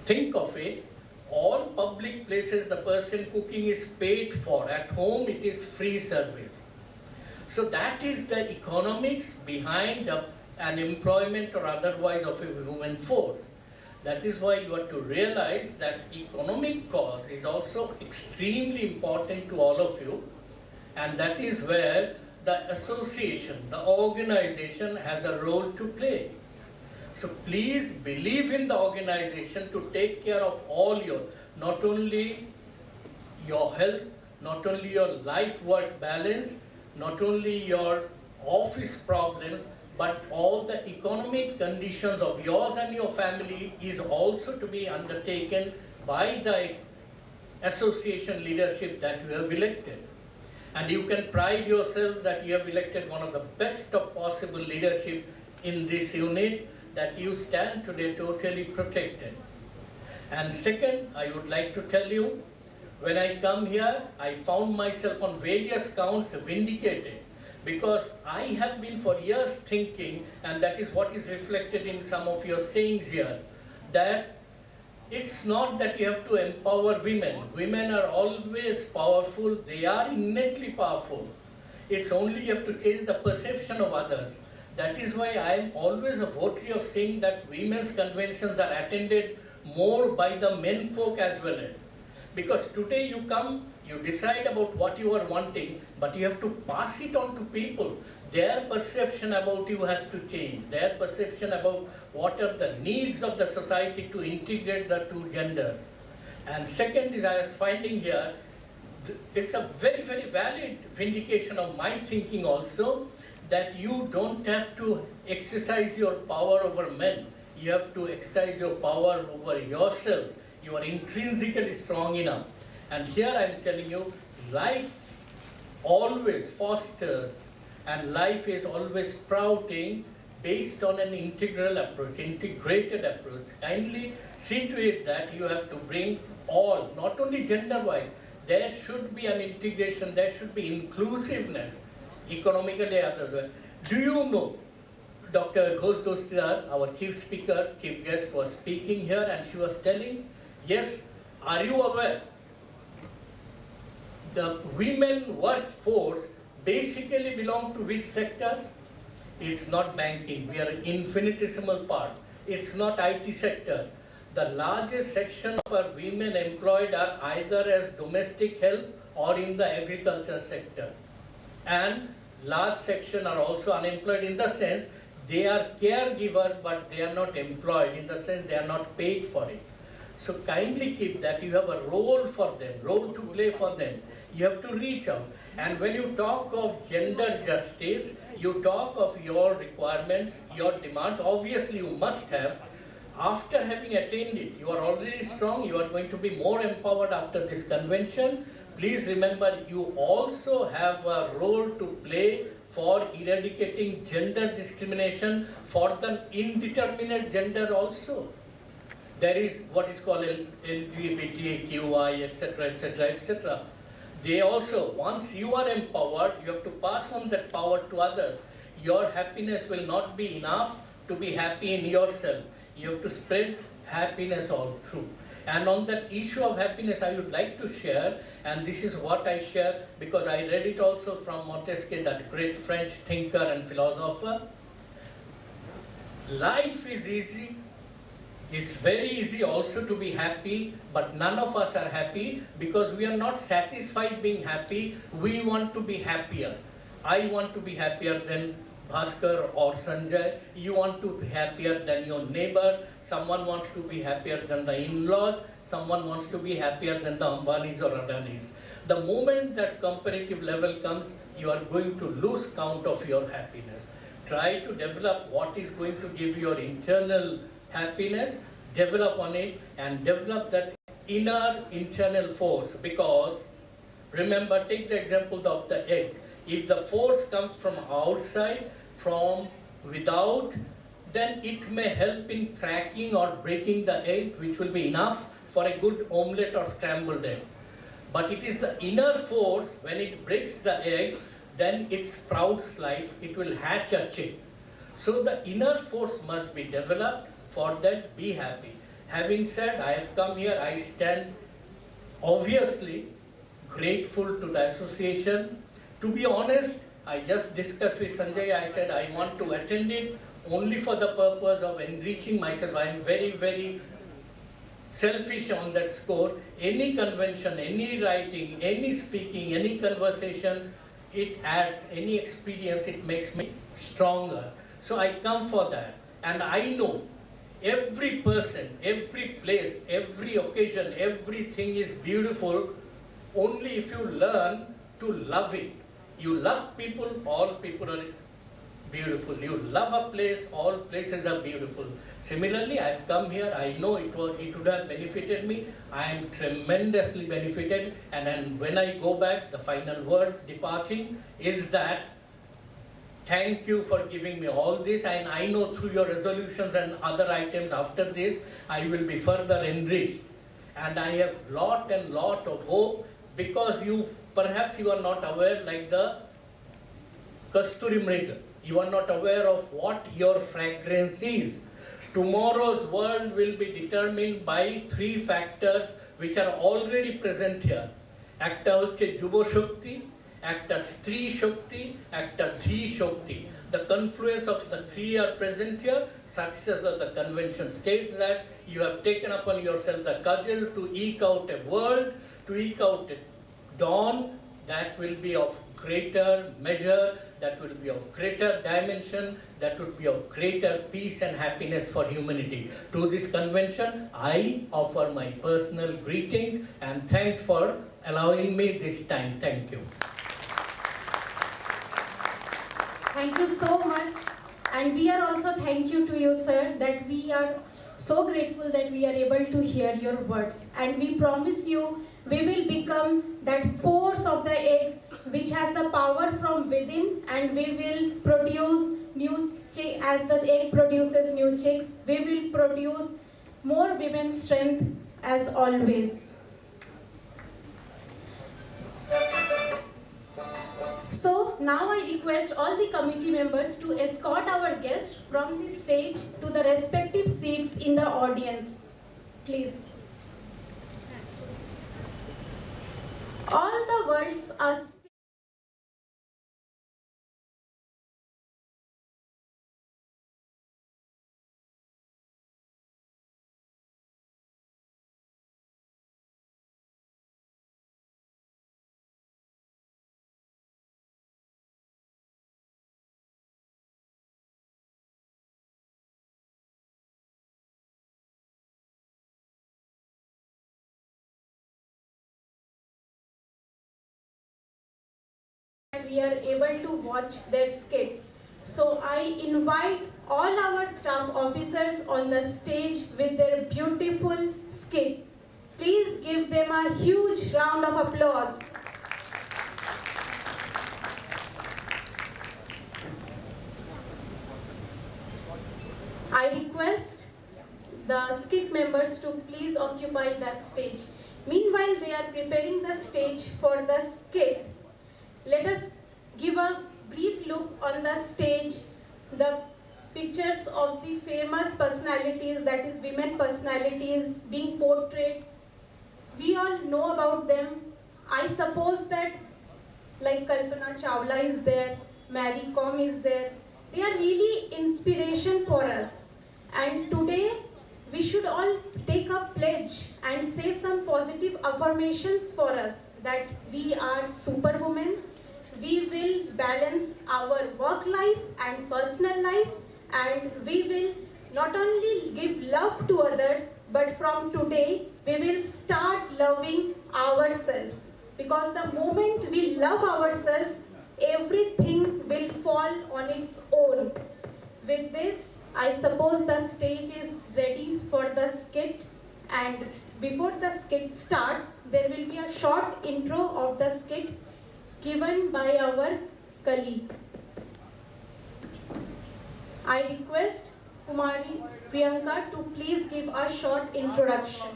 Think of it, all public places the person cooking is paid for. At home it is free service. So that is the economics behind an employment or otherwise of a women force. That is why you have to realize that economic cause is also extremely important to all of you, and that is where the association, the organization has a role to play. So please believe in the organization to take care of all your, not only your health, not only your life-work balance, not only your office problems, but all the economic conditions of yours and your family is also to be undertaken by the association leadership that you have elected. And you can pride yourselves that you have elected one of the best of possible leadership in this unit, that you stand today totally protected. And second, I would like to tell you, when I come here, I found myself on various counts vindicated, because I have been for years thinking, and that is what is reflected in some of your sayings here, that it's not that you have to empower women. Women are always powerful, they are innately powerful. It's only you have to change the perception of others. That is why I am always a votary of saying that women's conventions are attended more by the men folk as well. Because today you come, you decide about what you are wanting, but you have to pass it on to people. Their perception about you has to change. Their perception about what are the needs of the society to integrate the two genders. And second is, I was finding here, it's a very, very valid vindication of my thinking also, that you don't have to exercise your power over men. You have to exercise your power over yourselves. You are intrinsically strong enough. And here I'm telling you, life always fosters and life is always sprouting based on an integral approach, integrated approach. Kindly see to it that you have to bring all, not only gender-wise, there should be an integration, there should be inclusiveness, economically otherwise. Do you know, Dr. Ghoshina, our chief speaker, chief guest was speaking here and she was telling, yes, are you aware, the women workforce basically belong to which sectors? It's not banking, we are an infinitesimal part. It's not IT sector. The largest section of our women employed are either as domestic help or in the agriculture sector. And large section are also unemployed in the sense they are caregivers but they are not employed, in the sense they are not paid for it. So kindly keep that, you have a role for them, role to play for them. You have to reach out. And when you talk of gender justice, you talk of your requirements, your demands, obviously you must have. After having attained it, you are already strong, you are going to be more empowered after this convention. Please remember, you also have a role to play for eradicating gender discrimination for the indeterminate gender also. There is what is called LGBTQI, etc., etc., etc. They also, once you are empowered, you have to pass on that power to others. Your happiness will not be enough to be happy in yourself. You have to spread happiness all through. And on that issue of happiness, I would like to share, and this is what I share because I read it also from Montesquieu, that great French thinker and philosopher. Life is easy. It's very easy also to be happy, but none of us are happy because we are not satisfied being happy. We want to be happier. I want to be happier than Bhaskar or Sanjay. You want to be happier than your neighbor. Someone wants to be happier than the in-laws. Someone wants to be happier than the Ambanis or Adanis. The moment that comparative level comes, you are going to lose count of your happiness. Try to develop what is going to give your internal happiness, develop on it and develop that inner internal force, because remember, take the example of the egg. If the force comes from outside, from without, then it may help in cracking or breaking the egg, which will be enough for a good omelette or scrambled egg. But it is the inner force, when it breaks the egg, then it sprouts life, it will hatch a chick. So the inner force must be developed. For that, be happy. Having said, I have come here, I stand obviously grateful to the association. To be honest, I just discussed with Sanjay, I said I want to attend it only for the purpose of enriching myself. I am very, very selfish on that score. Any convention, any writing, any speaking, any conversation, it adds, any experience, it makes me stronger. So I come for that. And I know every person, every place, every occasion, everything is beautiful only if you learn to love it. You love people, all people are beautiful. You love a place, all places are beautiful. Similarly, I've come here, I know it would have benefited me. I am tremendously benefited, and then when I go back, the final words departing is that thank you for giving me all this, and I know through your resolutions and other items after this, I will be further enriched. And I have lot and lot of hope, because perhaps you are not aware, like the Kasturi Mriga, you are not aware of what your fragrance is. Tomorrow's world will be determined by 3 factors which are already present here. Ekta hocche Jubo Shakti, একটা স্ত্রী শক্তি, একটা ধী শক্তি. The confluence of the 3 are present here. Success of the convention states that you have taken upon yourself the cudgel to eke out a world, to eke out a dawn that will be of greater measure, that will be of greater dimension, that would be of greater peace and happiness for humanity. To this convention, I offer my personal greetings and thanks for allowing me this time. Thank you. Thank you so much. And we are also thank you to you, sir, that we are so grateful that we are able to hear your words. And we promise you, we will become that force of the egg which has the power from within, and we will produce new chicks. As the egg produces new chicks, we will produce more women's strength as always. So now I request all the committee members to escort our guests from the stage to the respective seats in the audience. Please. All the worlds are we are able to watch their skit. So I invite all our staff officers on the stage with their beautiful skit. Please give them a huge round of applause. I request the skit members to please occupy the stage. Meanwhile, they are preparing the stage for the skit. Let us give a brief look on the stage, the pictures of the famous personalities, that is women personalities being portrayed. We all know about them. I suppose that like Kalpana Chawla is there, Mary Kom is there. They are really inspiration for us. And today we should all take a pledge and say some positive affirmations for us that we are superwomen. We will balance our work life and personal life, and we will not only give love to others, but from today we will start loving ourselves. Because the moment we love ourselves, everything will fall on its own. With this, I suppose the stage is ready for the skit, and before the skit starts, there will be a short intro of the skit given by our colleague. I request Kumari Priyanka to please give a short introduction.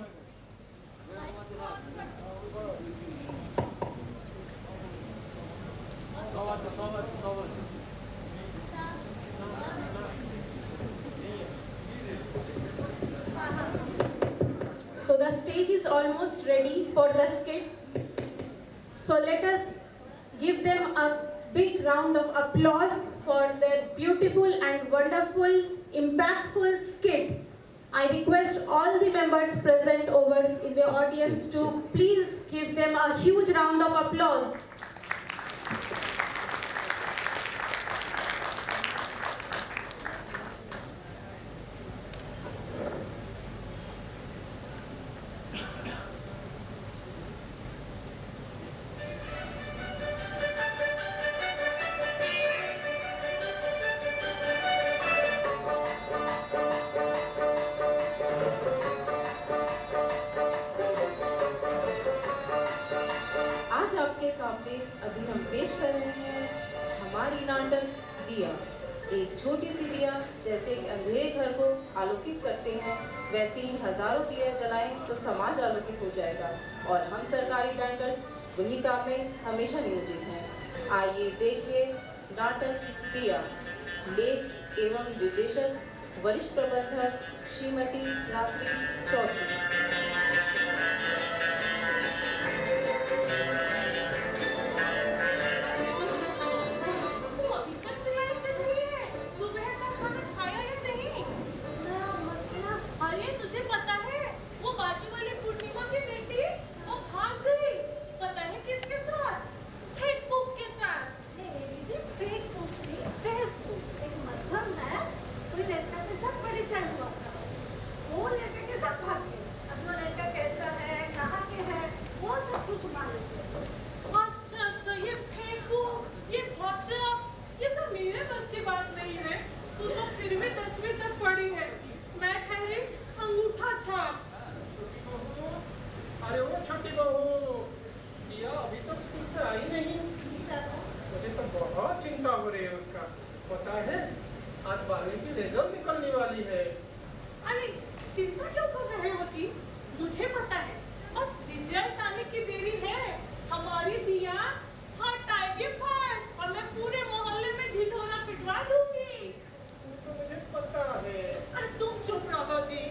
So the stage is almost ready for the skit. So let us give them a big round of applause for their beautiful and wonderful, impactful skit. I request all the members present over in the audience to please give them a huge round of applause. आज आपके सामने अभी हम पेश कर रहे हैं हमारी नाटक दिया। एक छोटी सी दिया जैसे कि अंधेरे घर को आलोकित करते हैं, वैसे ही हजारों दिया जलाएं तो समाज आलोकित हो जाएगा। और हम सरकारी बैंकर्स वही काम में हमेशा नियोजित हैं। आइए देखिए नाटक दिया। लेख एवं निर्देशक वरिष्ठ प्रबंधक श्रीमती रात्रि चौधरी। वो लड़के के साथ भाग गए। अपना लड़का पता है आज 12वीं की रिजल्ट निकलने वाली है। अरे चिंता क्यों कर रहे हो जी? मुझे पता है, बस रिजल्ट आने की देरी है। हमारी दिया हटाएगी फट और मैं पूरे मोहल्ले में ढिढोरा पिटवा दूंगी। तो मुझे पता है। अरे तुम चुप रहो जी।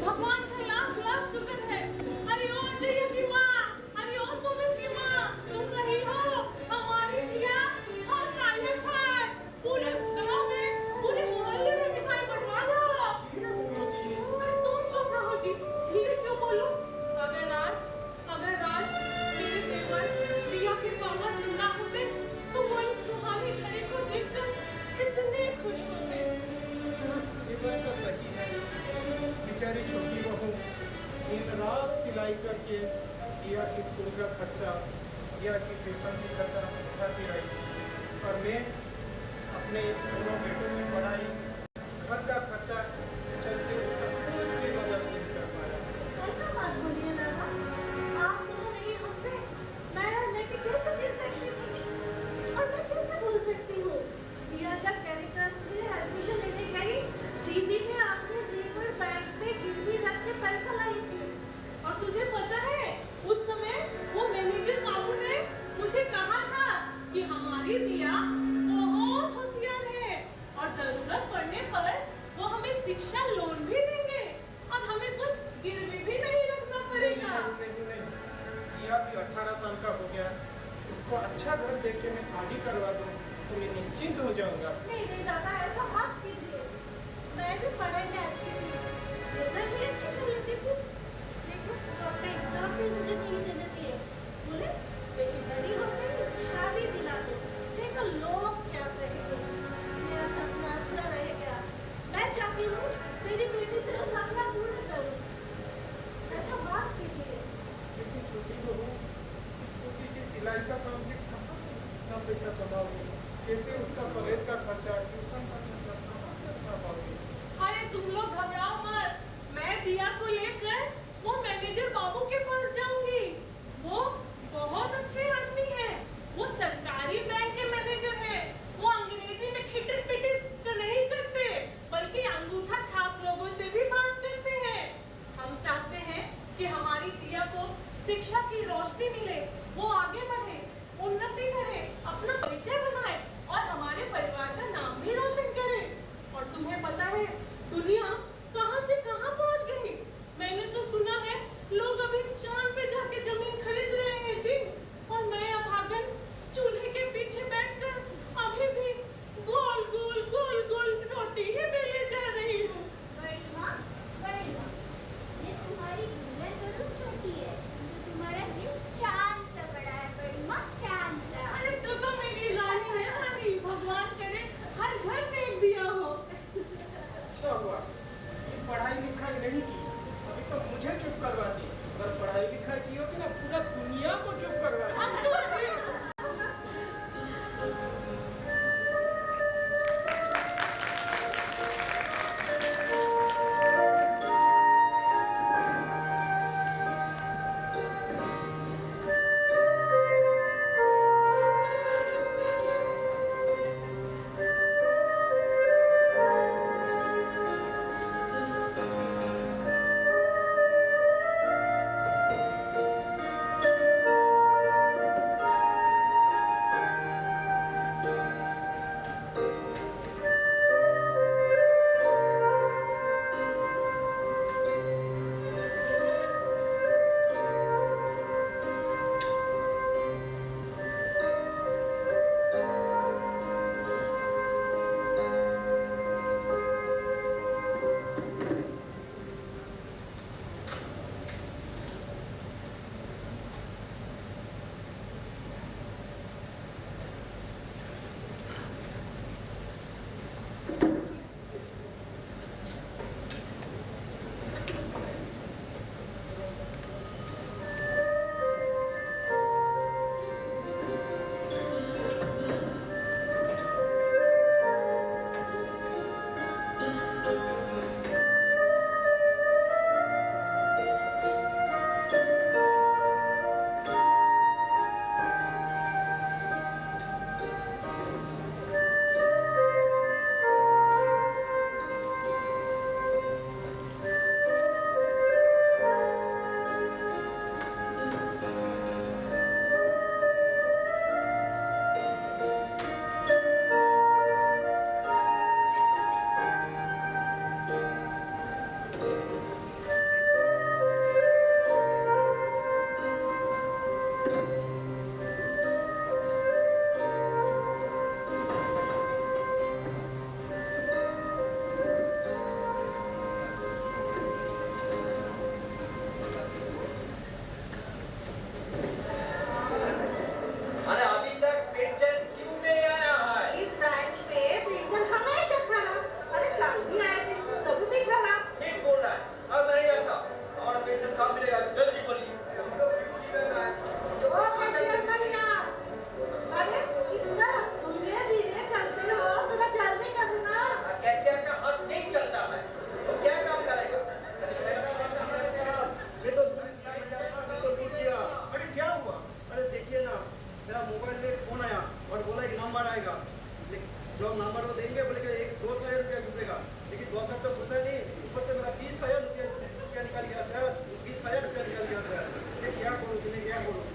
भगवान का लाख लाख शुक्र है। अरे ओ अजय की माँ, अरे ओ सोनल की माँ, सुन रही हो? हमारी दिया हट आई है फट। पूरे गांव में, पूरे मोहल्ले में मिठाई बंटवा दो। अरे तुम चुप रहो जी। धीरे क्यों बोलूं? अगर आज मेरे देवर दिया के पापा जिंदा होते तो वो इस सुहानी घड़ी को देखकर कितने खुश होते। ये बात तो सही है। बेचारी छोटी बहू दिन रात सिलाई करके दिया की स्कूल का खर्चा, दिया की ट्यूशन की खर्चा उठाती रही और मैं अपने दोनों बेटों की पढ़ाई, घर का खर्चा चलते उसका कुछ भी मदद नहीं कर पाया। ऐसा बात बोलिए दादा, आप दोनों नहीं होते मैं और बेटी कैसे जी सकती थी? और मैं कैसे भूल सकती हूँ? दिया जब कैरिक्रस में एडमिशन लेने गई, दीदी ने अपने जेवर बैग में गिरवी रख के पैसा लाई थी। और तुझे पता है, उस समय वो मैनेजर बाबू ने मुझे कहा था कि हमारी दिया बहुत होशियार है और जरूरत पड़ने पर वो हमें शिक्षा लोन भी देंगे और हमें कुछ गिरवी भी नहीं रखना पड़ेगा। नहीं, दिया भी 18 साल का हो गया, उसको अच्छा घर देख के मैं शादी करवा दूँ तो मैं निश्चिंत हो जाऊंगा। नहीं दादा, ऐसा मत कीजिए। मैं भी पढ़ाई में अच्छी थी, रिजल्ट भी अच्छी कर लेती थी, लेकिन अपने एग्जाम भी मुझे नहीं देने दिए। बोले बेटी बड़ी हो गई, शादी दिला दो। देखो लोग क्या कहेंगे, मेरा सपना पूरा रह गया। मैं चाहती हूँ मेरी बेटी से वो सपना पूरा करूँ। ऐसा मत कीजिए। लेकिन छोटी बहू, छोटी सी सिलाई का काम से कहाँ से इतना पैसा कमाओगे? कैसे उसका कॉलेज का खर्चा, ट्यूशन का खर्चा कहाँ से उठा पाओगे? अरे तुम लोग घबराओ मत, मैं दिया को लेकर वो मैनेजर बाबू के पास जाऊंगी। वो बहुत अच्छे आदमी हैं, वो सरकारी बैंक के मैनेजर हैं। वो अंग्रेजी में खिटर पिटर तो नहीं करते, बल्कि अंगूठा छाप लोगों से भी बात करते हैं। हम चाहते हैं कि हमारी दिया को शिक्षा की रोशनी मिले, वो आगे बढ़े, उन्नति करे, अपना परिचय बनाए और हमारे परिवार का नाम भी रोशन करे। और तुम्हें पता है दुनिया कहां से कहां पहुंच गई? मैंने तो सुना है लोग अभी चांद पे जाके जमीन खरीद रहे हैं जी। और मैं अभागन चूल्हे के पीछे बैठकर अभी भी गोल गोल गोल गोल रोटी ही बेले जा रही हूँ। ये तुम्हारी दुनिया जरूर छोटी है, तुम्हारा दिल चांद सा बड़ा है बड़ी माँ, चांद सा। अरे तो मेरी रानी है रानी, भगवान करे हर घर देख दिया हो। अच्छा हुआ ये पढ़ाई लिखाई नहीं की, अभी तो मुझे चुप करवा दी। अगर पढ़ाई लिखाई की होती ना पूरा दुनिया को चुप करवा दी। जो हम नंबर वो देंगे बोले कि 200 रुपया घुसेगा, लेकिन 200 तो घुसा नहीं, ऊपर से मेरा 20,000 रुपया निकल गया सर, 20,000 रुपया निकल गया सर। ये क्या करूँ, मैं क्या करूँ?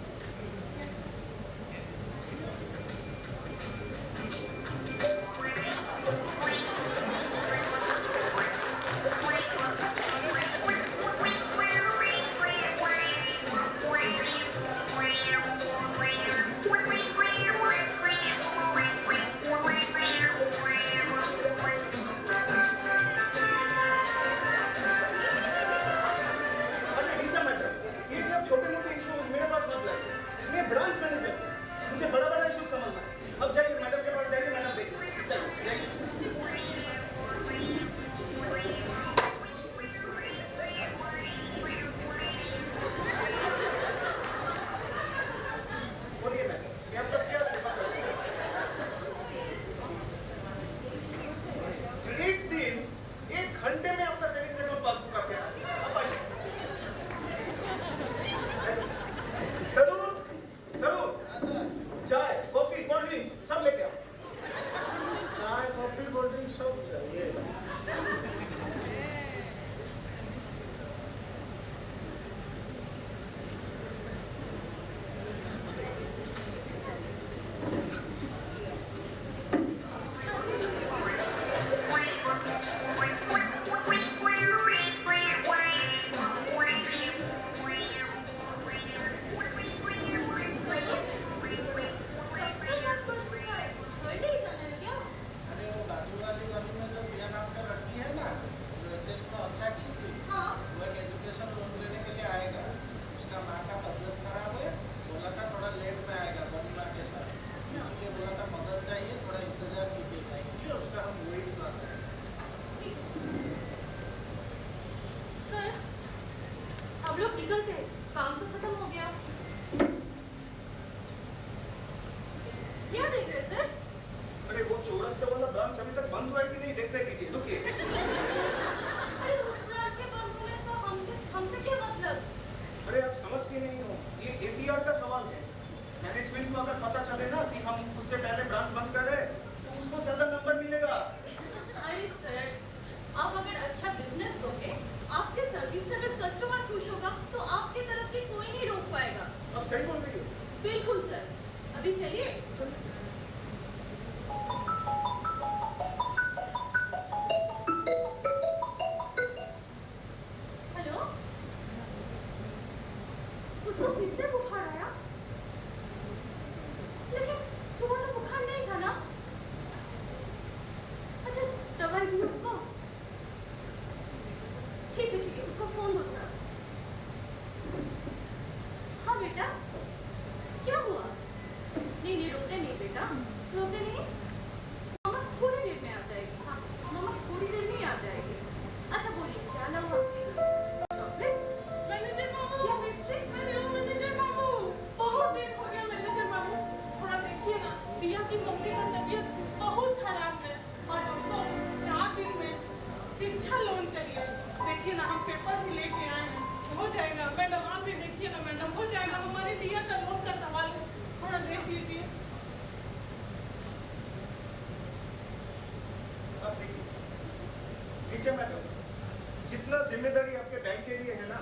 जितना जिम्मेदारी आपके बैंक के लिए है ना,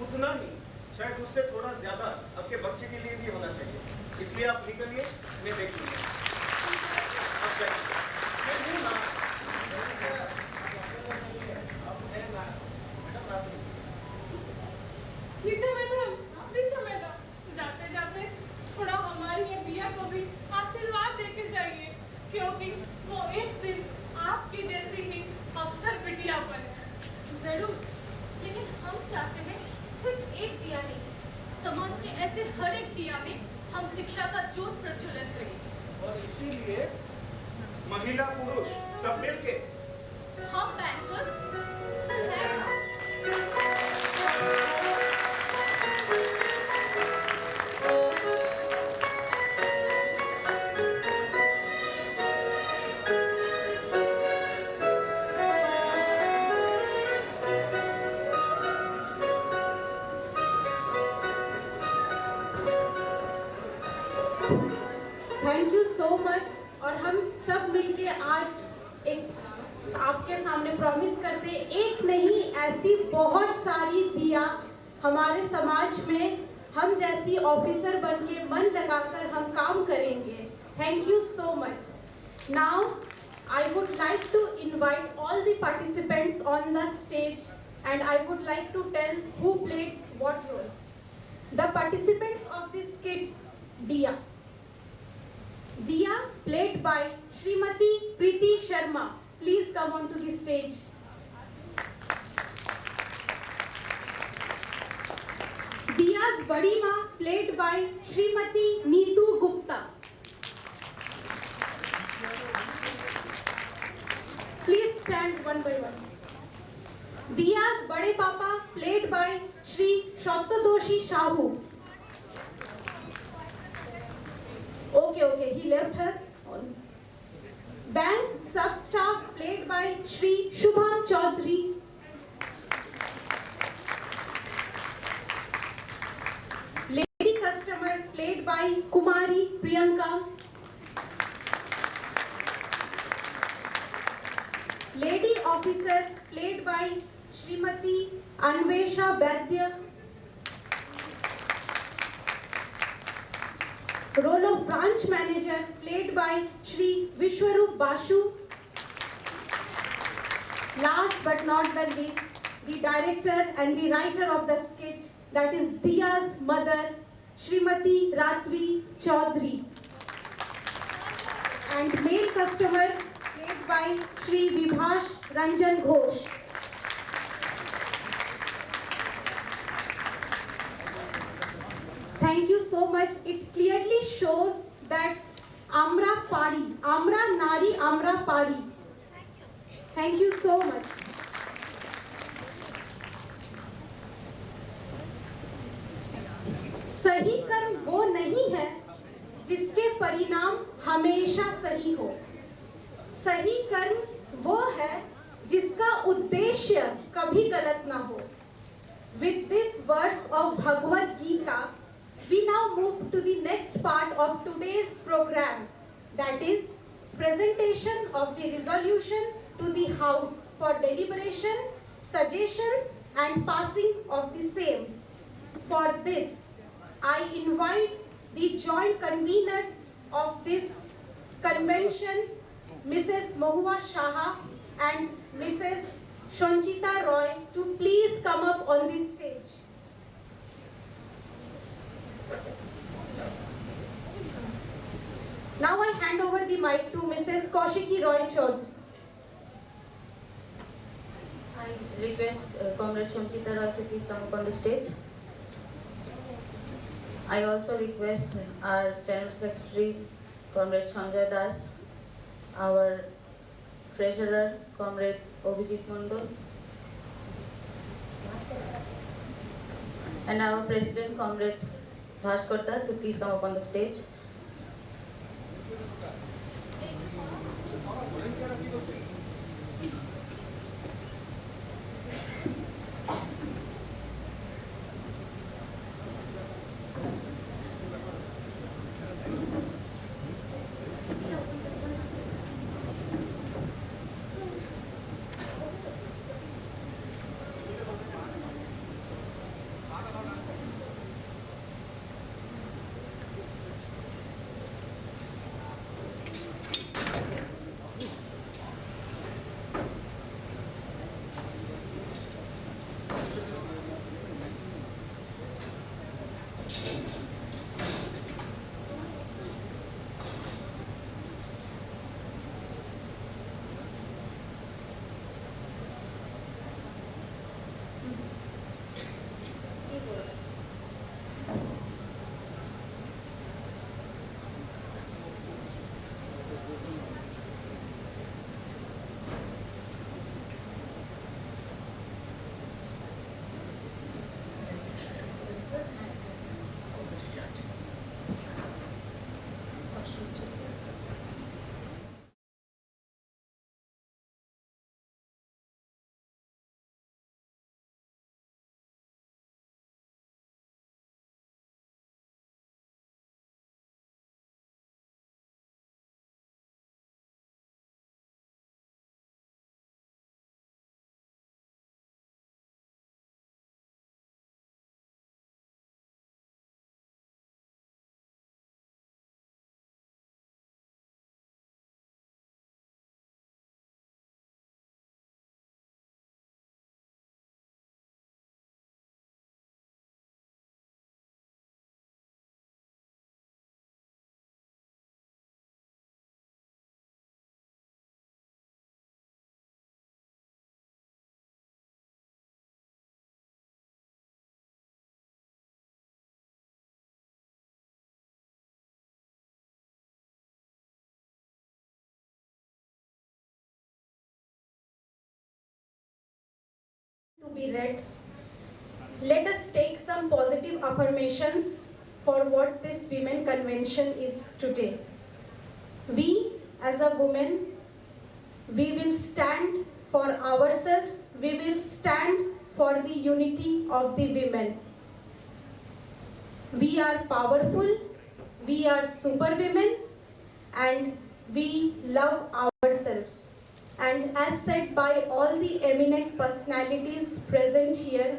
उतना ही शायद उससे थोड़ा ज्यादा आपके बच्चे के लिए भी होना चाहिए। इसलिए आप निकलिए, मैं देख लूंगा। मैडम, जाते जाते थोड़ा हमारी ये दिया को भी आशीर्वाद देके जाइए, क्योंकि वो एक दिन आपकी जैसी ही अफसर बिटिया बने। जरूर, लेकिन हम चाहते हैं सिर्फ एक दिया नहीं, समाज के ऐसे हर एक दिया में हम शिक्षा का ज्योत प्रज्वलन करें। और इसीलिए महिला पुरुष सब मिलके हम bankers thank you so much. और हम सब मिलके आज एक आपके सामने प्रॉमिस करते हैं, एक नहीं ऐसी बहुत सारी दिया हमारे समाज में हम जैसी ऑफिसर बन के मन लगाकर हम काम करेंगे। Thank you so much. Now I would like to invite all the participants on the stage and I would like to tell who played what role. The participants of this skits, Diya. Diya played by Srimati Preeti Sharma. Please come onto the stage. Diya's Badi Maa played by Srimati Neetu Gupta. Please stand one by one. Diya's Bade Papa played by Shri Shatyadoshi Shahu. Okay, he left us. Bank's sub-staff played by Shri Shubham Chaudhary. Lady customer played by Kumari Priyanka. Lady officer played by Srimati Anvesha Badya. Role of branch manager played by Shri Vishwarup Bashu. Last but not the least, the director and the writer of the skit, that is Diya's mother, Srimati Ratri Chaudhary. And male customer played by Shri Vibhash Ranjan Ghosh. Thank you so much. It clearly shows that Amra Pari, Amra Nari, Amra Pari. Thank you so much. सही कर्म वो नहीं है जिसके परिणाम हमेशा सही हो। सही कर्म वो है जिसका उद्देश्य कभी गलत ना हो। With this verse of Bhagavad Gita, we now move to the next part of today's program, that is presentation of the resolution to the House for deliberation, suggestions and passing of the same. For this, I invite the joint conveners of this convention, Mrs. Mahua Shaha and Mrs. Sanchita Roy, to please come up on the stage. Now I hand over the mic to Mrs. Kaushiki Roy Chaudhary. I request Comrade Sanchita Roy to please come up on the stage. I also request our General Secretary, Comrade Sanjay Das, our Treasurer, Comrade Obhijit Mondol, and our President, Comrade Bhaskar Dutt, to please come up on the stage. To be read. Let us take some positive affirmations for what this Women Convention is today. We, as a woman, we will stand for ourselves, we will stand for the unity of the women. We are powerful, we are super women, and we love ourselves. And as said by all the eminent personalities present here,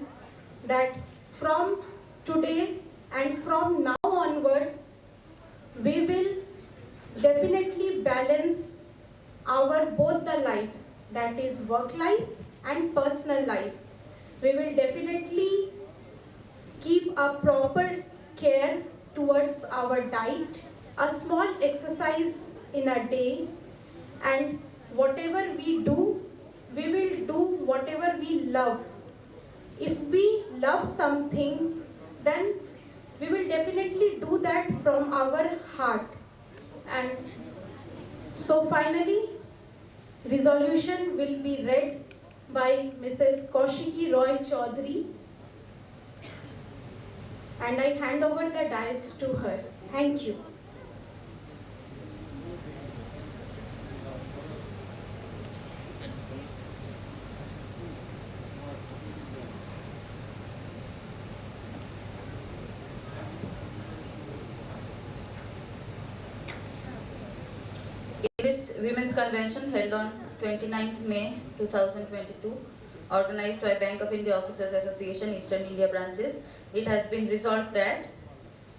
that from today and from now onwards, we will definitely balance our both the lives, that is work life and personal life. We will definitely keep a proper care towards our diet, a small exercise in a day, and whatever we do, we will do whatever we love. If we love something, then we will definitely do that from our heart. And so finally, resolution will be read by Mrs. Kaushiki Roy Chaudhary, and I hand over the dais to her. Thank you. In this Women's Convention held on 29th May 2022, organized by Bank of India Officers Association, Eastern India branches, it has been resolved that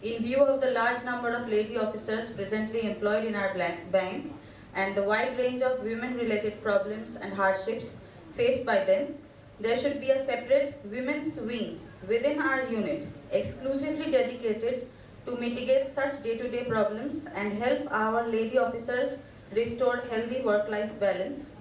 in view of the large number of lady officers presently employed in our bank and the wide range of women-related problems and hardships faced by them, there should be a separate women's wing within our unit exclusively dedicated to mitigate such day-to-day problems and help our lady officers restore healthy work-life balance.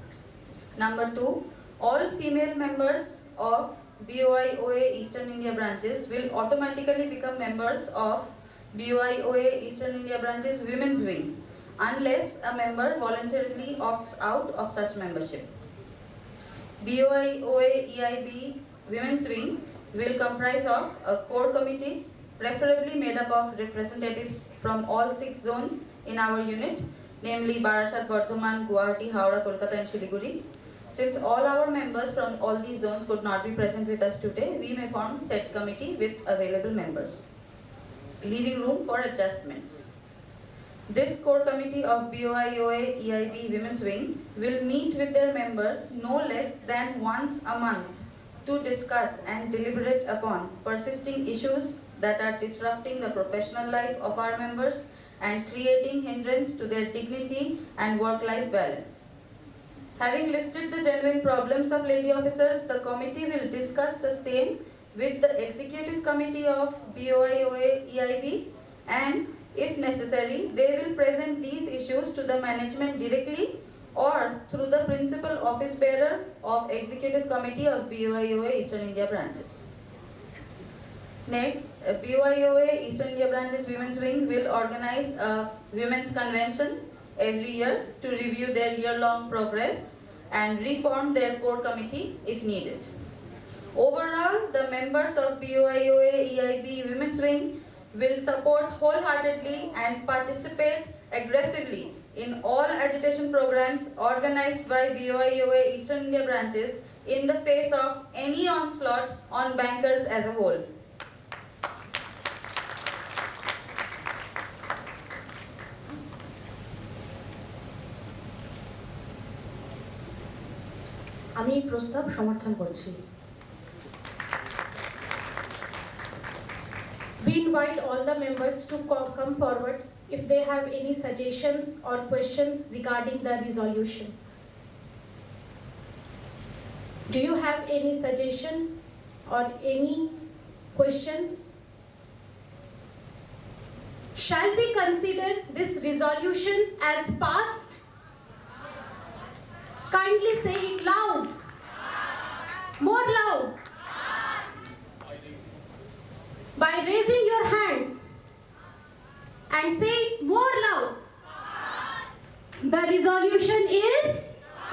Number 2, all female members of Boioa Eastern India branches will automatically become members of Boioa Eastern India branches Women's Wing unless a member voluntarily opts out of such membership. Boioa EIB Women's Wing will comprise of a core committee preferably made up of representatives from all 6 zones in our unit, namely Barashat, Bardhaman, Guwahati, Howrah, Kolkata and Siliguri. Since all our members from all these zones could not be present with us today, we may form set committee with available members, leaving room for adjustments. This core committee of Boioa EIB Women's Wing will meet with their members no less than once a month to discuss and deliberate upon persisting issues that are disrupting the professional life of our members and creating hindrance to their dignity and work-life balance. Having listed the genuine problems of lady officers, the committee will discuss the same with the executive committee of Boioa EIB, and if necessary, they will present these issues to the management directly or through the principal office bearer of executive committee of Boioa Eastern India branches. Next, Boioa Eastern India branches Women's Wing will organize a Women's Convention every year to review their year-long progress and reform their core committee if needed. Overall, the members of Boioa EIB Women's Wing will support wholeheartedly and participate aggressively in all agitation programs organized by Boioa Eastern India branches in the face of any onslaught on bankers as a whole. আমি এই প্রস্তাব সমর্থন করছি। We invite all the members to come forward if they have any suggestions or questions regarding the resolution. Do you have any suggestion or any questions? Shall we consider this resolution as passed? Kindly say it loud. More loud. By raising your hands and say it more loud. The resolution is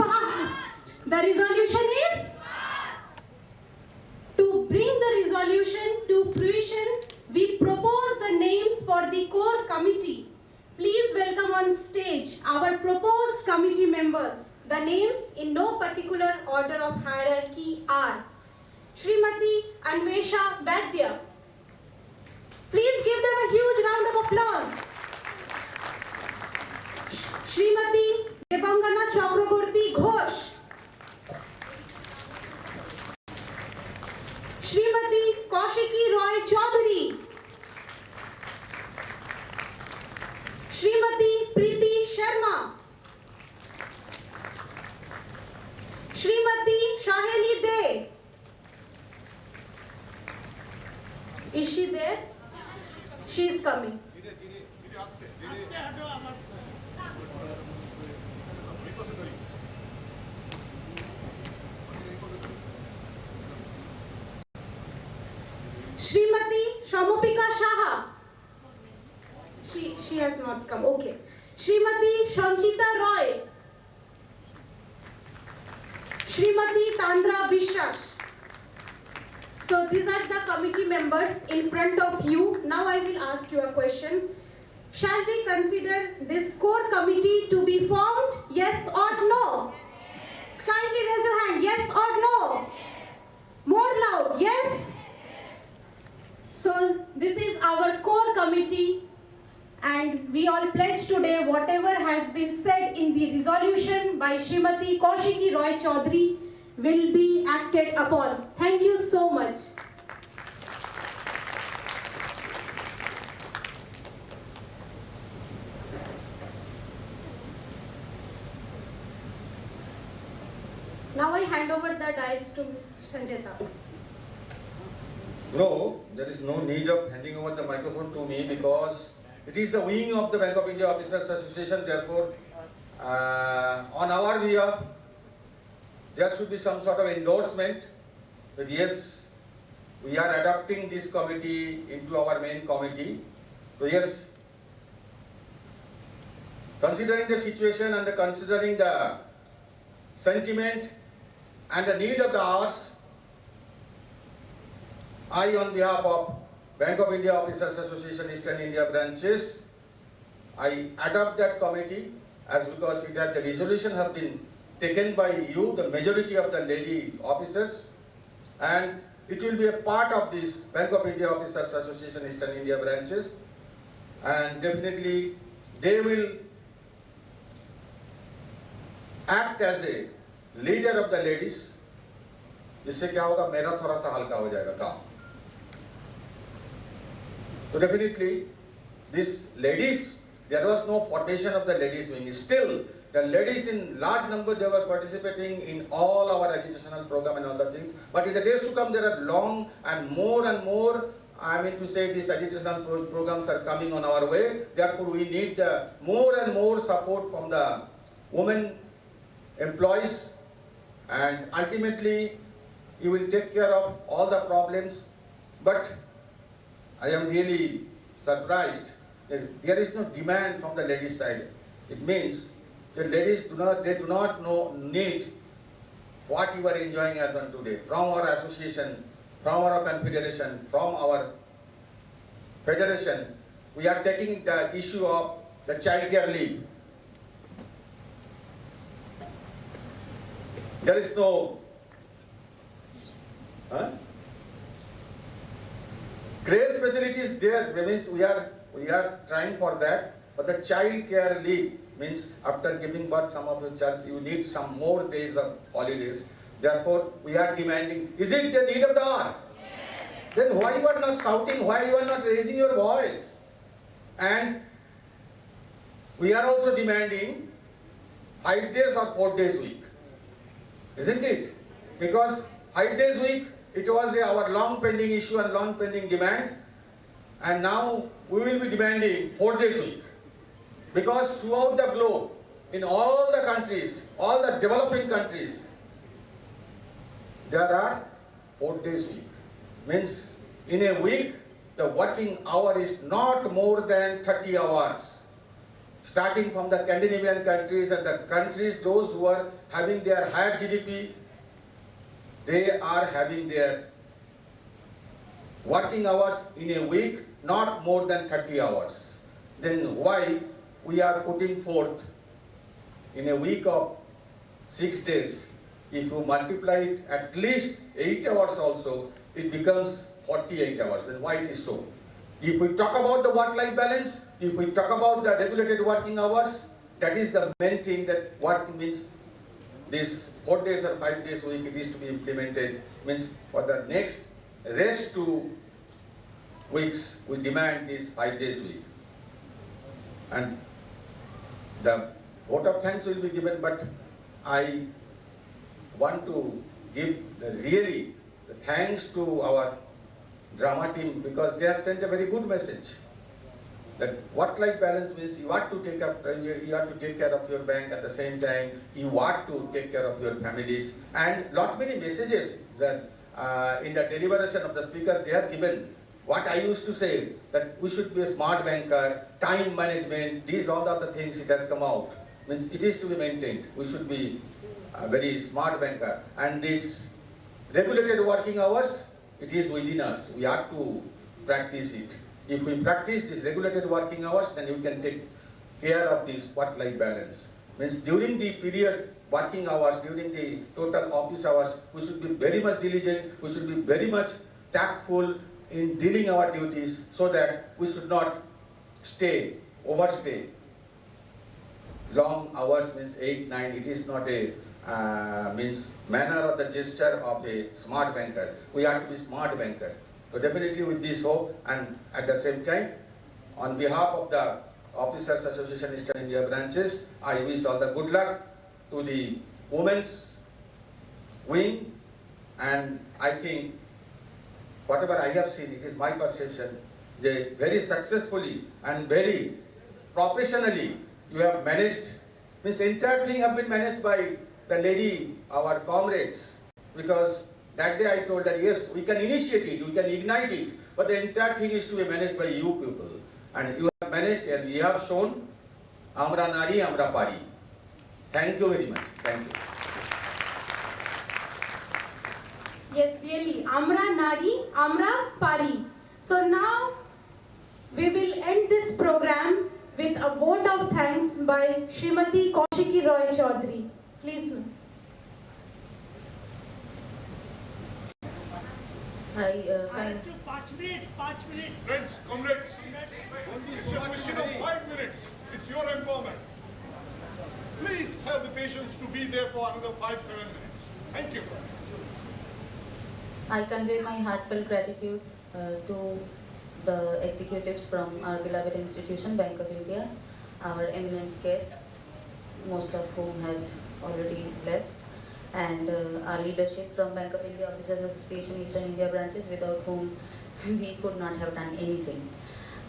passed. The resolution is passed. The names in no particular order of hierarchy are Srimati Anvesha Badya. Please give them a huge round of applause. Srimati Devangana Chakraborty Ghosh. Srimati Kaushiki Roy Chaudhary. Srimati Preeti Sharma. Srimati Shaheli De. Is she there? She is coming. Srimati Shamupika Shaha. She has not come. Okay. Srimati Shanchita Roy. Srimati Tandra Bishas. So these are the committee members in front of you. Now I will ask you a question. Shall we consider this core committee to be formed? Yes or no? Yes. Kindly raise your hand. Yes or no? Yes. More loud. Yes? So this is our core committee, and we all pledge today whatever has been said in the resolution by Srimati Kaushiki Roy Chaudhary will be acted upon. Thank you so much. Now I hand over the dice to Ms. Sanjita. No, there is no need of handing over the microphone to me because it is the wing of the Bank of India Officers Association. Therefore, on our behalf, there should be some sort of endorsement that yes, we are adopting this committee into our main committee. So yes, considering the situation and considering the sentiment and the need of the hours, I, on behalf of Bank of India Officers Association Eastern India branches, I adopt that committee as because it had the resolution have been taken by you, the majority of the lady officers, and it will be a part of this Bank of India Officers Association Eastern India branches, and definitely they will act as a leader of the ladies. इससे क्या होगा, मेरा थोड़ा सा हल्का हो जाएगा काम. So definitely, this ladies, there was no formation of the ladies wing. Still, the ladies in large number, they were participating in all our educational program and all the things. But in the days to come, there are long and more, I mean to say, these educational programs are coming on our way. Therefore, we need more and more support from the women employees, and ultimately, you will take care of all the problems. But I am really surprised that there is no demand from the ladies' side. It means the ladies do not need what you are enjoying as on today. From our association, from our confederation, from our federation, we are taking the issue of the child care leave. There is no grace facilities there. Means we are trying for that, but the child care leave means after giving birth some of the child, you need some more days of holidays. Therefore, we are demanding. Is it the need of the hour? Yes. Then why you are not shouting? Why you are not raising your voice? And we are also demanding 5 days or 4 days week, isn't it? Because 5 days week, it was our long pending issue and long pending demand, and now we will be demanding 4 days week. Because throughout the globe, in all the countries, all the developing countries, there are 4 days week. Means in a week, the working hour is not more than 30 hours. Starting from the Scandinavian countries and the countries, those who are having their higher GDP, they are having their working hours in a week not more than 30 hours. Then why we are putting forth in a week of 6 days. If you multiply it at least 8 hours also, it becomes 48 hours. Then why it is so? If we talk about the work-life balance, if we talk about the regulated working hours, that is the main thing that work means. This 4 days or 5 days a week, it is to be implemented. Means for the next rest 2 weeks, we demand this 5 days week. And the vote of thanks will be given, but I want to give really the thanks to our drama team, because they have sent a very good message. That work-life balance means you have to take care of your bank, at the same time you have to take care of your families, and lot many messages that in the deliberation of the speakers they have given. What I used to say, that we should be a smart banker, time management, these all are the things it has come out. Means it is to be maintained. We should be a very smart banker. And this regulated working hours, it is within us. We have to practice it. If we practice this regulated working hours, then we can take care of this work-life balance. Means during the period working hours, during the total office hours, we should be very much diligent, we should be very much tactful in dealing our duties, so that we should not overstay. Long hours means 8, 9, it is not a means manner or the gesture of a smart banker. We have to be smart banker. So definitely with this hope, and at the same time, on behalf of the Officers Association Eastern India branches, I wish all the good luck to the women's wing, and I think whatever I have seen, it is my perception, they very successfully and very professionally you have managed. This entire thing have been managed by the lady, our comrades, because that day I told that yes, we can initiate it, we can ignite it, but the entire thing is to be managed by you people. And you have managed and you have shown, Amra Nari, Amra Pari. Thank you very much. Thank you. Yes, really, Amra Nari, Amra Pari. So now we will end this program with a vote of thanks by Srimati Kaushiki Roy Chaudhary. Please, ma'am. Friends, comrades, it's a question of 5 minutes. It's your empowerment. Please have the patience to be there for another 5-7 minutes. Thank you. I convey my heartfelt gratitude to the executives from our beloved institution, Bank of India, our eminent guests, most of whom have already left, and our leadership from Bank of India Officers Association Eastern India branches, without whom we could not have done anything.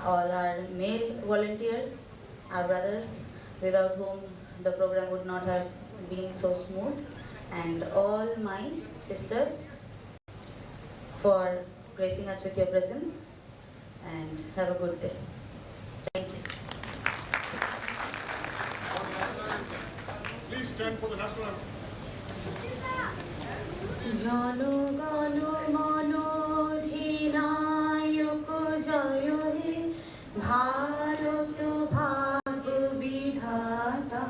All our male volunteers, our brothers, without whom the program would not have been so smooth, and all my sisters for gracing us with your presence, and have a good day. Thank you. Please stand for the national anthem. জনগণ মনোধিনায়ক জয় হে ভারত ভাগ বিধাতা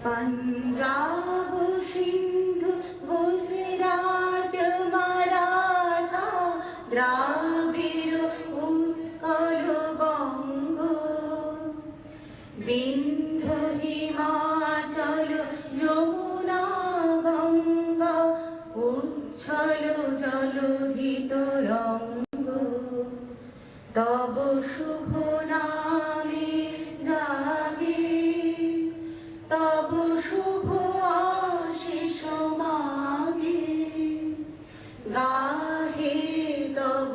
পঞ্জাব সিন্ধু গুজরাট মারাঠা দ্রাবিড় উৎকল বঙ্গ বিন্ধ্য হিমাচল যমুনা গঙ্গা উচ্ছল জলধি তরঙ্গ তব শুভ নামে জাগে তব শুভ আশিস মাগে গাহে তব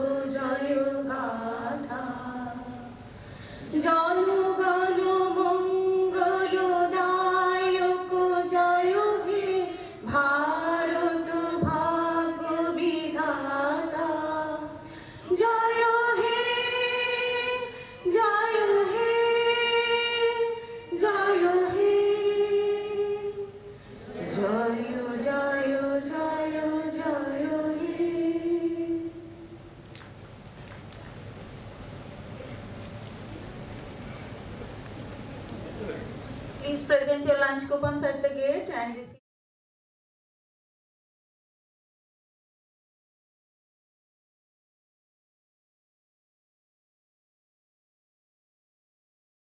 present your lunch coupons at the gate and receive